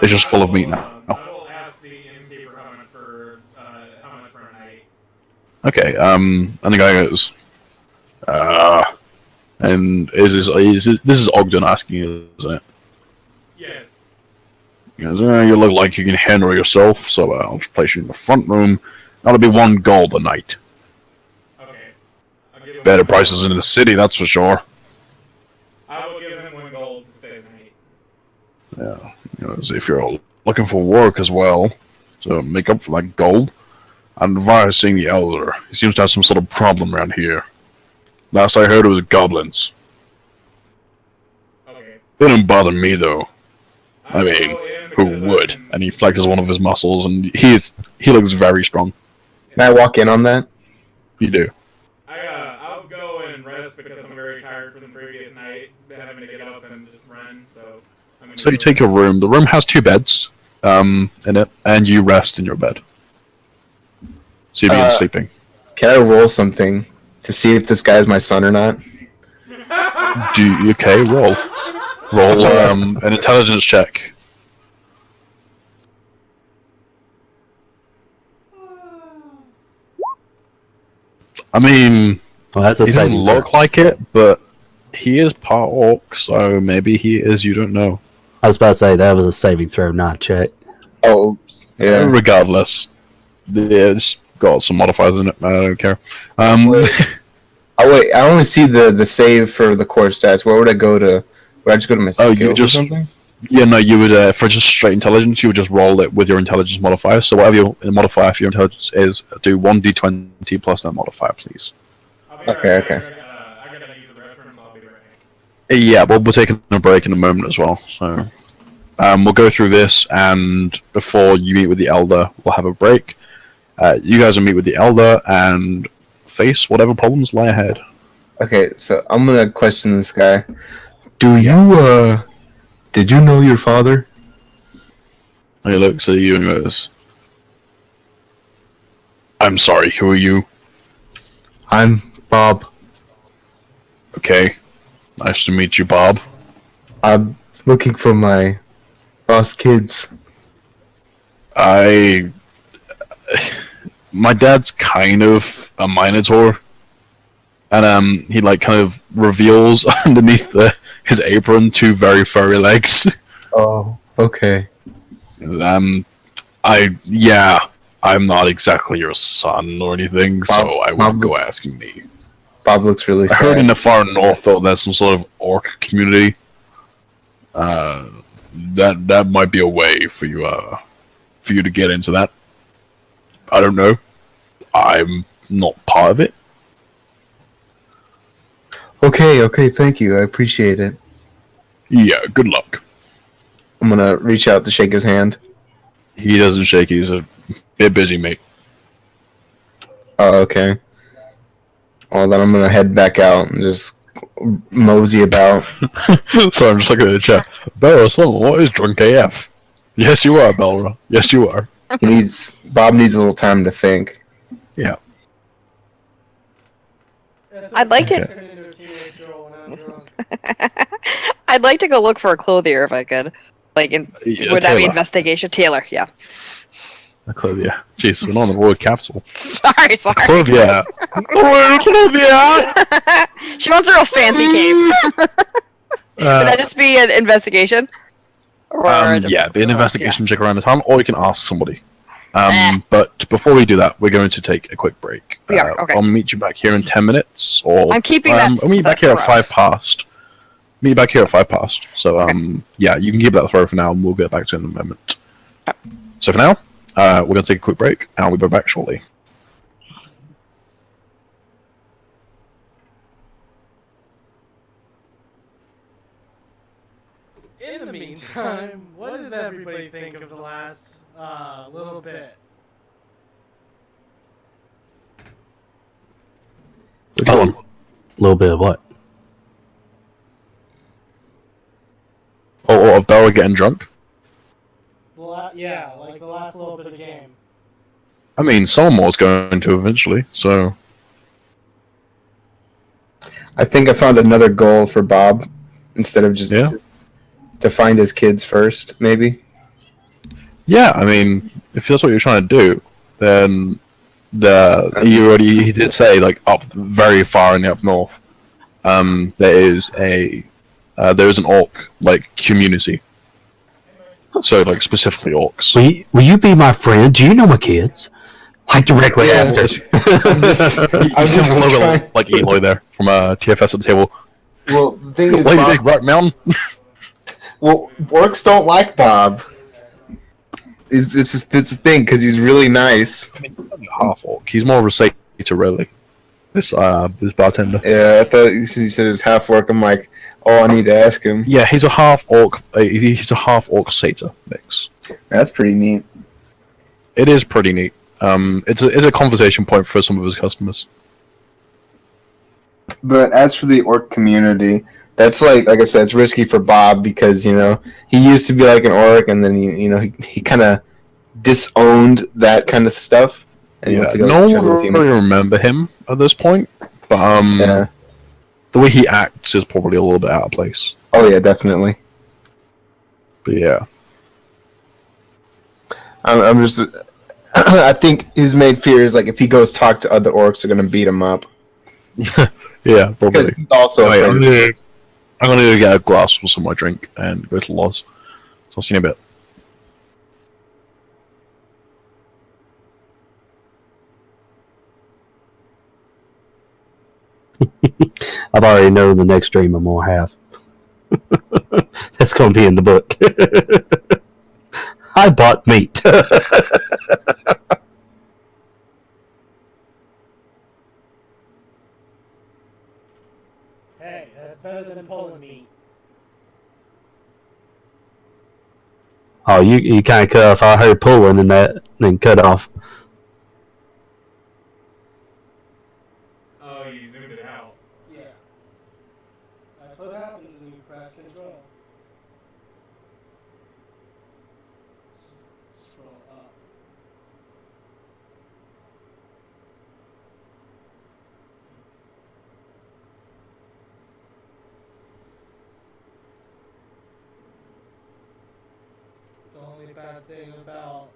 [SPEAKER 3] it's just full of meat now.
[SPEAKER 1] I will ask the innkeeper how much for a night.
[SPEAKER 3] Okay, and the guy goes, and this is Ogden asking you, isn't it?
[SPEAKER 1] Yes.
[SPEAKER 3] He goes, you look like you can handle yourself, so I'll just place you in the front room. That'll be 1 gold a night.
[SPEAKER 1] Okay. I'll give him
[SPEAKER 3] Better prices in the city, that's for sure.
[SPEAKER 1] I will give him 1 gold to stay the night.
[SPEAKER 3] Yeah, so if you're looking for work as well, to make up for that gold, I'd advise seeing the elder. He seems to have some sort of problem around here. Last I heard it was goblins.
[SPEAKER 1] Okay.
[SPEAKER 3] They don't bother me though. I
[SPEAKER 1] will
[SPEAKER 3] mean,
[SPEAKER 1] go in
[SPEAKER 3] who
[SPEAKER 1] because
[SPEAKER 3] would? And he flexes one of his muscles, and he looks very strong.
[SPEAKER 4] Can I walk in on that?
[SPEAKER 3] You do.
[SPEAKER 1] I'll go and rest because I'm very tired from the previous night, having to get up and just run. So
[SPEAKER 3] you take your room. The room has 2 beds in it, and you rest in your bed. So you begin sleeping.
[SPEAKER 4] Can I roll something to see if this guy's my son or not?
[SPEAKER 3] Okay, roll. Roll an intelligence check. I mean,
[SPEAKER 5] Well, that's a
[SPEAKER 3] he doesn't
[SPEAKER 5] saving throw.
[SPEAKER 3] look like it, but he is part orc, so maybe he is. You don't know.
[SPEAKER 5] I was about to say that was a saving throw, not check.
[SPEAKER 4] Oh, oops. Yeah.
[SPEAKER 3] Regardless, it's got some modifiers in it. I don't care.
[SPEAKER 4] Oh wait, I only see the save for the core stats. Where would I go to? Would I just go to my skills or something?
[SPEAKER 3] Yeah, no, you would, for just straight intelligence, you would just roll it with your intelligence modifier. So whatever your modifier for your intelligence is, do 1d20 plus that modifier, please.
[SPEAKER 1] I'll be
[SPEAKER 4] Okay,
[SPEAKER 1] right back.
[SPEAKER 4] okay.
[SPEAKER 1] I gotta use the restroom, so I'll be right back.
[SPEAKER 3] Yeah, well, we're taking a break in a moment as well. So we'll go through this, and before you meet with the Elder, we'll have a break. You guys will meet with the Elder and face whatever problems lie ahead.
[SPEAKER 4] Okay, so I'm gonna question this guy. Did you know your father?
[SPEAKER 3] He looks at you and goes, I'm sorry, who are you?
[SPEAKER 4] I'm Bob.
[SPEAKER 3] Okay, nice to meet you, Bob.
[SPEAKER 4] I'm looking for my lost kids.
[SPEAKER 3] My dad's kind of a minotaur, and he like kind of reveals underneath his apron 2 very furry legs.
[SPEAKER 4] Oh, okay.
[SPEAKER 3] I'm not exactly your son or anything, so I won't go asking me.
[SPEAKER 4] Bob looks really
[SPEAKER 3] I
[SPEAKER 4] sad.
[SPEAKER 3] heard in the far north, though, there's some sort of orc community. That might be a way for you to get into that. I don't know. I'm not part of it.
[SPEAKER 4] Okay, thank you. I appreciate it.
[SPEAKER 3] Yeah, good luck.
[SPEAKER 4] I'm gonna reach out to shake his hand.
[SPEAKER 3] He doesn't shake. He's a bit busy, mate.
[SPEAKER 4] Oh, okay. Well, then I'm gonna head back out and just mosey about.
[SPEAKER 3] So I'm just looking at the chat. Belra, son, what is drunk AF? Yes, you are, Belra. Yes, you are.
[SPEAKER 4] Bob needs a little time to think.
[SPEAKER 3] Yeah.
[SPEAKER 6] I'd like to.
[SPEAKER 2] Turn into a teenage girl when I'm drunk.
[SPEAKER 6] I'd like to go look for a clothier if I could. Like,
[SPEAKER 3] Yeah,
[SPEAKER 6] would that be
[SPEAKER 3] Taylor.
[SPEAKER 6] investigation? Taylor, yeah.
[SPEAKER 3] Clovia. Jeez, we're not on the word capsule.
[SPEAKER 6] Sorry.
[SPEAKER 3] Clovia. Clovia.
[SPEAKER 6] She wants a real fancy cape. Would that just be an investigation? Or
[SPEAKER 3] yeah, be an investigation check around the town, or you can ask somebody.
[SPEAKER 6] Eh.
[SPEAKER 3] But before we do that, we're going to take a quick break.
[SPEAKER 6] We are, okay.
[SPEAKER 3] I'll meet you back here in 10 minutes, or
[SPEAKER 6] I'm keeping that.
[SPEAKER 3] I'll meet you back here at 5 past. Meet you back here at 5 past. So yeah, you can keep that throw for now, and we'll get back to it in a moment.
[SPEAKER 6] Yep.
[SPEAKER 3] So for now, we're going to take a quick break, and we'll be back shortly.
[SPEAKER 2] In the meantime, what does everybody think of the last little bit?
[SPEAKER 3] Go on.
[SPEAKER 5] A little bit of what?
[SPEAKER 3] Or of Bella getting drunk.
[SPEAKER 2] Yeah, like the last little bit of the game.
[SPEAKER 3] I mean, someone was going to eventually, so...
[SPEAKER 4] I think I found another goal for Bob instead of just to find his kids first, maybe.
[SPEAKER 3] Yeah, I mean, if that's what you're trying to do, then he did say like up very far in the up north, there is an orc like community. So like specifically orcs.
[SPEAKER 5] Will you be my friend? Do you know my kids? Like directly after.
[SPEAKER 3] You sound a little bit like Eloy there from TFS at the table.
[SPEAKER 4] Well, the thing is,
[SPEAKER 3] Lady Big Rock Mountain.
[SPEAKER 4] well, orcs don't like Bob. It's a thing because he's really nice.
[SPEAKER 3] I mean, half orc. He's more of a satyr, really. This bartender.
[SPEAKER 4] Yeah, I thought he said it was half orc. I'm like, oh, I need to ask him.
[SPEAKER 3] Yeah, he's a half orc. He's a half orc satyr mix.
[SPEAKER 4] That's pretty neat.
[SPEAKER 3] It is pretty neat. It's a conversation point for some of his customers.
[SPEAKER 4] But as for the orc community, that's like I said, it's risky for Bob because he used to be like an orc, and then he kind of disowned that kind of stuff. And he wants to go
[SPEAKER 3] no
[SPEAKER 4] chat with
[SPEAKER 3] one
[SPEAKER 4] humans.
[SPEAKER 3] really remember him at this point, but the way he acts is probably a little bit out of place.
[SPEAKER 4] Oh yeah, definitely.
[SPEAKER 3] But yeah,
[SPEAKER 4] I'm just. I think his main fear is like if he goes talk to other orcs, they're gonna beat him up.
[SPEAKER 3] yeah,
[SPEAKER 4] Because
[SPEAKER 3] probably.
[SPEAKER 4] he's also.
[SPEAKER 3] Wait, I'm gonna go get a glass for some of my drink and go to Loz. So I'll see you in a bit.
[SPEAKER 5] I've already known the next dream I'm gonna have. That's gonna be in the book. I bought meat.
[SPEAKER 2] Hey, that's better than pulling meat.
[SPEAKER 5] Oh, you kind of cut off. I heard pulling and then cut off.
[SPEAKER 1] Oh, you zoomed it out.
[SPEAKER 2] Yeah. That's what happens when you press control. Scroll up. The only bad thing about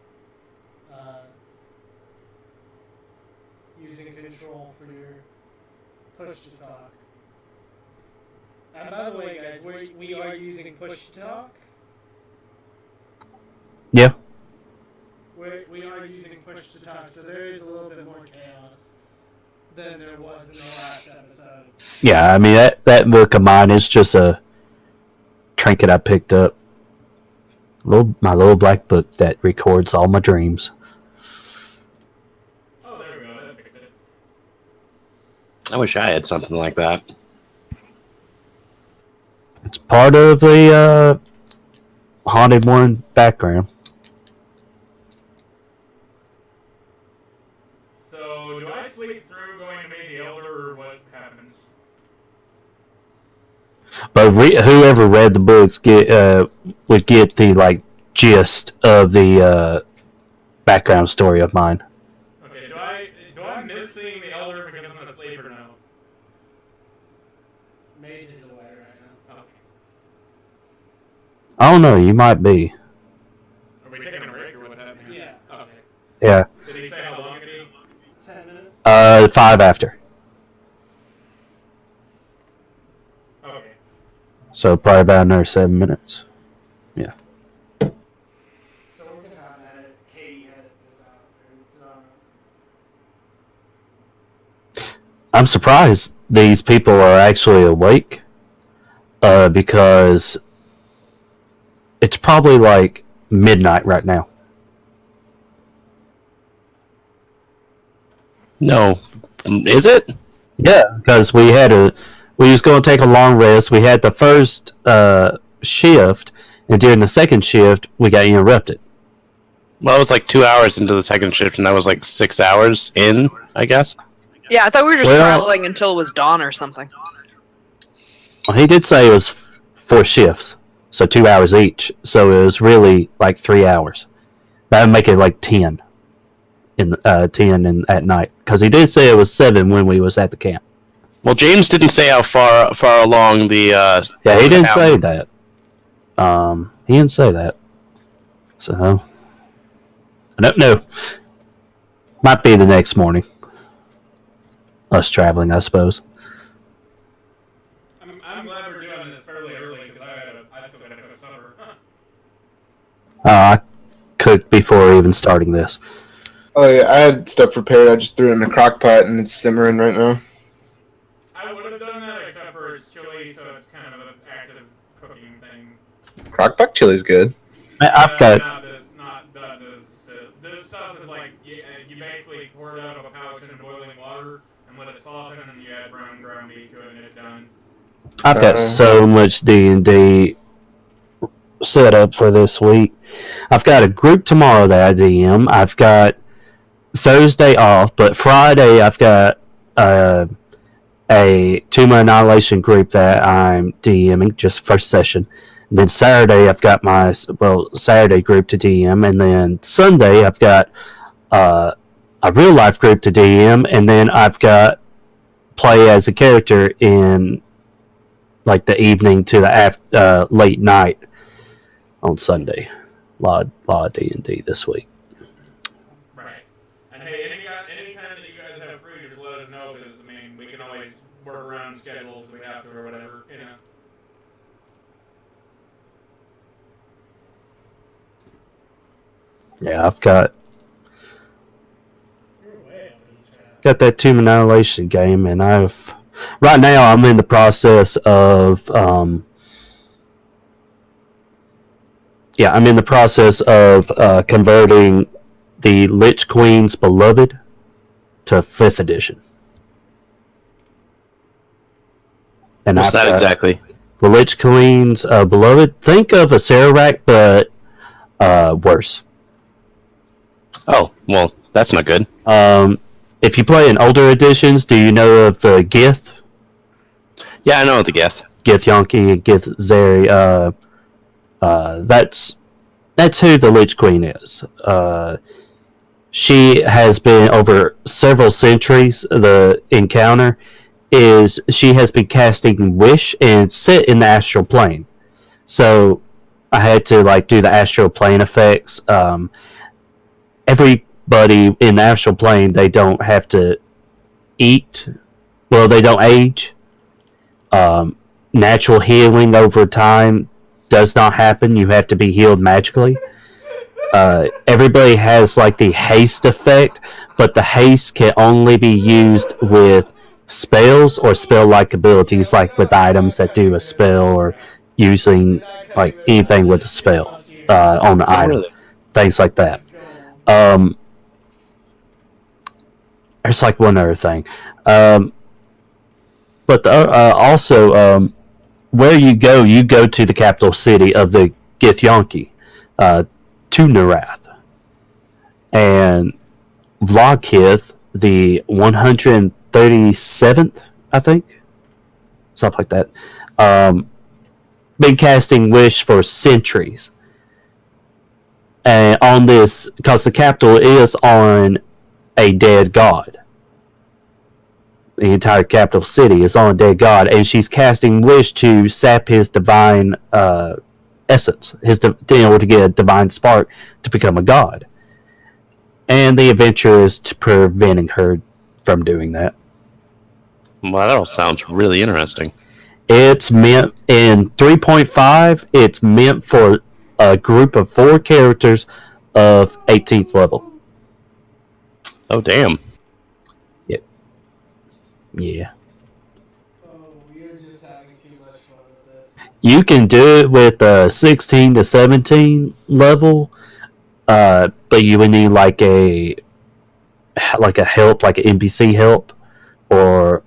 [SPEAKER 2] using control for your push to talk. And by the way, guys, we are using push to talk.
[SPEAKER 5] Yeah.
[SPEAKER 2] We are using push to talk, so there is a little bit more chaos than there was in the last episode.
[SPEAKER 5] Yeah, I mean that book of mine is just a trinket I picked up. My little black book that records all my dreams.
[SPEAKER 1] Oh, there we go. That fixed it.
[SPEAKER 7] I wish I had something like that.
[SPEAKER 5] It's part of the Haunted One background.
[SPEAKER 1] So, do I sleep through going to meet the elder, or what happens?
[SPEAKER 5] But whoever read the books would get the gist of the background story of mine.
[SPEAKER 1] Okay, do I miss seeing the elder because I'm asleep or no?
[SPEAKER 2] Mage is away right now.
[SPEAKER 1] Okay.
[SPEAKER 5] I don't know. You might be.
[SPEAKER 1] Are we taking a break or what's happening?
[SPEAKER 2] Yeah.
[SPEAKER 1] Okay.
[SPEAKER 5] Yeah.
[SPEAKER 1] Did he say how long it'd be?
[SPEAKER 2] 10 minutes?
[SPEAKER 5] 5 after.
[SPEAKER 1] Okay.
[SPEAKER 5] So probably about another 7 minutes. Yeah.
[SPEAKER 2] So we're gonna have Katie edit this out.
[SPEAKER 5] I'm surprised these people are actually awake. Because it's probably like midnight right now.
[SPEAKER 7] No. Is it?
[SPEAKER 5] Yeah, because we was going to take a long rest. We had the first shift, and during the second shift, we got interrupted.
[SPEAKER 7] Well, it was like 2 hours into the second shift, and that was like 6 hours in, I guess.
[SPEAKER 6] Yeah, I thought we were just
[SPEAKER 5] Well-
[SPEAKER 6] traveling until it was dawn or something.
[SPEAKER 5] Well, he did say it was 4 shifts, so 2 hours each. So it was really like 3 hours. That would make it like 10 at night, because he did say it was 7 when we was at the camp.
[SPEAKER 7] Well, James didn't say how far along the.
[SPEAKER 5] Yeah, he didn't
[SPEAKER 7] town.
[SPEAKER 5] say that. He didn't say that. So I don't know. Might be the next morning. Us traveling, I suppose.
[SPEAKER 1] I'm glad we're doing this fairly early because I still gotta cook supper.
[SPEAKER 5] I cooked before even starting this.
[SPEAKER 4] Oh yeah, I had stuff prepared. I just threw it in a crock pot and it's simmering right now.
[SPEAKER 1] I would have done that except for it's chili, so it's kind of an active cooking thing.
[SPEAKER 4] Crock pot chili's good.
[SPEAKER 5] I've got.
[SPEAKER 1] This stuff is like you basically pour it out of a pouch in boiling water and let it soften, and you add brown ground beef to it, and it's done.
[SPEAKER 5] I've got so much D&D set up for this week. I've got a group tomorrow that I DM. I've got Thursday off, but Friday I've got a Tumor Annihilation group that I'm DMing, just first session. And then Saturday I've got my Saturday group to DM, and then Sunday I've got a real life group to DM, and then I've got play as a character in like the evening to the late night on Sunday. A lot of D&D this week.
[SPEAKER 1] Right. And hey, anytime that you guys have free, just let us know, because I mean we can always work around schedules if we have to or whatever, you know.
[SPEAKER 5] Yeah, I've got
[SPEAKER 2] You're way up in chat.
[SPEAKER 5] that Tomb Annihilation game, and right now I'm in the process of converting the Lich Queen's Beloved to 5th edition. And
[SPEAKER 7] What's that exactly?
[SPEAKER 5] The Lich Queen's Beloved. Think of a Sararak, but worse.
[SPEAKER 7] Oh, well, that's not good.
[SPEAKER 5] If you play in older editions, do you know of the Gith?
[SPEAKER 7] Yeah, I know the guess.
[SPEAKER 5] Gith Yonki and Gith Zeri. That's who the Lich Queen is. She has been over several centuries. The encounter is she has been casting Wish and set in the astral plane. So I had to do the astral plane effects. Everybody in the astral plane, they don't have to eat. Well, they don't age. Natural healing over time does not happen. You have to be healed magically. Everybody has the haste effect, but the haste can only be used with spells or spell-like abilities, like with items that do a spell, or using anything with a spell on the item.
[SPEAKER 7] Really?
[SPEAKER 5] Things like that. There's one other thing. But also, where you go to the capital city of the Githyanki, to Narath. And Vlogkith, the 137th, I think? Something like that. Been casting Wish for centuries. and on this, because the capital is on a dead god. The entire capital city is on a dead god, and she's casting wish to sap his divine essence, in order to get a divine spark to become a god. And the adventure is preventing her from doing that.
[SPEAKER 7] Well, that all sounds really interesting.
[SPEAKER 5] It's meant in 3.5. It's meant for a group of 4 characters of 18th level.
[SPEAKER 7] Oh, damn.
[SPEAKER 5] Yeah.
[SPEAKER 2] Oh, we're just having too much fun with this.
[SPEAKER 5] You can do it with 16 to 17 level, but you would need like a help, like an NPC help, or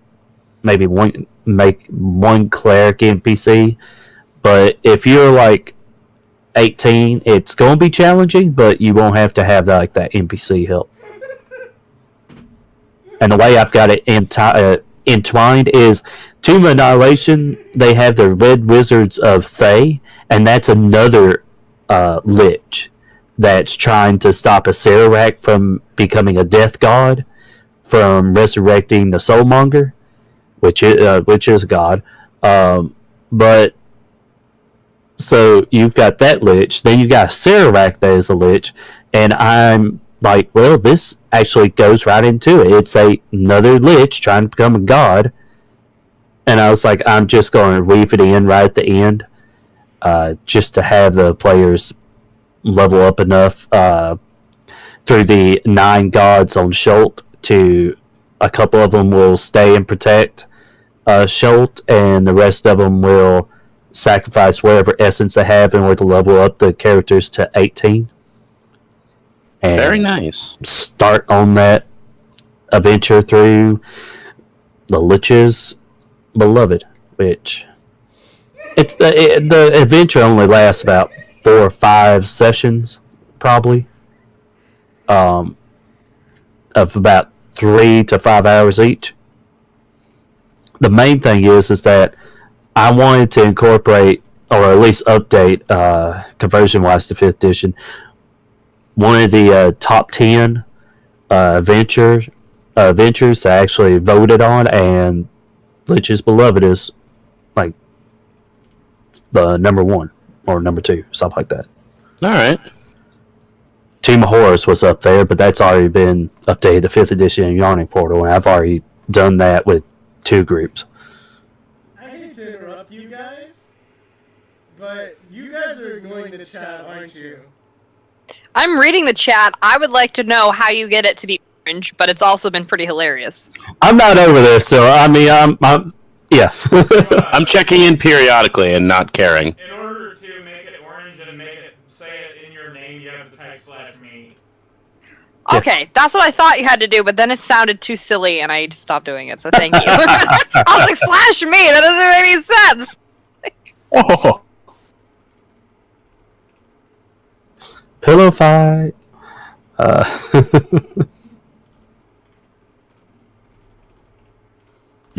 [SPEAKER 5] maybe one cleric NPC. But if you're like 18, it's going to be challenging, but you won't have to have that NPC help. And the way I've got it entwined is Tomb of Annihilation. They have the Red Wizards of Thay, and that's another lich that's trying to stop a Sararak from becoming a death god, from resurrecting the Soulmonger, which is a god. But so you've got that lich, then you've got Sararak that is a lich, and I'm like, well, this actually goes right into it. It's another lich trying to become a god. And I was like, I'm just going to weave it in right at the end, just to have the players level up enough through the 9 gods on Schult to a couple of them will stay and protect Schult, and the rest of them will sacrifice whatever essence they have in order to level up the characters to 18. And
[SPEAKER 7] very nice.
[SPEAKER 5] Start on that adventure through the Lich's Beloved, which the adventure only lasts about 4 or 5 sessions, probably, of about 3 to 5 hours each. The main thing is that I wanted to incorporate, or at least update, conversion-wise to 5th edition, one of the top 10 adventures that I actually voted on, and Lich's Beloved is like the number 1 or number 2, something like that.
[SPEAKER 7] All right.
[SPEAKER 5] Team of Horrors was up there, but that's already been updated to 5th edition in Yawning Portal, and I've already done that with 2 groups.
[SPEAKER 2] I hate to interrupt you guys, but you guys are ignoring the chat, aren't you?
[SPEAKER 6] I'm reading the chat. I would like to know how you get it to be orange, but it's also been pretty hilarious.
[SPEAKER 5] I'm not over there, so I mean, I'm yeah.
[SPEAKER 7] I'm checking in periodically and not caring.
[SPEAKER 1] In order to make it orange and make it say it in your name, you have to type /me.
[SPEAKER 6] Okay, that's what I thought you had to do, but then it sounded too silly, and I stopped doing it, so thank you. I was like, /me, that doesn't make any sense!
[SPEAKER 3] Oh,
[SPEAKER 5] Pillow fight.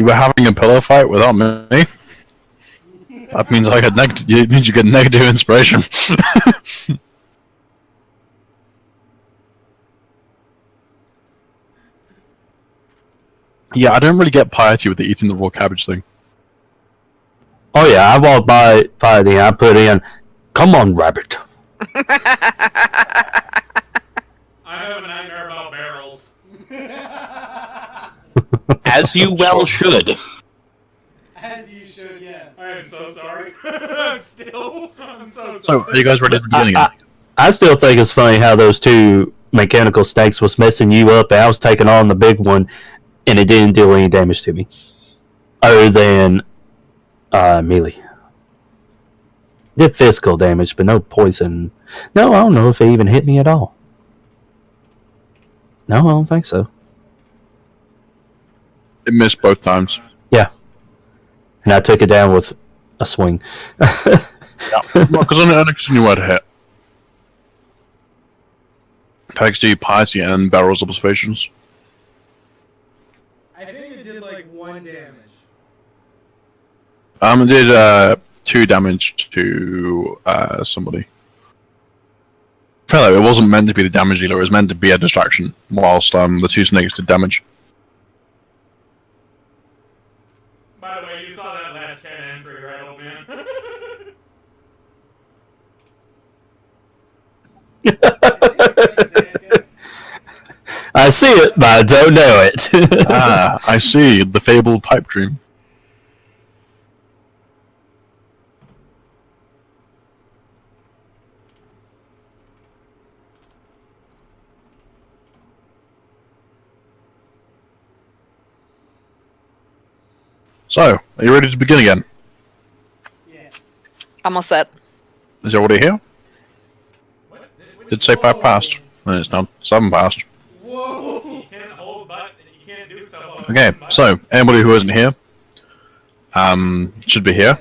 [SPEAKER 3] you were having a pillow fight without me? That means I get you get negative inspiration. Yeah, I don't really get piety with the eating the raw cabbage thing.
[SPEAKER 5] Oh yeah, I walked by the. I put in, "Come on, rabbit."
[SPEAKER 1] I have a nightmare about barrels.
[SPEAKER 7] As you well should.
[SPEAKER 2] As you should, yes.
[SPEAKER 1] I am so sorry. Still, I'm so sorry.
[SPEAKER 3] So, are you guys ready for beginning?
[SPEAKER 5] I still think it's funny how those 2 mechanical snakes was messing you up. I was taking on the big one, and it didn't do any damage to me, other than melee. Did physical damage, but no poison. No, I don't know if it even hit me at all. No, I don't think so.
[SPEAKER 3] It missed both times.
[SPEAKER 5] Yeah. And I took it down with a swing.
[SPEAKER 3] Yeah, because I knew where to hit. XD, piety, and barrels observations.
[SPEAKER 2] I think it did like 1 damage.
[SPEAKER 3] It did 2 damage to somebody. Fellow, it wasn't meant to be the damage dealer. It was meant to be a distraction whilst the two snakes did damage.
[SPEAKER 1] By the way, you saw that last chat entry, right, old man?
[SPEAKER 5] I see it, but I don't know it.
[SPEAKER 3] I see the fabled pipe dream. So, are you ready to begin again?
[SPEAKER 2] Yes.
[SPEAKER 6] I'm all set.
[SPEAKER 3] Is everybody here? Did say 5 past. And it's now 7 past.
[SPEAKER 1] Whoa! You can't hold button. You can't do stuff on
[SPEAKER 3] Okay, so anybody who isn't here, should be here.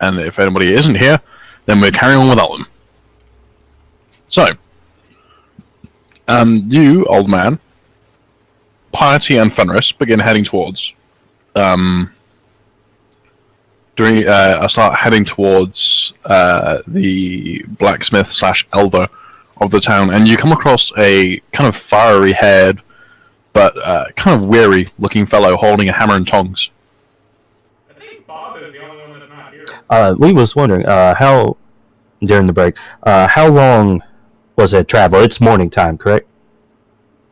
[SPEAKER 3] And if anybody isn't here, then we're carrying on without them. So, you, old man, Piety and Fenris begin heading towards. Start heading towards the blacksmith / elder of the town, and you come across a kind of fiery-haired, but kind of weary-looking fellow holding a hammer and tongs.
[SPEAKER 1] I think Bob is the only one that's not here.
[SPEAKER 5] We was wondering how during the break, how long was it travel? It's morning time, correct?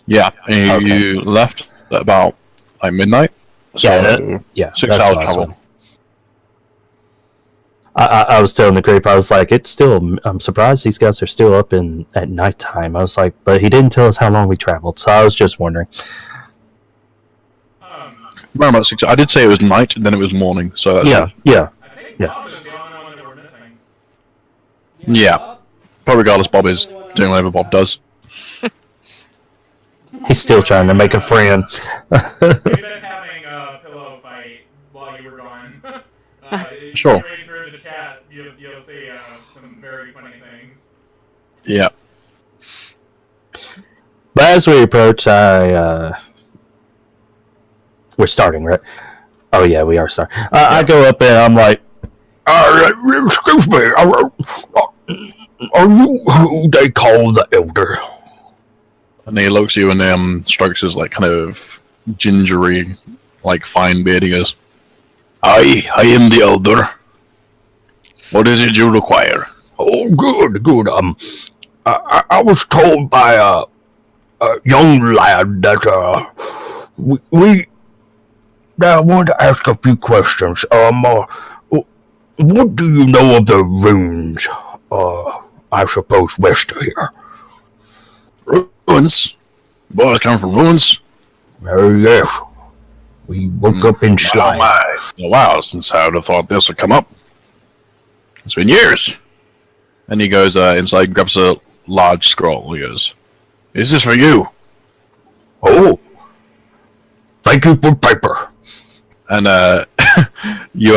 [SPEAKER 3] Yeah, and you left at about like midnight. So
[SPEAKER 5] yeah,
[SPEAKER 3] 6
[SPEAKER 5] that's
[SPEAKER 3] hours
[SPEAKER 5] what I was
[SPEAKER 3] travel.
[SPEAKER 5] I was telling the group, I was like, I'm surprised these guys are still up at nighttime. I was like, but he didn't tell us how long we traveled, so I was just wondering.
[SPEAKER 3] Around about 6. I did say it was night, and then it was morning. So that's
[SPEAKER 5] Yeah.
[SPEAKER 1] I think
[SPEAKER 5] Yeah.
[SPEAKER 1] Bob is the only one that we're missing.
[SPEAKER 3] Yeah. But regardless, Bob is doing whatever Bob does.
[SPEAKER 5] He's still trying to make a friend.
[SPEAKER 1] We've been having a pillow fight while you were gone.
[SPEAKER 3] Sure.
[SPEAKER 1] If you read through the chat, you'll see some very funny things.
[SPEAKER 3] Yeah.
[SPEAKER 5] But as we approach, we're starting, right? Oh yeah, we are starting. I go up and I'm like, excuse me, are you who they call the elder?
[SPEAKER 3] And he looks at you and strokes his like kind of gingery, like fine beard. He goes, I am the elder. What is it you require?
[SPEAKER 5] Oh, good. I was told by a young lad that I wanted to ask a few questions. What do you know of the ruins? I suppose west of here.
[SPEAKER 3] Ruins? Boys come from ruins?
[SPEAKER 5] Yes. We woke up in slime.
[SPEAKER 3] It's been a while since I would have thought this would come up. It's been years. And he goes inside and grabs a large scroll. He goes, is this for you?
[SPEAKER 5] Oh. Thank you for paper.
[SPEAKER 3] And you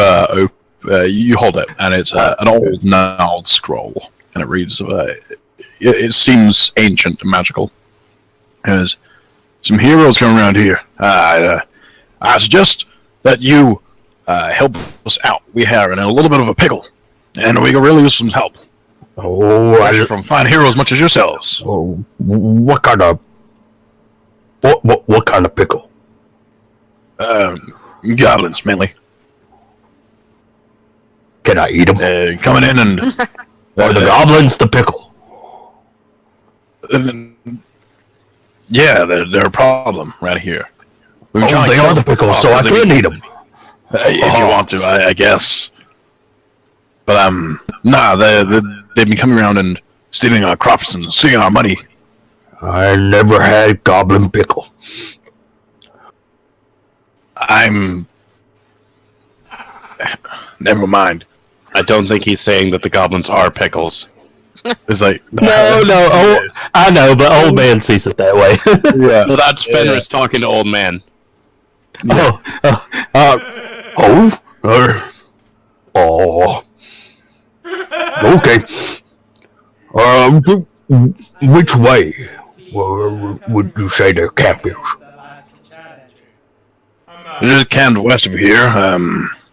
[SPEAKER 3] hold it, and it's an old gnarled scroll. And it reads, it seems ancient and magical. There's some heroes coming around here. I suggest that you help us out. We are in a little bit of a pickle, and we could really use some help.
[SPEAKER 5] Oh,
[SPEAKER 3] From fine heroes much as yourselves.
[SPEAKER 5] Oh, what kind of pickle?
[SPEAKER 3] Goblins, mainly.
[SPEAKER 5] Can I eat them?
[SPEAKER 3] Coming in and...
[SPEAKER 5] Are the goblins the pickle?
[SPEAKER 3] Yeah, they're a problem right here.
[SPEAKER 5] They are the pickle, so I can eat them.
[SPEAKER 3] If you want to, I guess. But nah, they've been coming around and stealing our crops and stealing our money.
[SPEAKER 5] I never had goblin pickle.
[SPEAKER 3] Never mind.
[SPEAKER 7] I don't think he's saying that the goblins are pickles.
[SPEAKER 3] It's like
[SPEAKER 5] No. Oh, I know, but old man sees it that way.
[SPEAKER 3] yeah.
[SPEAKER 7] No, that's Fenris talking to old man.
[SPEAKER 5] Okay. Which way would you say their camp is?
[SPEAKER 3] Just camped west of here.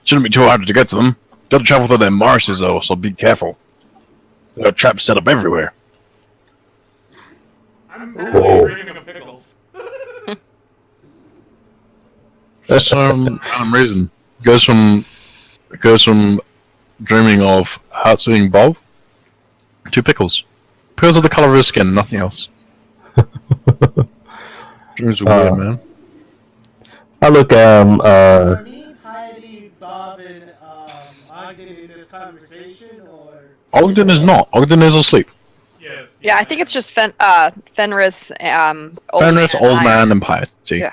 [SPEAKER 3] Shouldn't be too hard to get to them. Got to travel through the marshes though, so be careful. There are traps set up everywhere.
[SPEAKER 1] I'm apparently dreaming of pickles.
[SPEAKER 3] For some random reason, goes from dreaming of Hatsune Bob to pickles. Because of the color of his skin, nothing else. Dreams are weird, man.
[SPEAKER 5] I look
[SPEAKER 2] Are me, Piety, Bob, and Ogden in this conversation, or?
[SPEAKER 3] Ogden is not. Ogden is asleep.
[SPEAKER 1] Yes.
[SPEAKER 6] Yeah, I think it's just Fenris,
[SPEAKER 3] Fenris, old man, and Piety.
[SPEAKER 6] Yeah.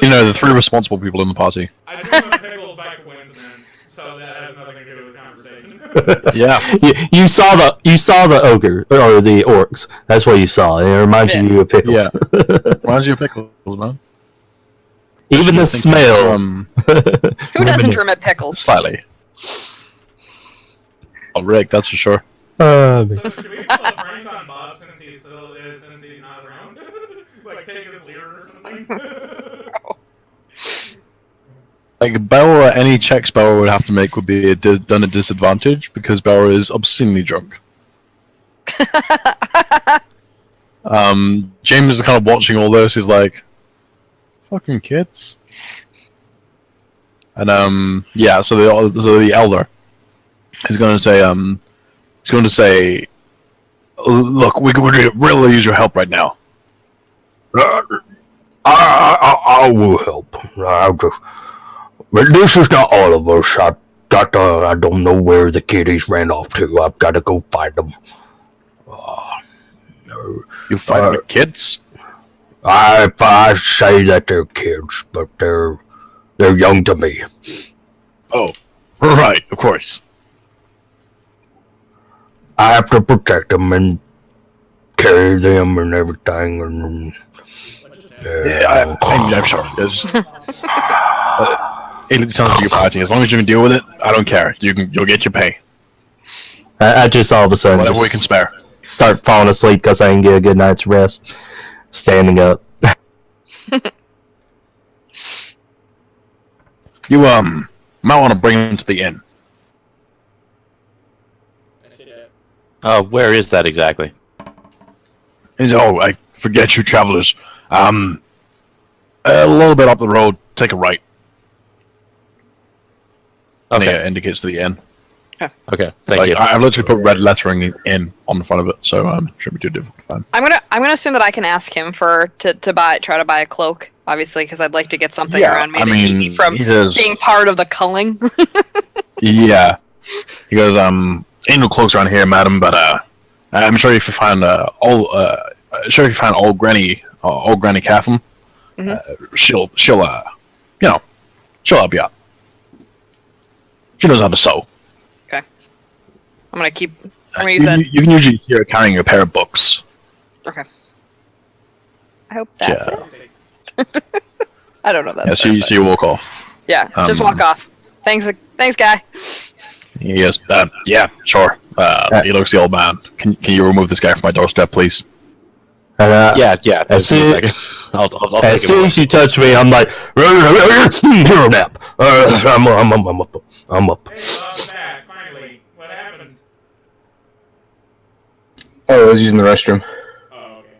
[SPEAKER 3] You know, the three responsible people in the party.
[SPEAKER 1] I dream of pickles by coincidence, so that has nothing to do with the conversation.
[SPEAKER 3] Yeah.
[SPEAKER 5] you saw the ogre or the orcs. That's what you saw. It reminds you of pickles.
[SPEAKER 3] Yeah. Reminds you of pickles, man.
[SPEAKER 5] Even the smell.
[SPEAKER 6] Who doesn't dream of pickles?
[SPEAKER 3] Slightly. Oh, Rick, that's for sure.
[SPEAKER 1] So should we pull a prank on Bob since he's not around? Like take his leader or something?
[SPEAKER 3] Like, Bella, any checks Bella would have to make would be done at disadvantage because Bella is obscenely drunk. James is kind of watching all this. He's like, "Fucking kids." And yeah. So the elder is going to say, "Look, we could really use your help right now."
[SPEAKER 8] I will help. But this is not all of us. I don't know where the kiddies ran off to. I've got to go find them.
[SPEAKER 3] You fight the kids?
[SPEAKER 8] I say that they're kids, but they're young to me.
[SPEAKER 3] Oh, right, of course.
[SPEAKER 8] I have to protect them and carry them and everything. And
[SPEAKER 3] Yeah, I'm sure. It sounds like your party. As long as you can deal with it, I don't care. You'll get your pay.
[SPEAKER 5] I just all of a sudden
[SPEAKER 3] Whatever we can spare.
[SPEAKER 5] start falling asleep because I didn't get a good night's rest. Standing up.
[SPEAKER 3] You might want to bring him to the inn.
[SPEAKER 7] Where is that exactly?
[SPEAKER 3] Oh, I forget you travelers. A little bit up the road. Take a right.
[SPEAKER 7] Okay.
[SPEAKER 3] And it indicates to the inn.
[SPEAKER 7] Okay. Thank you.
[SPEAKER 3] I've literally put red lettering in on the front of it, so shouldn't be too difficult to find.
[SPEAKER 6] I'm gonna assume that I can ask him to try to buy a cloak, obviously, because I'd like to get something around me to keep me from being part of the culling.
[SPEAKER 3] Yeah. He goes, ain't no cloaks around here, madam, but I'm sure if you find old Granny Catherine, she'll help you out. She knows how to sew.
[SPEAKER 6] Okay. I'm gonna use that.
[SPEAKER 3] You can usually hear her carrying a pair of books.
[SPEAKER 6] Okay. I hope that's it. I don't know that.
[SPEAKER 3] Yeah, so you walk off.
[SPEAKER 6] Yeah, just walk off. Thanks, guy.
[SPEAKER 3] Yes, yeah, sure. He looks the old man. Can you remove this guy from my doorstep, please?
[SPEAKER 7] Yeah.
[SPEAKER 5] As soon
[SPEAKER 7] I'll
[SPEAKER 5] as, soon as you touch me, I'm like, here a nap. I'm up.
[SPEAKER 1] Hey, Bob's back, finally. What happened?
[SPEAKER 4] Oh, I was using the restroom.
[SPEAKER 1] Oh, okay.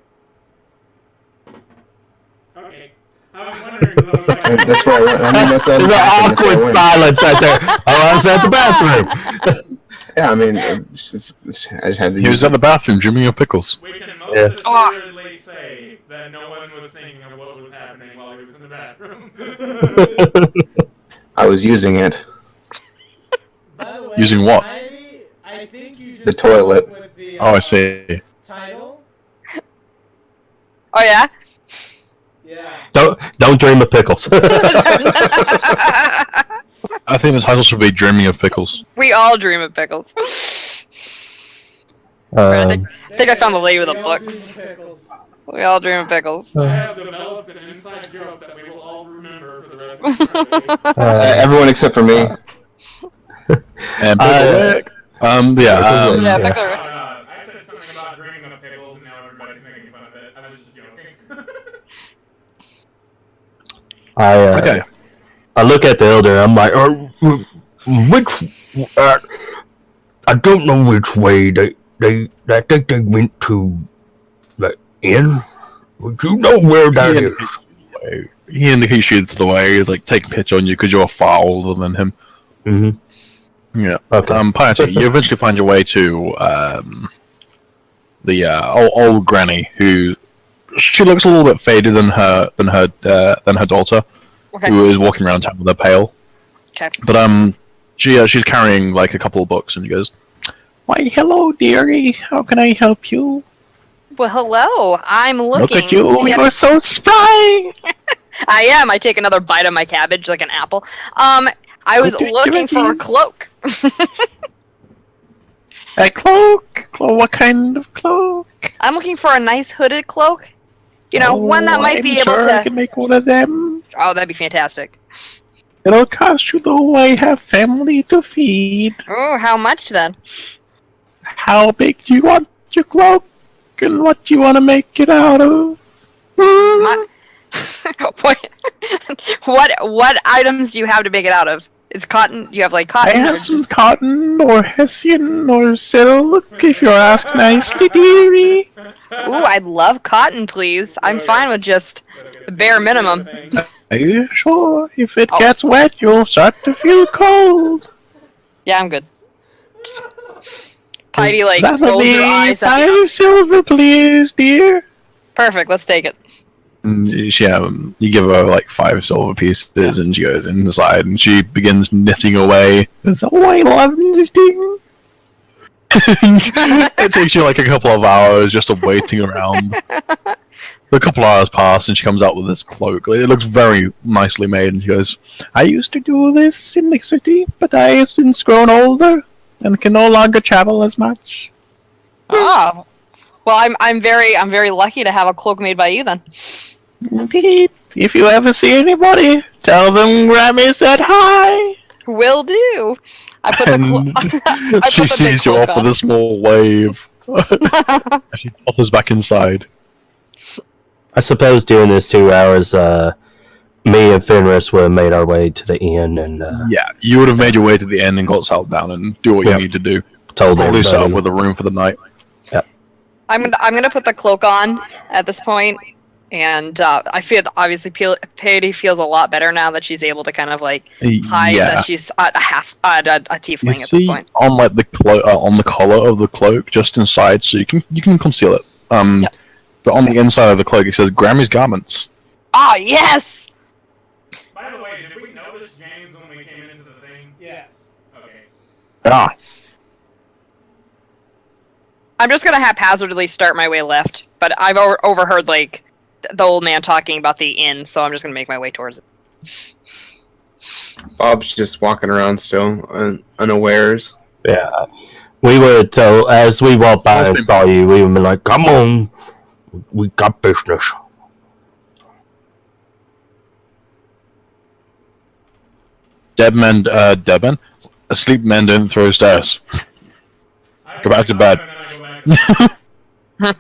[SPEAKER 1] Okay. I was wondering because I was like,
[SPEAKER 4] That's where I went. I mean, that's
[SPEAKER 5] There's an awkward silence right there. Oh, I was at the bathroom.
[SPEAKER 4] Yeah, I mean, I just had to
[SPEAKER 3] He was at the bathroom dreaming of pickles.
[SPEAKER 1] we can most
[SPEAKER 5] Yes.
[SPEAKER 1] assuredly say that no one was thinking of what was happening while he was in the bathroom.
[SPEAKER 4] I was using it.
[SPEAKER 2] By the way,
[SPEAKER 3] Using what?
[SPEAKER 2] I think you just
[SPEAKER 4] The toilet.
[SPEAKER 2] With the,
[SPEAKER 3] Oh, I see.
[SPEAKER 2] title.
[SPEAKER 6] Oh yeah.
[SPEAKER 2] Yeah.
[SPEAKER 5] Don't dream of pickles.
[SPEAKER 3] I think the title should be Dreaming of Pickles.
[SPEAKER 6] We all dream of pickles. I think I found the lady with the
[SPEAKER 2] We all do
[SPEAKER 6] books.
[SPEAKER 2] pickles.
[SPEAKER 6] We all dream of pickles.
[SPEAKER 1] I have developed an inside joke that we will all remember for the rest of the time.
[SPEAKER 4] Everyone except for me.
[SPEAKER 3] And Pickle Rick.
[SPEAKER 6] Yeah, pickle.
[SPEAKER 1] I said something about dreaming of pickles, and now everybody's making fun of it. I was just joking.
[SPEAKER 3] Okay.
[SPEAKER 5] I look at the elder. I'm like,
[SPEAKER 8] which I don't know which way they I think they went to In? Would you know where that is?
[SPEAKER 3] He indicates you to the way. He's like taking a picture on you because you're far older than him.
[SPEAKER 5] Mm-hmm.
[SPEAKER 3] Yeah.
[SPEAKER 5] Okay.
[SPEAKER 3] Piety, you eventually find your way to the old granny who she looks a little bit faded than her daughter,
[SPEAKER 6] Okay.
[SPEAKER 3] who is walking around town with a pail.
[SPEAKER 6] Okay.
[SPEAKER 3] But she's carrying like a couple of books, and he goes, "Why, hello, dearie. How can I help you?
[SPEAKER 6] Well, hello. I'm looking.
[SPEAKER 3] Look at you.
[SPEAKER 6] to get-
[SPEAKER 3] You're so spry."
[SPEAKER 6] I am. I take another bite of my cabbage like an apple. I was
[SPEAKER 3] Okay,
[SPEAKER 6] looking for a
[SPEAKER 3] please.
[SPEAKER 6] cloak.
[SPEAKER 3] A cloak? What kind of cloak?
[SPEAKER 6] I'm looking for a nice hooded cloak. You know, one that might
[SPEAKER 3] I'm
[SPEAKER 6] be able
[SPEAKER 3] sure I
[SPEAKER 6] to.
[SPEAKER 3] can make one of them.
[SPEAKER 6] Oh, that'd be fantastic.
[SPEAKER 3] It'll cost you though. I have family to feed.
[SPEAKER 6] Oh, how much then?
[SPEAKER 3] How big do you want your cloak? And what do you want to make it out of?
[SPEAKER 6] My- what items do you have to make it out of? Is cotton? Do you have like
[SPEAKER 3] I
[SPEAKER 6] cotton? or
[SPEAKER 3] have some
[SPEAKER 6] just-
[SPEAKER 3] cotton or hessian or silk if you're asked nicely, dearie.
[SPEAKER 6] Ooh, I'd love cotton, please. I'm fine with just the bare minimum.
[SPEAKER 3] Are you sure? If it
[SPEAKER 6] Oh.
[SPEAKER 3] gets wet, you'll start to feel cold.
[SPEAKER 6] Yeah, I'm good. Piety like
[SPEAKER 3] That'll
[SPEAKER 6] rolls her
[SPEAKER 3] be
[SPEAKER 6] eyes at
[SPEAKER 3] 5 silver, please, dear.
[SPEAKER 6] Perfect. Let's take it.
[SPEAKER 3] And she, you give her like 5 silver pieces, and she goes inside and she begins knitting away. It's, oh, I love knitting. It takes you like a couple of hours just of waiting around. A couple of hours pass, and she comes out with this cloak. It looks very nicely made, and she goes, "I used to do this in the city, but I have since grown older and can no longer travel as much."
[SPEAKER 6] Ah, well, I'm very lucky to have a cloak made by you then.
[SPEAKER 3] Indeed. If you ever see anybody, tell them Grammy said hi.
[SPEAKER 6] Will do. I put the
[SPEAKER 3] And
[SPEAKER 6] I
[SPEAKER 3] she
[SPEAKER 6] put the big
[SPEAKER 3] sees you
[SPEAKER 6] cloak
[SPEAKER 3] off
[SPEAKER 6] on.
[SPEAKER 3] with a small wave. And she potters back inside.
[SPEAKER 5] I suppose during these 2 hours, me and Fenris would have made our way to the inn and
[SPEAKER 3] Yeah, you would have made your way to the end and got settled down and do what
[SPEAKER 5] Yep.
[SPEAKER 3] you need to do.
[SPEAKER 5] told
[SPEAKER 3] Probably set up
[SPEAKER 5] everybody.
[SPEAKER 3] with a room for the night.
[SPEAKER 6] I'm gonna put the cloak on at this point, and I feel obviously Piety feels a lot better now that she's able to kind of like hide
[SPEAKER 3] Yeah.
[SPEAKER 6] that she's a tiefling
[SPEAKER 3] You
[SPEAKER 6] at this
[SPEAKER 3] see
[SPEAKER 6] point.
[SPEAKER 3] on like the on the collar of the cloak, just inside, so you can conceal it.
[SPEAKER 6] Yep.
[SPEAKER 3] But on the inside of the cloak, it says Grammy's garments.
[SPEAKER 6] Ah, yes.
[SPEAKER 1] By the way, did we notice James when we came into the thing?
[SPEAKER 2] Yes.
[SPEAKER 1] Okay.
[SPEAKER 3] Ah,
[SPEAKER 6] I'm just gonna haphazardly start my way left, but I've overheard like the old man talking about the inn, so I'm just gonna make my way towards it.
[SPEAKER 4] Bob's just walking around still, unawares.
[SPEAKER 5] Yeah. We would tell, as we walked by and saw you, we would be like,
[SPEAKER 8] Come on. We got business.
[SPEAKER 3] dead men, asleep men don't throw stairs. Go back to bed.
[SPEAKER 1] And then I go back.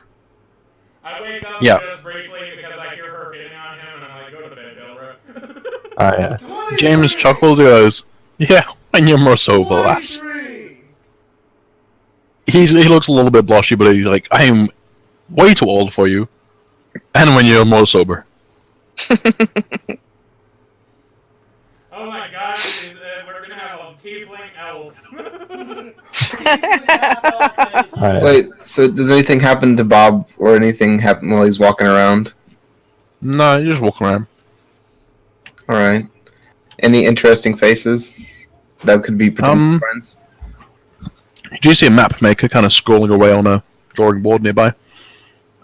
[SPEAKER 1] I wake up
[SPEAKER 3] Yeah.
[SPEAKER 1] just briefly because I hear her hitting on him, and I'm like, go to bed, Delbra.
[SPEAKER 5] oh, yeah.
[SPEAKER 3] James chuckles and goes, "Yeah, when you're more sober, lass."
[SPEAKER 2] 23.
[SPEAKER 3] He looks a little bit blushy, but he's like, "I am way too old for you." And when you're more sober.
[SPEAKER 1] Oh my god, we're gonna have a tiefling elf.
[SPEAKER 5] All right.
[SPEAKER 4] Wait, so does anything happen to Bob or anything happen while he's walking around?
[SPEAKER 3] No, you just walk around.
[SPEAKER 4] Alright. Any interesting faces that could be potential friends?
[SPEAKER 3] Do you see a map maker kind of scrolling away on a drawing board nearby?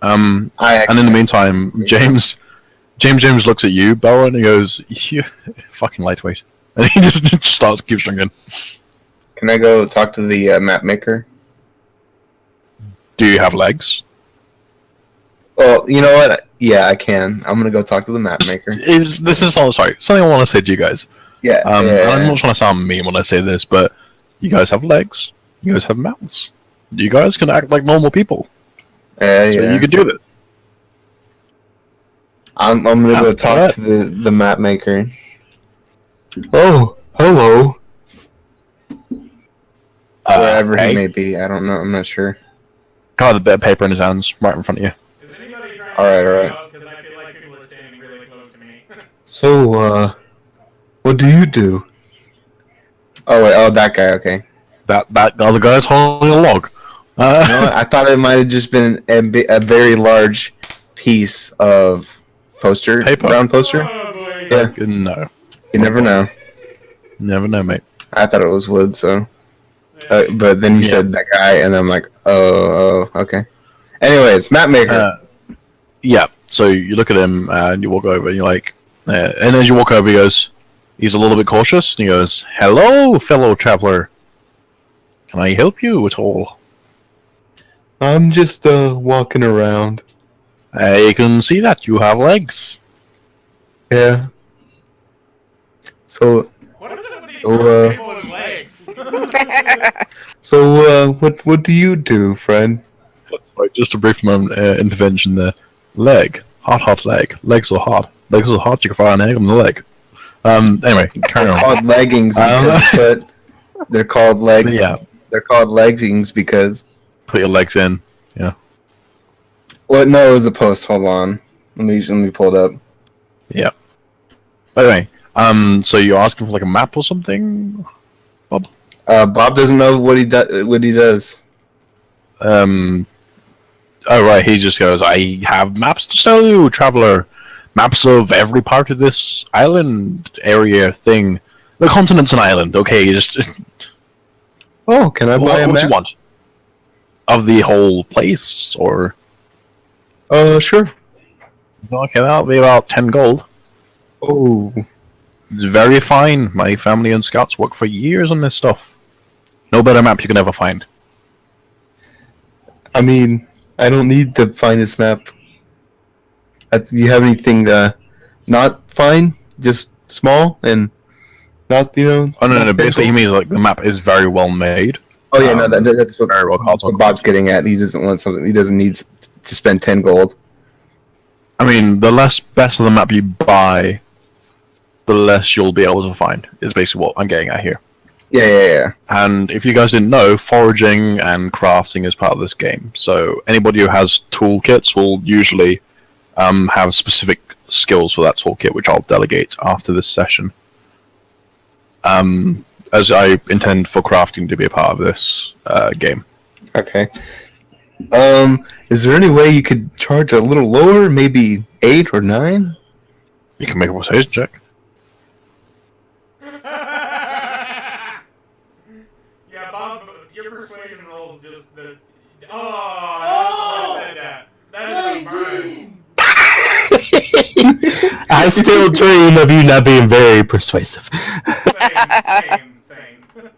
[SPEAKER 3] And in the meantime, James looks at you, Bella, and he goes, "You fucking lightweight," and he just starts keeps drinking.
[SPEAKER 4] Can I go talk to the map maker?
[SPEAKER 3] Do you have legs?
[SPEAKER 4] Oh, you know what? Yeah, I can. I'm gonna go talk to the map maker.
[SPEAKER 3] This is all sorry. Something I want to say to you guys.
[SPEAKER 4] Yeah.
[SPEAKER 3] And
[SPEAKER 4] yeah.
[SPEAKER 3] I'm not trying to sound mean when I say this, but you guys have legs. You guys have mouths. You guys can act like normal people. So
[SPEAKER 4] yeah.
[SPEAKER 3] you can do it.
[SPEAKER 4] I'm gonna go talk
[SPEAKER 3] alright.
[SPEAKER 4] to the map maker.
[SPEAKER 8] Oh, hello.
[SPEAKER 4] Wherever
[SPEAKER 3] Hey.
[SPEAKER 4] he may be. I don't know. I'm not sure.
[SPEAKER 3] Got a bit of paper in his hands, right in front of you.
[SPEAKER 1] Is anybody
[SPEAKER 4] Alright.
[SPEAKER 1] Because I feel like people are standing really close to me.
[SPEAKER 4] So, what do you do? Oh wait, that guy. Okay.
[SPEAKER 3] That other guy's holding a log.
[SPEAKER 4] You know what? I thought it might have just been a very large piece of poster,
[SPEAKER 3] Paper.
[SPEAKER 4] brown poster.
[SPEAKER 1] Oh boy.
[SPEAKER 4] Yeah.
[SPEAKER 3] No.
[SPEAKER 4] You never know.
[SPEAKER 3] Never know, mate.
[SPEAKER 4] I thought it was wood, so. But then you said that guy, and I'm like, oh, okay. Anyways, map maker.
[SPEAKER 3] Yeah. So you look at him and you walk over, and you're like, and as you walk over, he's a little bit cautious, and he goes, "Hello, fellow traveler. Can I help you at all?"
[SPEAKER 4] I'm just walking around.
[SPEAKER 3] I can see that you have legs.
[SPEAKER 4] Yeah. So,
[SPEAKER 1] What is it with these
[SPEAKER 4] So,
[SPEAKER 1] people with legs?
[SPEAKER 4] what do you do, friend?
[SPEAKER 3] Sorry, just a brief moment intervention there. Leg, hot leg. Legs are hot. Legs are hot. You can fire an egg on the leg. Anyway, carry on.
[SPEAKER 4] Called leggings because they're called leg.
[SPEAKER 3] Yeah,
[SPEAKER 4] They're called leggings because.
[SPEAKER 3] put your legs in. Yeah.
[SPEAKER 4] Well, no, it was a post. Hold on. Let me pull it up.
[SPEAKER 3] Yeah. Anyway, so you're asking for like a map or something, Bob?
[SPEAKER 4] Bob doesn't know what he does.
[SPEAKER 3] Oh right, he just goes, "I have maps to sell you, traveler. Maps of every part of this island area thing. The continent's an island, okay? Just
[SPEAKER 4] Oh, can I buy a
[SPEAKER 3] what do
[SPEAKER 4] map?
[SPEAKER 3] you want? Of the whole place, or
[SPEAKER 4] Sure.
[SPEAKER 3] okay, that'll be about 10 gold.
[SPEAKER 4] Oh,
[SPEAKER 3] It's very fine. My family and scouts work for years on this stuff. No better map you can ever find.
[SPEAKER 4] I mean, I don't need to find this map. Do you have anything not fine? Just small and not,
[SPEAKER 3] Oh no,
[SPEAKER 4] not
[SPEAKER 3] basically he
[SPEAKER 4] simple?
[SPEAKER 3] means like the map is very well made.
[SPEAKER 4] Oh yeah, no, that's what,
[SPEAKER 3] Very well
[SPEAKER 4] what Bob's getting at. He doesn't want something. He doesn't need to spend 10 gold.
[SPEAKER 3] I mean, the best of the map you buy, the less you'll be able to find, is basically what I'm getting at here.
[SPEAKER 4] Yeah.
[SPEAKER 3] And if you guys didn't know, foraging and crafting is part of this game. So anybody who has toolkits will usually have specific skills for that toolkit, which I'll delegate after this session. As I intend for crafting to be a part of this game.
[SPEAKER 4] Okay. Is there any way you could charge a little lower? Maybe 8 or 9?
[SPEAKER 3] You can make a persuasion check.
[SPEAKER 1] Yeah, Bob, your persuasion rolls just the. Oh! I said that. That is a burn.
[SPEAKER 5] I still dream of you not being very persuasive.
[SPEAKER 1] Same.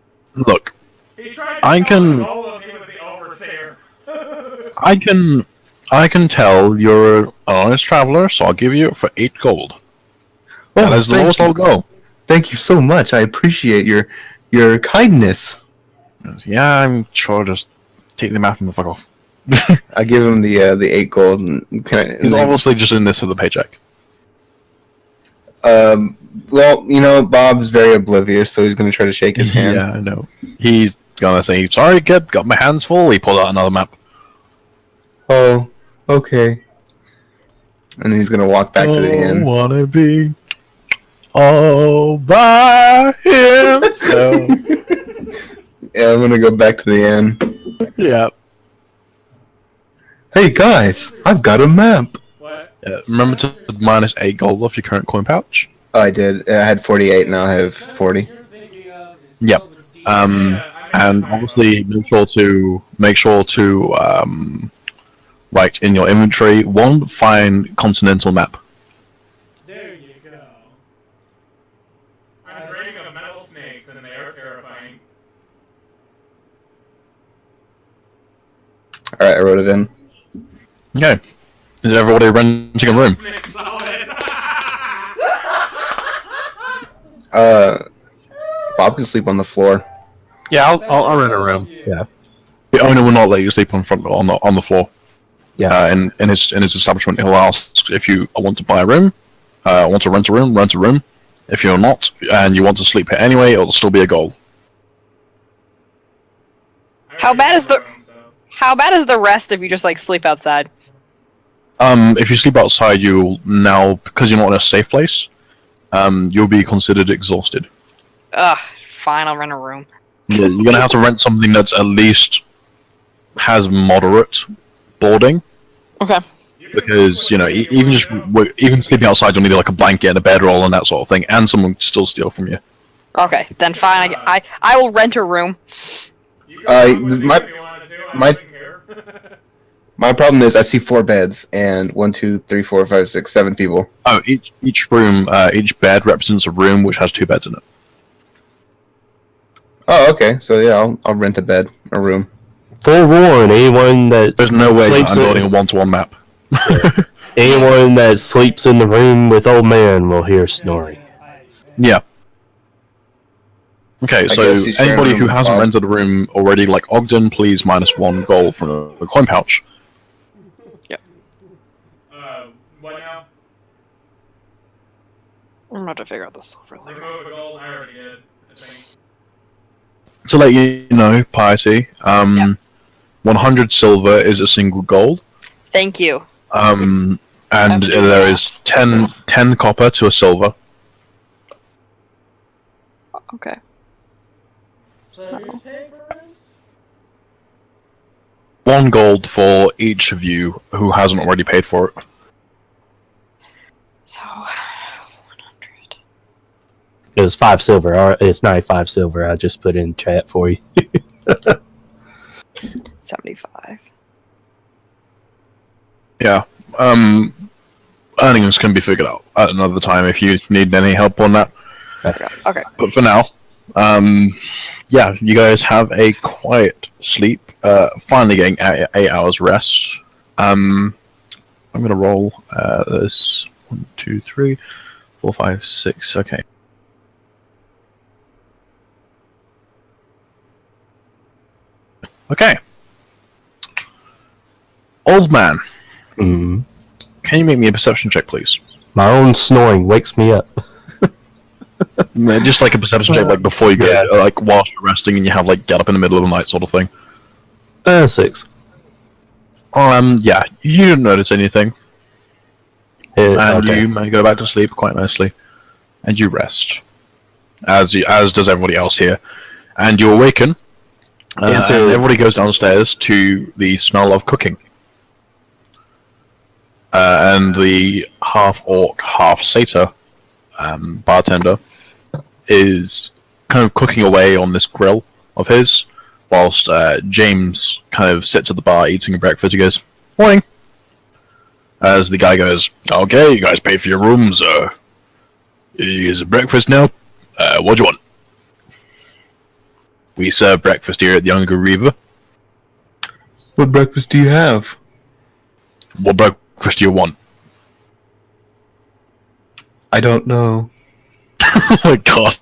[SPEAKER 3] Look,
[SPEAKER 1] He tried to
[SPEAKER 3] I
[SPEAKER 1] tell
[SPEAKER 3] can-
[SPEAKER 1] us all of he was the overseer.
[SPEAKER 3] I can tell you're an honest traveler, so I'll give you it for 8 gold. That is the lowest I'll go.
[SPEAKER 4] Thank you so much. I appreciate your kindness.
[SPEAKER 3] Yeah, I'm sure. Just take the map and the fuck off.
[SPEAKER 4] I give him the 8 gold. And
[SPEAKER 3] He's obviously just in this for the paycheck.
[SPEAKER 4] well, Bob's very oblivious, so he's going to try to shake his hand.
[SPEAKER 3] Yeah, I know. He's gonna say, "Sorry, kid, got my hands full." He pulled out another map.
[SPEAKER 4] Oh, okay. And then he's going to walk back to the inn.
[SPEAKER 3] Wanna be all by himself.
[SPEAKER 4] Yeah, I'm going to go back to the inn.
[SPEAKER 3] Yeah.
[SPEAKER 4] Hey, guys, I've got a map.
[SPEAKER 2] What?
[SPEAKER 3] Remember to minus 8 gold off your current coin pouch.
[SPEAKER 4] Oh, I did. I had 48, now I have 40.
[SPEAKER 3] Yep. And obviously make sure to write in your inventory one fine continental map.
[SPEAKER 2] There you go.
[SPEAKER 1] I'm dreaming of metal snakes, and they are terrifying.
[SPEAKER 4] Alright, I wrote it in.
[SPEAKER 3] Okay. Is everybody renting a room?
[SPEAKER 1] Snake solid.
[SPEAKER 4] Bob can sleep on the floor.
[SPEAKER 3] Yeah, I'll rent a room.
[SPEAKER 5] Yeah.
[SPEAKER 3] The owner will not let you sleep on the floor.
[SPEAKER 5] Yeah.
[SPEAKER 3] In his establishment, he'll ask if you want to buy a room, want to rent a room, rent a room. If you're not, and you want to sleep here anyway, it'll still be a goal.
[SPEAKER 6] How bad is the rest if you just like sleep outside?
[SPEAKER 3] If you sleep outside, you'll now, because you're not in a safe place, you'll be considered exhausted.
[SPEAKER 6] Ugh, fine, I'll rent a room.
[SPEAKER 3] Yeah, you're gonna have to rent something that's at least has moderate boarding.
[SPEAKER 6] Okay.
[SPEAKER 3] Because even sleeping outside, you'll need like a blanket and a bedroll and that sort of thing, and someone to still steal from you.
[SPEAKER 6] Okay, then fine. I will rent a room.
[SPEAKER 4] My problem is I see 4 beds and 1, 2, 3, 4, 5, 6, 7 people.
[SPEAKER 3] Oh, each room, each bed represents a room which has 2 beds in it.
[SPEAKER 4] Oh, okay. So yeah, I'll rent a room.
[SPEAKER 5] Forewarn anyone that
[SPEAKER 3] There's no way
[SPEAKER 5] sleeps
[SPEAKER 3] I'm building a one-to-one map.
[SPEAKER 5] anyone that sleeps in the room with old man will hear snoring.
[SPEAKER 3] Yeah. Okay, so anybody who hasn't rented a room already, like Ogden, please -1 gold from the coin pouch.
[SPEAKER 6] Yep.
[SPEAKER 1] What now?
[SPEAKER 6] I'm about to figure out this silver later.
[SPEAKER 1] Remove the gold. I already did. I think.
[SPEAKER 3] To let you know, Piety, 100 silver is a single gold.
[SPEAKER 6] Thank you.
[SPEAKER 3] And there is 10 copper to a silver.
[SPEAKER 6] Okay.
[SPEAKER 2] So who's paying for this?
[SPEAKER 3] 1 gold for each of you who hasn't already paid for it.
[SPEAKER 6] So, 100.
[SPEAKER 5] It was 5 silver. It's 95 silver. I just put in chat for you.
[SPEAKER 6] 75.
[SPEAKER 3] Yeah. Earnings can be figured out at another time if you need any help on that.
[SPEAKER 6] Okay.
[SPEAKER 3] But for now, yeah, you guys have a quiet sleep. Finally getting 8 hours rest. I'm gonna roll this 1, 2, 3, 4, 5, 6. Okay. Okay. Old man,
[SPEAKER 5] Mm.
[SPEAKER 3] can you make me a perception check, please?
[SPEAKER 5] My own snoring wakes me up.
[SPEAKER 3] Just like a perception check, like before you go, like whilst you're resting, and you have like get up in the middle of the night sort of thing.
[SPEAKER 5] 6.
[SPEAKER 3] Yeah, you didn't notice anything, and
[SPEAKER 5] Okay.
[SPEAKER 3] you go back to sleep quite nicely, and you rest, as does everybody else here, and you awaken. And everybody goes downstairs to the smell of cooking. And the half-orc, half-satyr bartender is kind of cooking away on this grill of his, whilst James kind of sits at the bar eating breakfast. He goes, "Morning." As the guy goes, "Okay, you guys paid for your rooms. Is it breakfast now? What do you want?" "We serve breakfast here at the Younger Reaver."
[SPEAKER 4] What breakfast do you have?
[SPEAKER 3] "What breakfast do you want?"
[SPEAKER 4] I don't know.
[SPEAKER 3] Oh my god.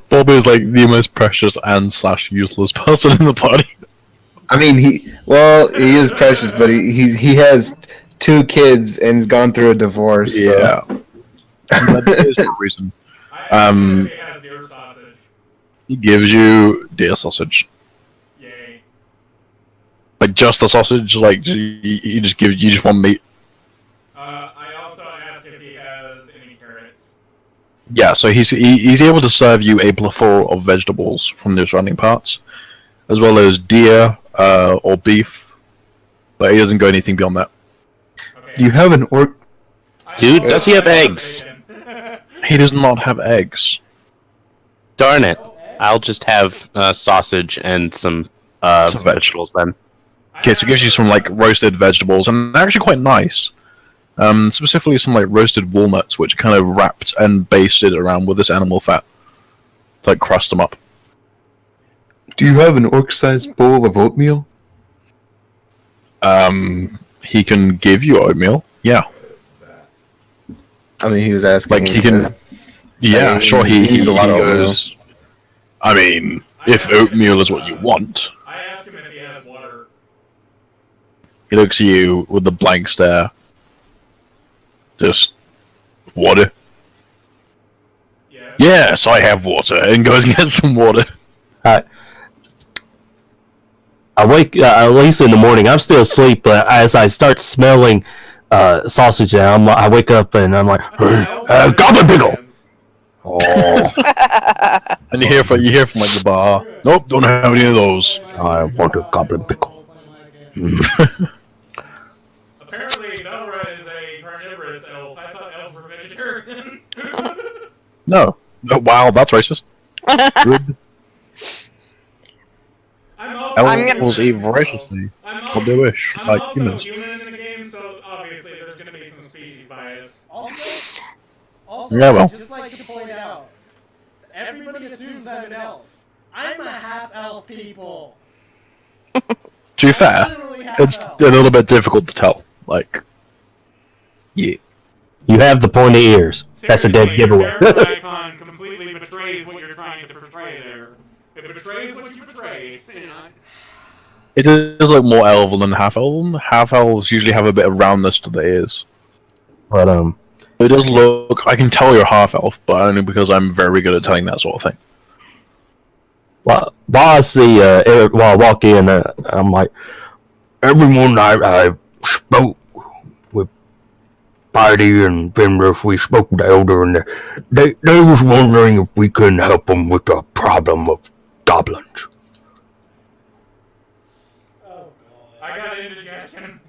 [SPEAKER 3] Bob is like the most precious and / useless person in the party.
[SPEAKER 4] I mean, he is precious, but he has 2 kids and he's gone through a divorce.
[SPEAKER 3] Yeah. That is for a reason.
[SPEAKER 1] It has deer sausage.
[SPEAKER 3] He gives you deer sausage.
[SPEAKER 1] Yay.
[SPEAKER 3] Like just the sausage, like you just want meat.
[SPEAKER 1] I also asked if he has any carrots.
[SPEAKER 3] Yeah, so he's able to serve you a plethora of vegetables from the surrounding parts, as well as deer or beef, but he doesn't go anything beyond that.
[SPEAKER 1] Okay.
[SPEAKER 4] Do you have an orc?
[SPEAKER 7] Dude, does he have eggs?
[SPEAKER 3] He does not have eggs.
[SPEAKER 7] Darn it. I'll just have sausage and some vegetables then.
[SPEAKER 3] Okay, so it gives you some like roasted vegetables, and they're actually quite nice. Specifically some like roasted walnuts, which are kind of wrapped and basted around with this animal fat to like crust them up.
[SPEAKER 4] Do you have an orc-sized bowl of oatmeal?
[SPEAKER 3] He can give you oatmeal. Yeah,
[SPEAKER 4] I mean, he was asking.
[SPEAKER 3] like he can. Yeah, sure. He
[SPEAKER 4] needs a lot of oatmeal.
[SPEAKER 3] goes. I mean, if oatmeal is what you want,
[SPEAKER 1] I asked him if he has water.
[SPEAKER 3] he looks at you with a blank stare. Just water.
[SPEAKER 1] Yeah.
[SPEAKER 3] Yes, I have water, and goes and gets some water.
[SPEAKER 5] I wake at least in the morning. I'm still asleep, but as I start smelling sausage, I wake up and I'm like, goblin pickle. Oh,
[SPEAKER 3] And you hear from like the bar. Nope, don't have any of those.
[SPEAKER 8] I want a goblin pickle.
[SPEAKER 1] Apparently, Belra is a carnivorous elf. I thought elves were vegetarians.
[SPEAKER 3] No. Wow, that's racist. Good. Elves eat voraciously. What they wish,
[SPEAKER 1] I'm
[SPEAKER 3] like
[SPEAKER 1] also
[SPEAKER 3] humans.
[SPEAKER 1] human in the game, so obviously there's going to be some species bias.
[SPEAKER 2] Also,
[SPEAKER 3] Yeah, well.
[SPEAKER 2] I'd just like to point out, everybody assumes I'm an elf. I'm a half-elf, people.
[SPEAKER 3] To be fair,
[SPEAKER 2] Literally
[SPEAKER 3] it's
[SPEAKER 2] half-elf.
[SPEAKER 3] a little bit difficult to tell. Like, yeah.
[SPEAKER 5] you have the pointy ears. That's a dead
[SPEAKER 1] Seriously,
[SPEAKER 5] giveaway.
[SPEAKER 1] Your character icon completely betrays what you're trying to portray there. It betrays what you portray. You know?
[SPEAKER 3] It does look more elven than half-elven. Half-elves usually have a bit of roundness to their ears.
[SPEAKER 5] But
[SPEAKER 3] It does look... I can tell you're half-elf, but only because I'm very good at telling that sort of thing.
[SPEAKER 5] while I see while I walk in, I'm like,
[SPEAKER 8] Everyone I spoke with Piety and Fenris, we spoke with the Elder, and they was wondering if we couldn't help them with the problem of goblins.
[SPEAKER 1] I got indigestion.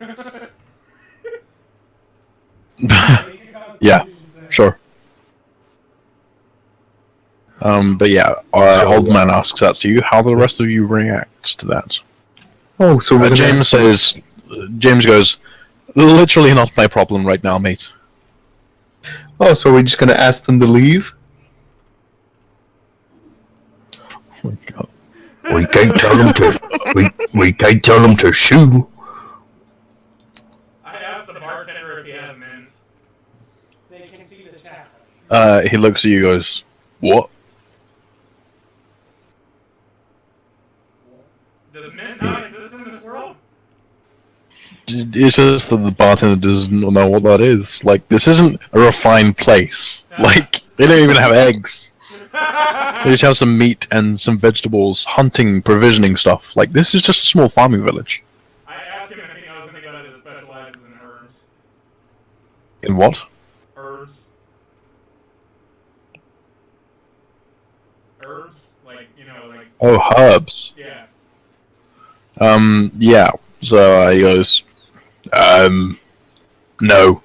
[SPEAKER 3] Yeah, sure. But yeah, Old Man asks that to you. How do the rest of you react to that?
[SPEAKER 4] Oh, so we're
[SPEAKER 3] James says... James goes, literally not my problem right now, mate.
[SPEAKER 4] Oh, so we're just gonna ask them to leave?
[SPEAKER 3] Oh my god.
[SPEAKER 8] We can't tell them to. We can't tell them to shoo.
[SPEAKER 1] I asked the bartender if he has mint.
[SPEAKER 2] They can see the chat.
[SPEAKER 3] He looks at you and goes, what?
[SPEAKER 1] Does mint not exist in this world?
[SPEAKER 3] It's just that the bartender doesn't know what that is. Like, this isn't a refined place. Like, they don't even have eggs. They just have some meat and some vegetables, hunting, provisioning stuff. Like, this is just a small farming village.
[SPEAKER 1] I asked him if he knows anybody that specializes in herbs.
[SPEAKER 3] In what?
[SPEAKER 1] Herbs. Herbs? Like, you know, like...
[SPEAKER 3] Oh, herbs.
[SPEAKER 1] Yeah.
[SPEAKER 3] Yeah. So he goes, no.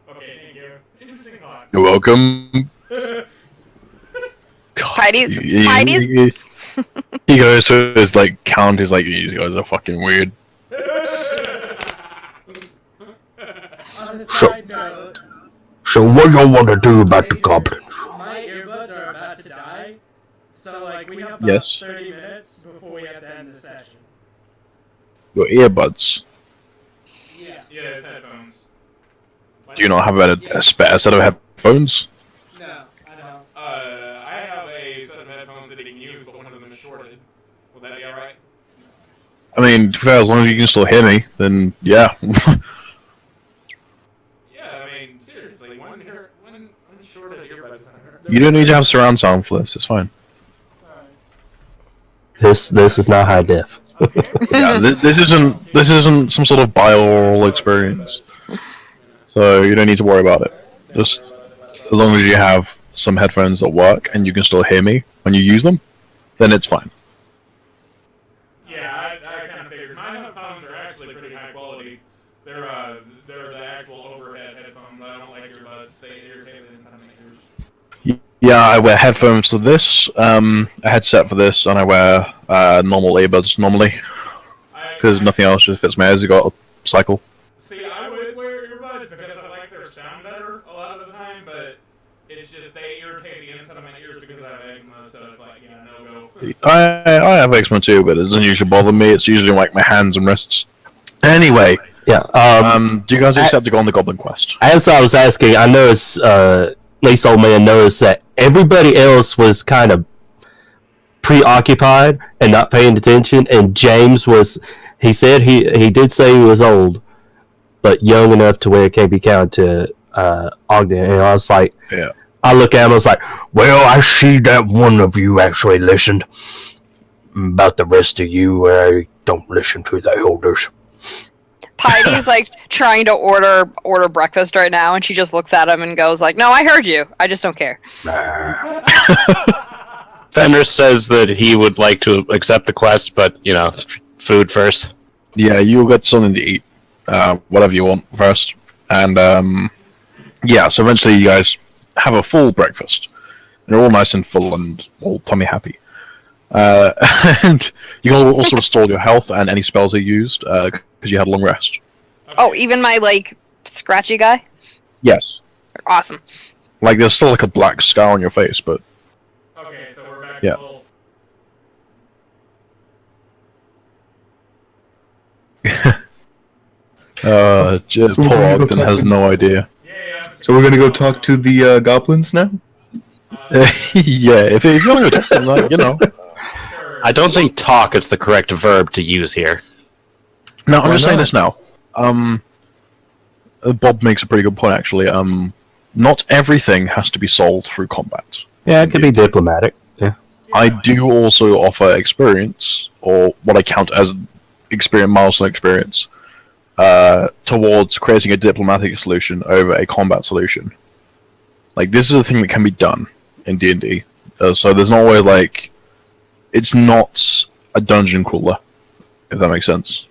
[SPEAKER 1] Okay, thank you. Interesting thought.
[SPEAKER 3] You're welcome.
[SPEAKER 6] Heidi's.
[SPEAKER 3] He goes to his, like, count, he's like, these guys are fucking weird.
[SPEAKER 2] On a
[SPEAKER 8] So-
[SPEAKER 2] side note,
[SPEAKER 8] So what y'all want to do about the goblins?
[SPEAKER 2] my earbuds are about to die, so like we have about
[SPEAKER 3] Yes.
[SPEAKER 2] 30 minutes before we have to end the session.
[SPEAKER 3] Your earbuds.
[SPEAKER 2] Yeah.
[SPEAKER 1] Yeah, it's headphones.
[SPEAKER 3] Do you not have a spare set of headphones?
[SPEAKER 2] No, I don't.
[SPEAKER 1] I have a set of headphones that he can use, but one of them is shorted. Will that be alright?
[SPEAKER 3] I mean, to be fair, as long as you can still hear me, then yeah.
[SPEAKER 1] Yeah, I mean, seriously, one shorted earbuds.
[SPEAKER 3] You don't need to have surround sound for this, it's fine.
[SPEAKER 5] this is not high def.
[SPEAKER 3] Yeah, this isn't some sort of binaural experience. So you don't need to worry about it. Just as long as you have some headphones that work and you can still hear me when you use them, then it's fine.
[SPEAKER 1] Yeah, I kind of figured. My headphones are actually pretty high quality. They're the actual overhead headphones. I don't like earbuds. They irritate the inside of my ears.
[SPEAKER 3] Yeah, I wear headphones for this, a headset for this, and I wear normal earbuds normally. Because nothing else just fits my ears, you got a cycle.
[SPEAKER 1] See, I would wear earbuds because I like their sound better a lot of the time, but it's just they irritate the inside of my ears because I have eczema, so it's like, yeah, no go.
[SPEAKER 3] I have eczema too, but it doesn't usually bother me. It's usually like my hands and wrists. Anyway,
[SPEAKER 5] Yeah.
[SPEAKER 3] do you guys accept to go on the Goblin Quest?
[SPEAKER 5] As I was asking, I noticed, at least Old Man noticed that everybody else was kind of preoccupied and not paying attention, and James was, he said he did say he was old, but young enough to where it can't be counted to Ogden, and I was like,
[SPEAKER 3] Yeah.
[SPEAKER 5] I look at him, I was like,
[SPEAKER 8] Well, I see that one of you actually listened. About the rest of you, I don't listen to the elders.
[SPEAKER 6] Pity's like trying to order breakfast right now, and she just looks at him and goes like, "No, I heard you. I just don't care."
[SPEAKER 8] Nah.
[SPEAKER 7] Fenris says that he would like to accept the quest, but food first.
[SPEAKER 3] Yeah, you'll get something to eat, whatever you want first, and yeah. So eventually, you guys have a full breakfast. They're all nice and full and all tummy happy. And you can also restore your health and any spells you used because you had a long rest.
[SPEAKER 1] Okay.
[SPEAKER 6] Oh, even my like scratchy guy.
[SPEAKER 3] Yes.
[SPEAKER 6] Awesome.
[SPEAKER 3] Like there's still like a black scar on your face, but
[SPEAKER 1] Okay, so we're back
[SPEAKER 3] Yeah.
[SPEAKER 1] to full.
[SPEAKER 3] just
[SPEAKER 4] So we're
[SPEAKER 3] poor
[SPEAKER 4] gonna go
[SPEAKER 3] Ogden
[SPEAKER 4] talk
[SPEAKER 3] has
[SPEAKER 4] to-
[SPEAKER 3] no idea.
[SPEAKER 1] Yeah.
[SPEAKER 4] So we're gonna go talk to the goblins now.
[SPEAKER 3] Yeah, if you want to go talk to them, like,
[SPEAKER 1] Sure.
[SPEAKER 7] I don't think talk is the correct verb to use here.
[SPEAKER 3] No, I'm
[SPEAKER 4] Why
[SPEAKER 3] just saying
[SPEAKER 4] not?
[SPEAKER 3] this now. Bob makes a pretty good point actually. Not everything has to be solved through combat.
[SPEAKER 5] Yeah, it could be diplomatic. Yeah.
[SPEAKER 3] I do also offer experience, or what I count as milestone experience, towards creating a diplomatic solution over a combat solution. Like this is a thing that can be done in D&D. So there's not always like, it's not a dungeon crawler, if that makes sense.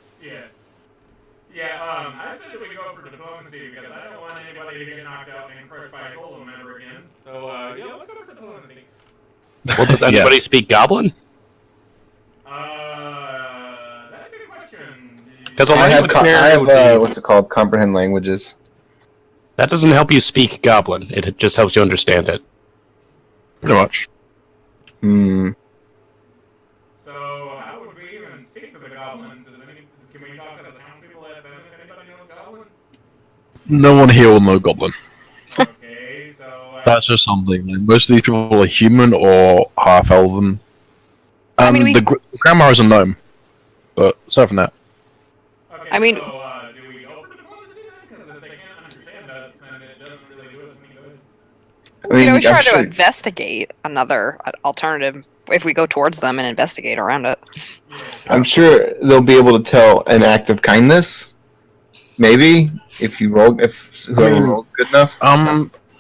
[SPEAKER 1] Yeah, I said that we go for diplomacy because I don't want anybody to get knocked out and crushed by a golem ever again. So, yeah, let's go for diplomacy.
[SPEAKER 7] Well, does anybody speak Goblin?
[SPEAKER 1] That's a good question.
[SPEAKER 7] Because
[SPEAKER 4] I have what's it called? Comprehend languages.
[SPEAKER 7] that doesn't help you speak Goblin. It just helps you understand it.
[SPEAKER 3] Pretty much.
[SPEAKER 4] Hmm.
[SPEAKER 1] So, how would we even speak to the goblins? Can we talk to the townspeople, ask them if anybody knows goblin?
[SPEAKER 3] No one here will know Goblin.
[SPEAKER 1] Okay, so...
[SPEAKER 3] That's just something. Like, most of these people are human or half elven.
[SPEAKER 6] I mean,
[SPEAKER 3] The grandma is a gnome, but aside from that,
[SPEAKER 1] Okay,
[SPEAKER 6] I mean-
[SPEAKER 1] so, do we go for diplomacy then? Because if they can't understand us, then it doesn't really do us any good.
[SPEAKER 4] I mean,
[SPEAKER 6] we try
[SPEAKER 4] I'm
[SPEAKER 6] to
[SPEAKER 4] sure-
[SPEAKER 6] investigate another alternative if we go towards them and investigate around it.
[SPEAKER 4] I'm sure they'll be able to tell an act of kindness. Maybe if whoever rolls good enough.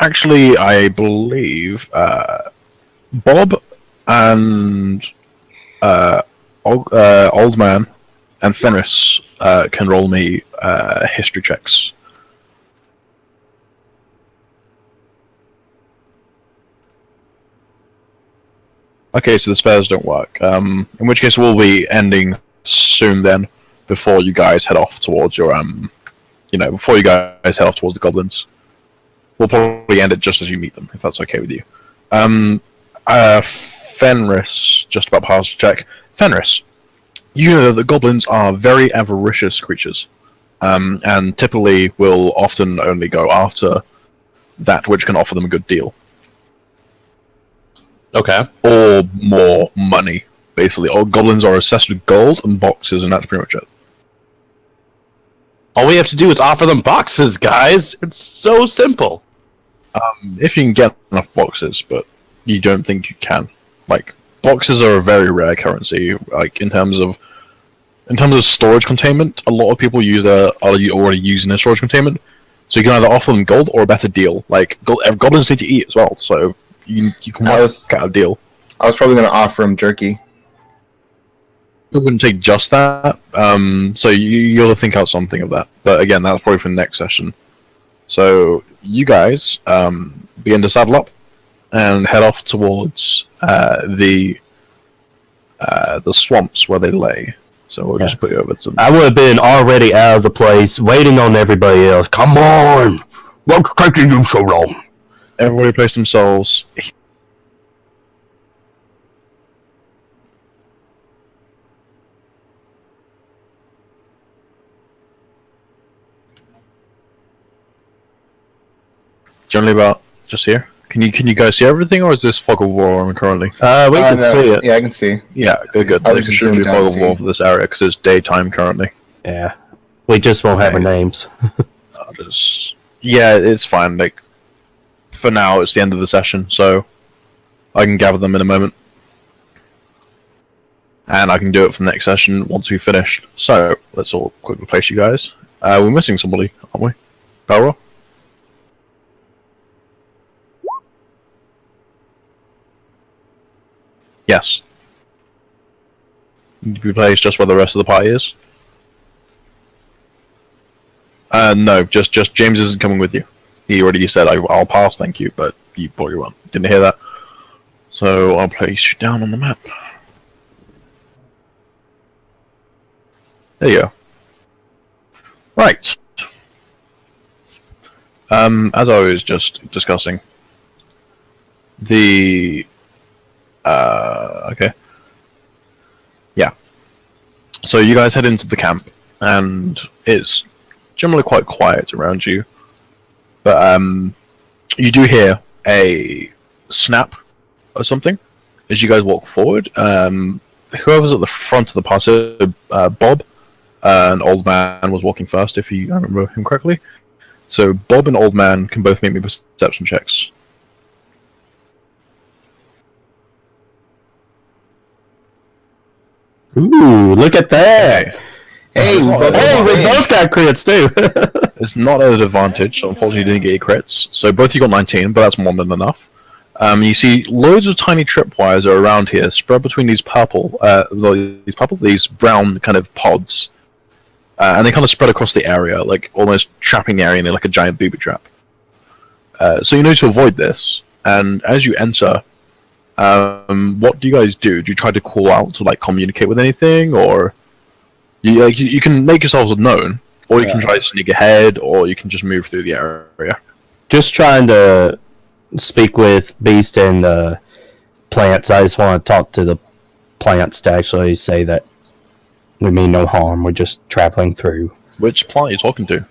[SPEAKER 3] actually, I believe Bob and Old Man and Fenris can roll me history checks. Okay, so the spares don't work. In which case, we'll be ending soon then, before you guys head off towards your before you guys head off towards the goblins. We'll probably end it just as you meet them, if that's okay with you. Fenris, just about passed check. Fenris, you know that the goblins are very avaricious creatures, and typically will often only go after that which can offer them a good deal.
[SPEAKER 7] Okay.
[SPEAKER 3] Or more money, basically. All goblins are assessed with gold and boxes, and that's pretty much it.
[SPEAKER 7] All we have to do is offer them boxes, guys. It's so simple.
[SPEAKER 3] If you can get enough boxes, but you don't think you can. Like, boxes are a very rare currency. Like, in terms of storage containment, a lot of people are already using their storage containment. So you can either offer them gold or a better deal. Like, goblins need to eat as well, so you can work out a deal.
[SPEAKER 4] I was probably going to offer him jerky.
[SPEAKER 3] It wouldn't take just that, so you'll have to think out something of that. But again, that's probably for the next session. So you guys begin to saddle up and head off towards the swamps where they lay. So we'll just put you over to them.
[SPEAKER 5] I would have been already out of the place, waiting on everybody else.
[SPEAKER 8] Come on! What's taking you so long?
[SPEAKER 3] Everybody place themselves. Generally about just here. Can you guys see everything, or is this fog of war currently?
[SPEAKER 5] We can
[SPEAKER 4] No,
[SPEAKER 5] see it.
[SPEAKER 4] Yeah, I can see.
[SPEAKER 3] Yeah, good.
[SPEAKER 4] I
[SPEAKER 3] There
[SPEAKER 4] was
[SPEAKER 3] should be
[SPEAKER 4] zoomed down
[SPEAKER 3] fog
[SPEAKER 4] to
[SPEAKER 3] of war
[SPEAKER 4] see.
[SPEAKER 3] for this area because it's daytime currently.
[SPEAKER 5] Yeah. We just won't have our names.
[SPEAKER 3] Yeah, it's fine. Like, for now, it's the end of the session, so I can gather them in a moment. and I can do it for the next session once we've finished. So let's all quickly place you guys. We're missing somebody, aren't we? Barrow? Yes. Need to be placed just where the rest of the party is? No, just James isn't coming with you. He already said, I'll pass, thank you, but you probably won't. Didn't hear that. So I'll place you down on the map. There you go. Right. As I was just discussing, the... okay. Yeah. So you guys head into the camp, and it's generally quite quiet around you. But you do hear a snap or something as you guys walk forward. Whoever's at the front of the party, Bob, an old man, was walking first, if I remember him correctly. So Bob and old man can both make me perception checks.
[SPEAKER 5] Ooh, look at that!
[SPEAKER 3] Okay.
[SPEAKER 4] Hey,
[SPEAKER 5] Hey, we both got crits too.
[SPEAKER 3] It's not at an advantage, so unfortunately you didn't get your crits. So both you got 19, but that's more than enough. You see loads of tiny tripwires are around here, spread between these these brown kind of pods. And they kind of spread across the area, like almost trapping the area in like a giant booby trap. So you need to avoid this, and as you enter, what do you guys do? Do you try to call out to like communicate with anything, or you can make yourselves known, or you can try to sneak ahead, or you can just move through the area?
[SPEAKER 5] Just trying to speak with Beast and plants. I just want to talk to the plants to actually say that we mean no harm. We're just traveling through.
[SPEAKER 3] Which plant are you talking to?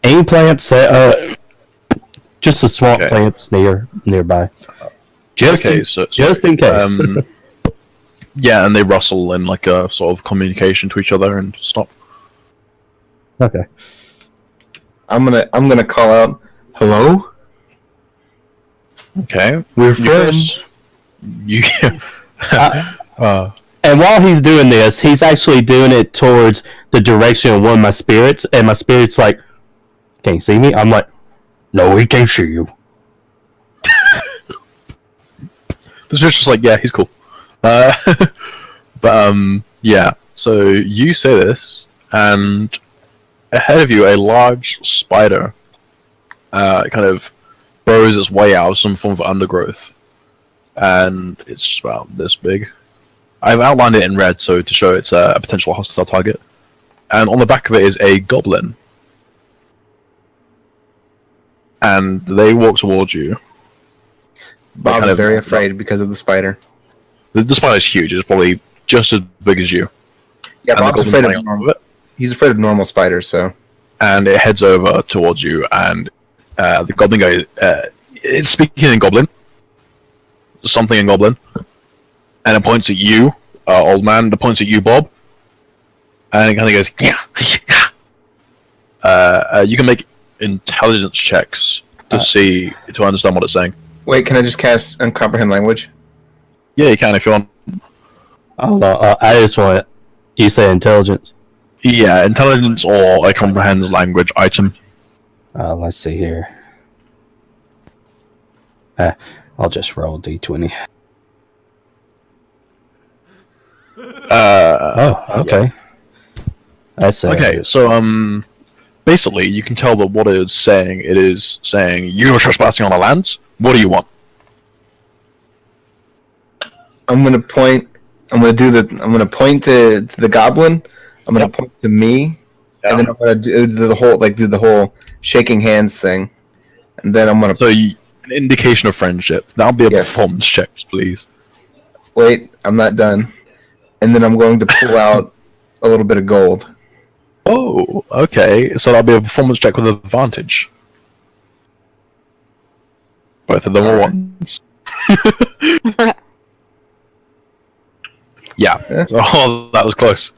[SPEAKER 5] Any plants? Just the swamp plants nearby. Just in case.
[SPEAKER 3] Yeah, and they rustle in like a sort of communication to each other and stop.
[SPEAKER 5] Okay.
[SPEAKER 4] I'm gonna call out, hello?
[SPEAKER 3] Okay.
[SPEAKER 4] We're friends.
[SPEAKER 3] You
[SPEAKER 5] And while he's doing this, he's actually doing it towards the direction of one of my spirits, and my spirit's like, "Can you see me?" I'm like,
[SPEAKER 8] No, he can't see you.
[SPEAKER 3] the spirit's just like, yeah, he's cool. Yeah. So you say this, and ahead of you, a large spider kind of burrows its way out of some form of undergrowth, and it's just about this big. I've outlined it in red so to show it's a potential hostile target, and on the back of it is a goblin, and they walk towards you.
[SPEAKER 4] Bob is very afraid because of the spider.
[SPEAKER 3] The spider's huge. It's probably just as big as you.
[SPEAKER 4] Yeah,
[SPEAKER 3] And
[SPEAKER 4] Bob's
[SPEAKER 3] the
[SPEAKER 4] afraid
[SPEAKER 3] goblin's
[SPEAKER 4] of
[SPEAKER 3] running on it.
[SPEAKER 4] He's afraid of normal spiders, so.
[SPEAKER 3] And it heads over towards you, and the goblin guy, it's speaking in goblin, something in goblin, and it points at you, old man. It points at you, Bob, and it kind of goes, yeah. You can make intelligence checks to understand what it's saying.
[SPEAKER 4] Wait, can I just cast Uncomprehend Language?
[SPEAKER 3] Yeah, you can if you want.
[SPEAKER 5] I just want you say intelligence.
[SPEAKER 3] Yeah, intelligence or a comprehends language item.
[SPEAKER 5] Let's see here. I'll just roll D20. Okay. That's
[SPEAKER 3] okay. So basically, you can tell that what it is saying. It is saying you are trespassing on our lands. What do you want?
[SPEAKER 4] I'm gonna point. I'm gonna point to the goblin. I'm gonna point to me, and then I'm gonna do the whole shaking hands thing, and then I'm gonna.
[SPEAKER 3] So an indication of friendship. That'll be a performance check, please.
[SPEAKER 4] Wait, I'm not done. And then I'm going to pull out a little bit of gold.
[SPEAKER 3] Oh, okay. So that'll be a performance check with advantage. Both of them are ones. Yeah. Oh, that was close.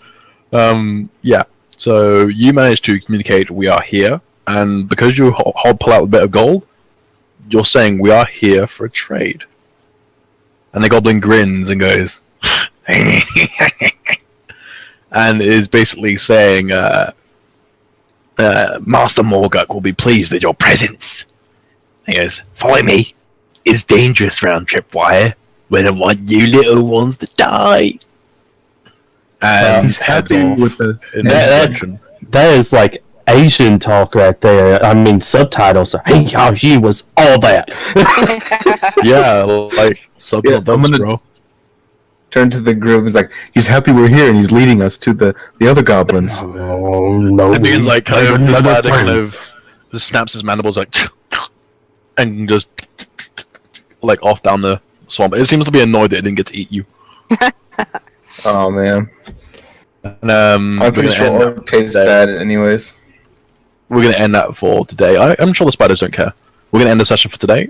[SPEAKER 3] Yeah. So you managed to communicate, we are here, and because you pull out a bit of gold, you're saying we are here for a trade. And the goblin grins and goes, and is basically saying, Master Morguk will be pleased at your presence. He goes, follow me. It's dangerous round tripwire. We don't want you little ones to die. And
[SPEAKER 4] He's happy with us.
[SPEAKER 5] That is like Asian talk right there. I mean, subtitles are, hey, how she was all that.
[SPEAKER 3] Yeah, like, subtitles,
[SPEAKER 4] I'm gonna
[SPEAKER 3] bro.
[SPEAKER 4] turn to the group. He's like, he's happy we're here, and he's leading us to the other goblins.
[SPEAKER 5] Oh, no.
[SPEAKER 3] And Dean's like, kind of just snaps his mandibles, like, and just, like, off down the swamp. It seems to be annoyed that it didn't get to eat you.
[SPEAKER 4] Oh, man.
[SPEAKER 3] And,
[SPEAKER 4] I'm pretty sure it tastes bad anyways.
[SPEAKER 3] We're going to end that for today. I'm sure the spiders don't care. We're going to end the session for today.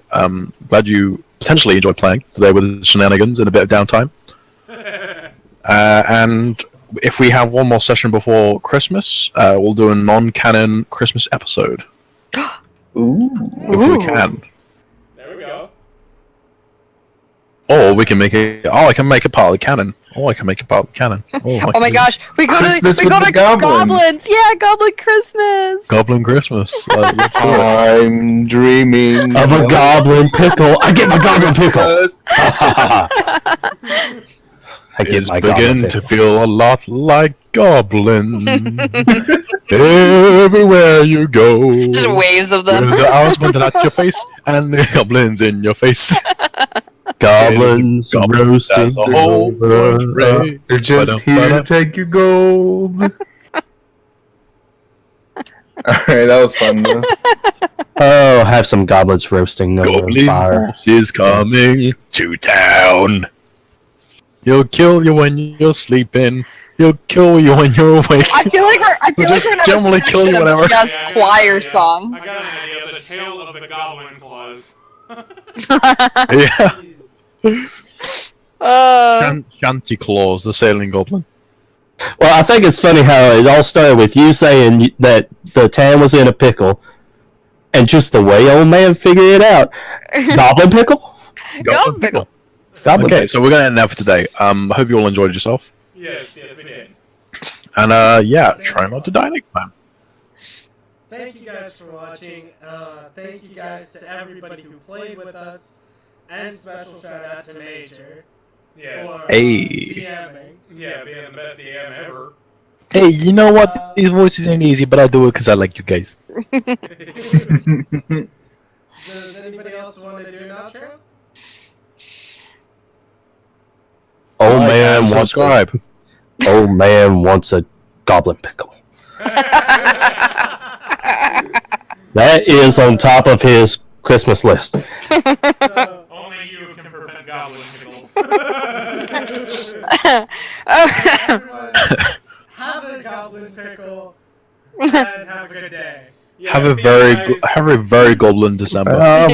[SPEAKER 3] Glad you potentially enjoyed playing today with the shenanigans and a bit of downtime. And if we have one more session before Christmas, we'll do a non-canon Christmas episode.
[SPEAKER 4] Ooh.
[SPEAKER 3] If we can.
[SPEAKER 1] There we go.
[SPEAKER 3] Or we can make it... Oh, I can make it part of the canon. Oh, I can make it part of the canon.
[SPEAKER 6] Oh my gosh, we go
[SPEAKER 4] Christmas
[SPEAKER 6] to
[SPEAKER 4] with the
[SPEAKER 6] goblins. Yeah, Goblin Christmas.
[SPEAKER 3] Goblin Christmas. Let's do it.
[SPEAKER 4] I'm dreaming
[SPEAKER 5] Of a goblin pickle. I get my goblin pickle. I get
[SPEAKER 3] It's
[SPEAKER 5] my goblin
[SPEAKER 3] beginning
[SPEAKER 5] pickle.
[SPEAKER 3] to feel a lot like goblins. Everywhere you go.
[SPEAKER 6] Just waves of them.
[SPEAKER 3] With the owls pointing at your face and the goblins in your face.
[SPEAKER 5] Goblins roasted.
[SPEAKER 3] That's a whole parade.
[SPEAKER 4] They're just here to take your gold. Alright, that was fun though.
[SPEAKER 5] Oh, have some goblins roasting over
[SPEAKER 3] Goblin
[SPEAKER 5] fire.
[SPEAKER 3] horse is coming to town. He'll kill you when you're sleeping. He'll kill you when you're awake.
[SPEAKER 6] I feel like we're
[SPEAKER 3] just
[SPEAKER 6] in a
[SPEAKER 3] generally
[SPEAKER 6] section
[SPEAKER 3] kill you
[SPEAKER 6] of
[SPEAKER 3] whenever.
[SPEAKER 6] just
[SPEAKER 1] Yeah, I got
[SPEAKER 6] choir
[SPEAKER 1] an idea.
[SPEAKER 6] songs.
[SPEAKER 1] I got an idea. The tale of the goblin claws.
[SPEAKER 3] Yeah.
[SPEAKER 6] Uh,
[SPEAKER 3] Shanty Claus, the sailing goblin.
[SPEAKER 5] Well, I think it's funny how it all started with you saying that the tan was in a pickle, and just the way old man figured it out. Goblin pickle?
[SPEAKER 6] Goblin pickle.
[SPEAKER 5] Goblin
[SPEAKER 3] Okay, so we're gonna end that for today. I hope you all enjoyed yourself.
[SPEAKER 1] Yes, we did.
[SPEAKER 3] And yeah, try not to die next time.
[SPEAKER 2] Thank you guys for watching. Thank you guys to everybody who played with us. And special shout out to Major
[SPEAKER 1] Yes.
[SPEAKER 2] for
[SPEAKER 3] Hey.
[SPEAKER 2] DMing.
[SPEAKER 1] Yeah, being the best DM ever.
[SPEAKER 3] Hey, you know what? These voices ain't easy, but I do it because I like you guys.
[SPEAKER 2] Does anybody else want to do an outro?
[SPEAKER 5] Old
[SPEAKER 3] Like
[SPEAKER 5] man
[SPEAKER 3] and
[SPEAKER 5] wants
[SPEAKER 3] subscribe.
[SPEAKER 5] Old man wants a goblin pickle. That is on top of his Christmas list.
[SPEAKER 2] So,
[SPEAKER 1] Only you can prevent goblin pickles.
[SPEAKER 2] everyone, have a goblin pickle and have a good day.
[SPEAKER 1] Yeah,
[SPEAKER 3] Have a
[SPEAKER 1] be
[SPEAKER 3] very
[SPEAKER 1] nice.
[SPEAKER 3] have a very goblin December.
[SPEAKER 5] Uh,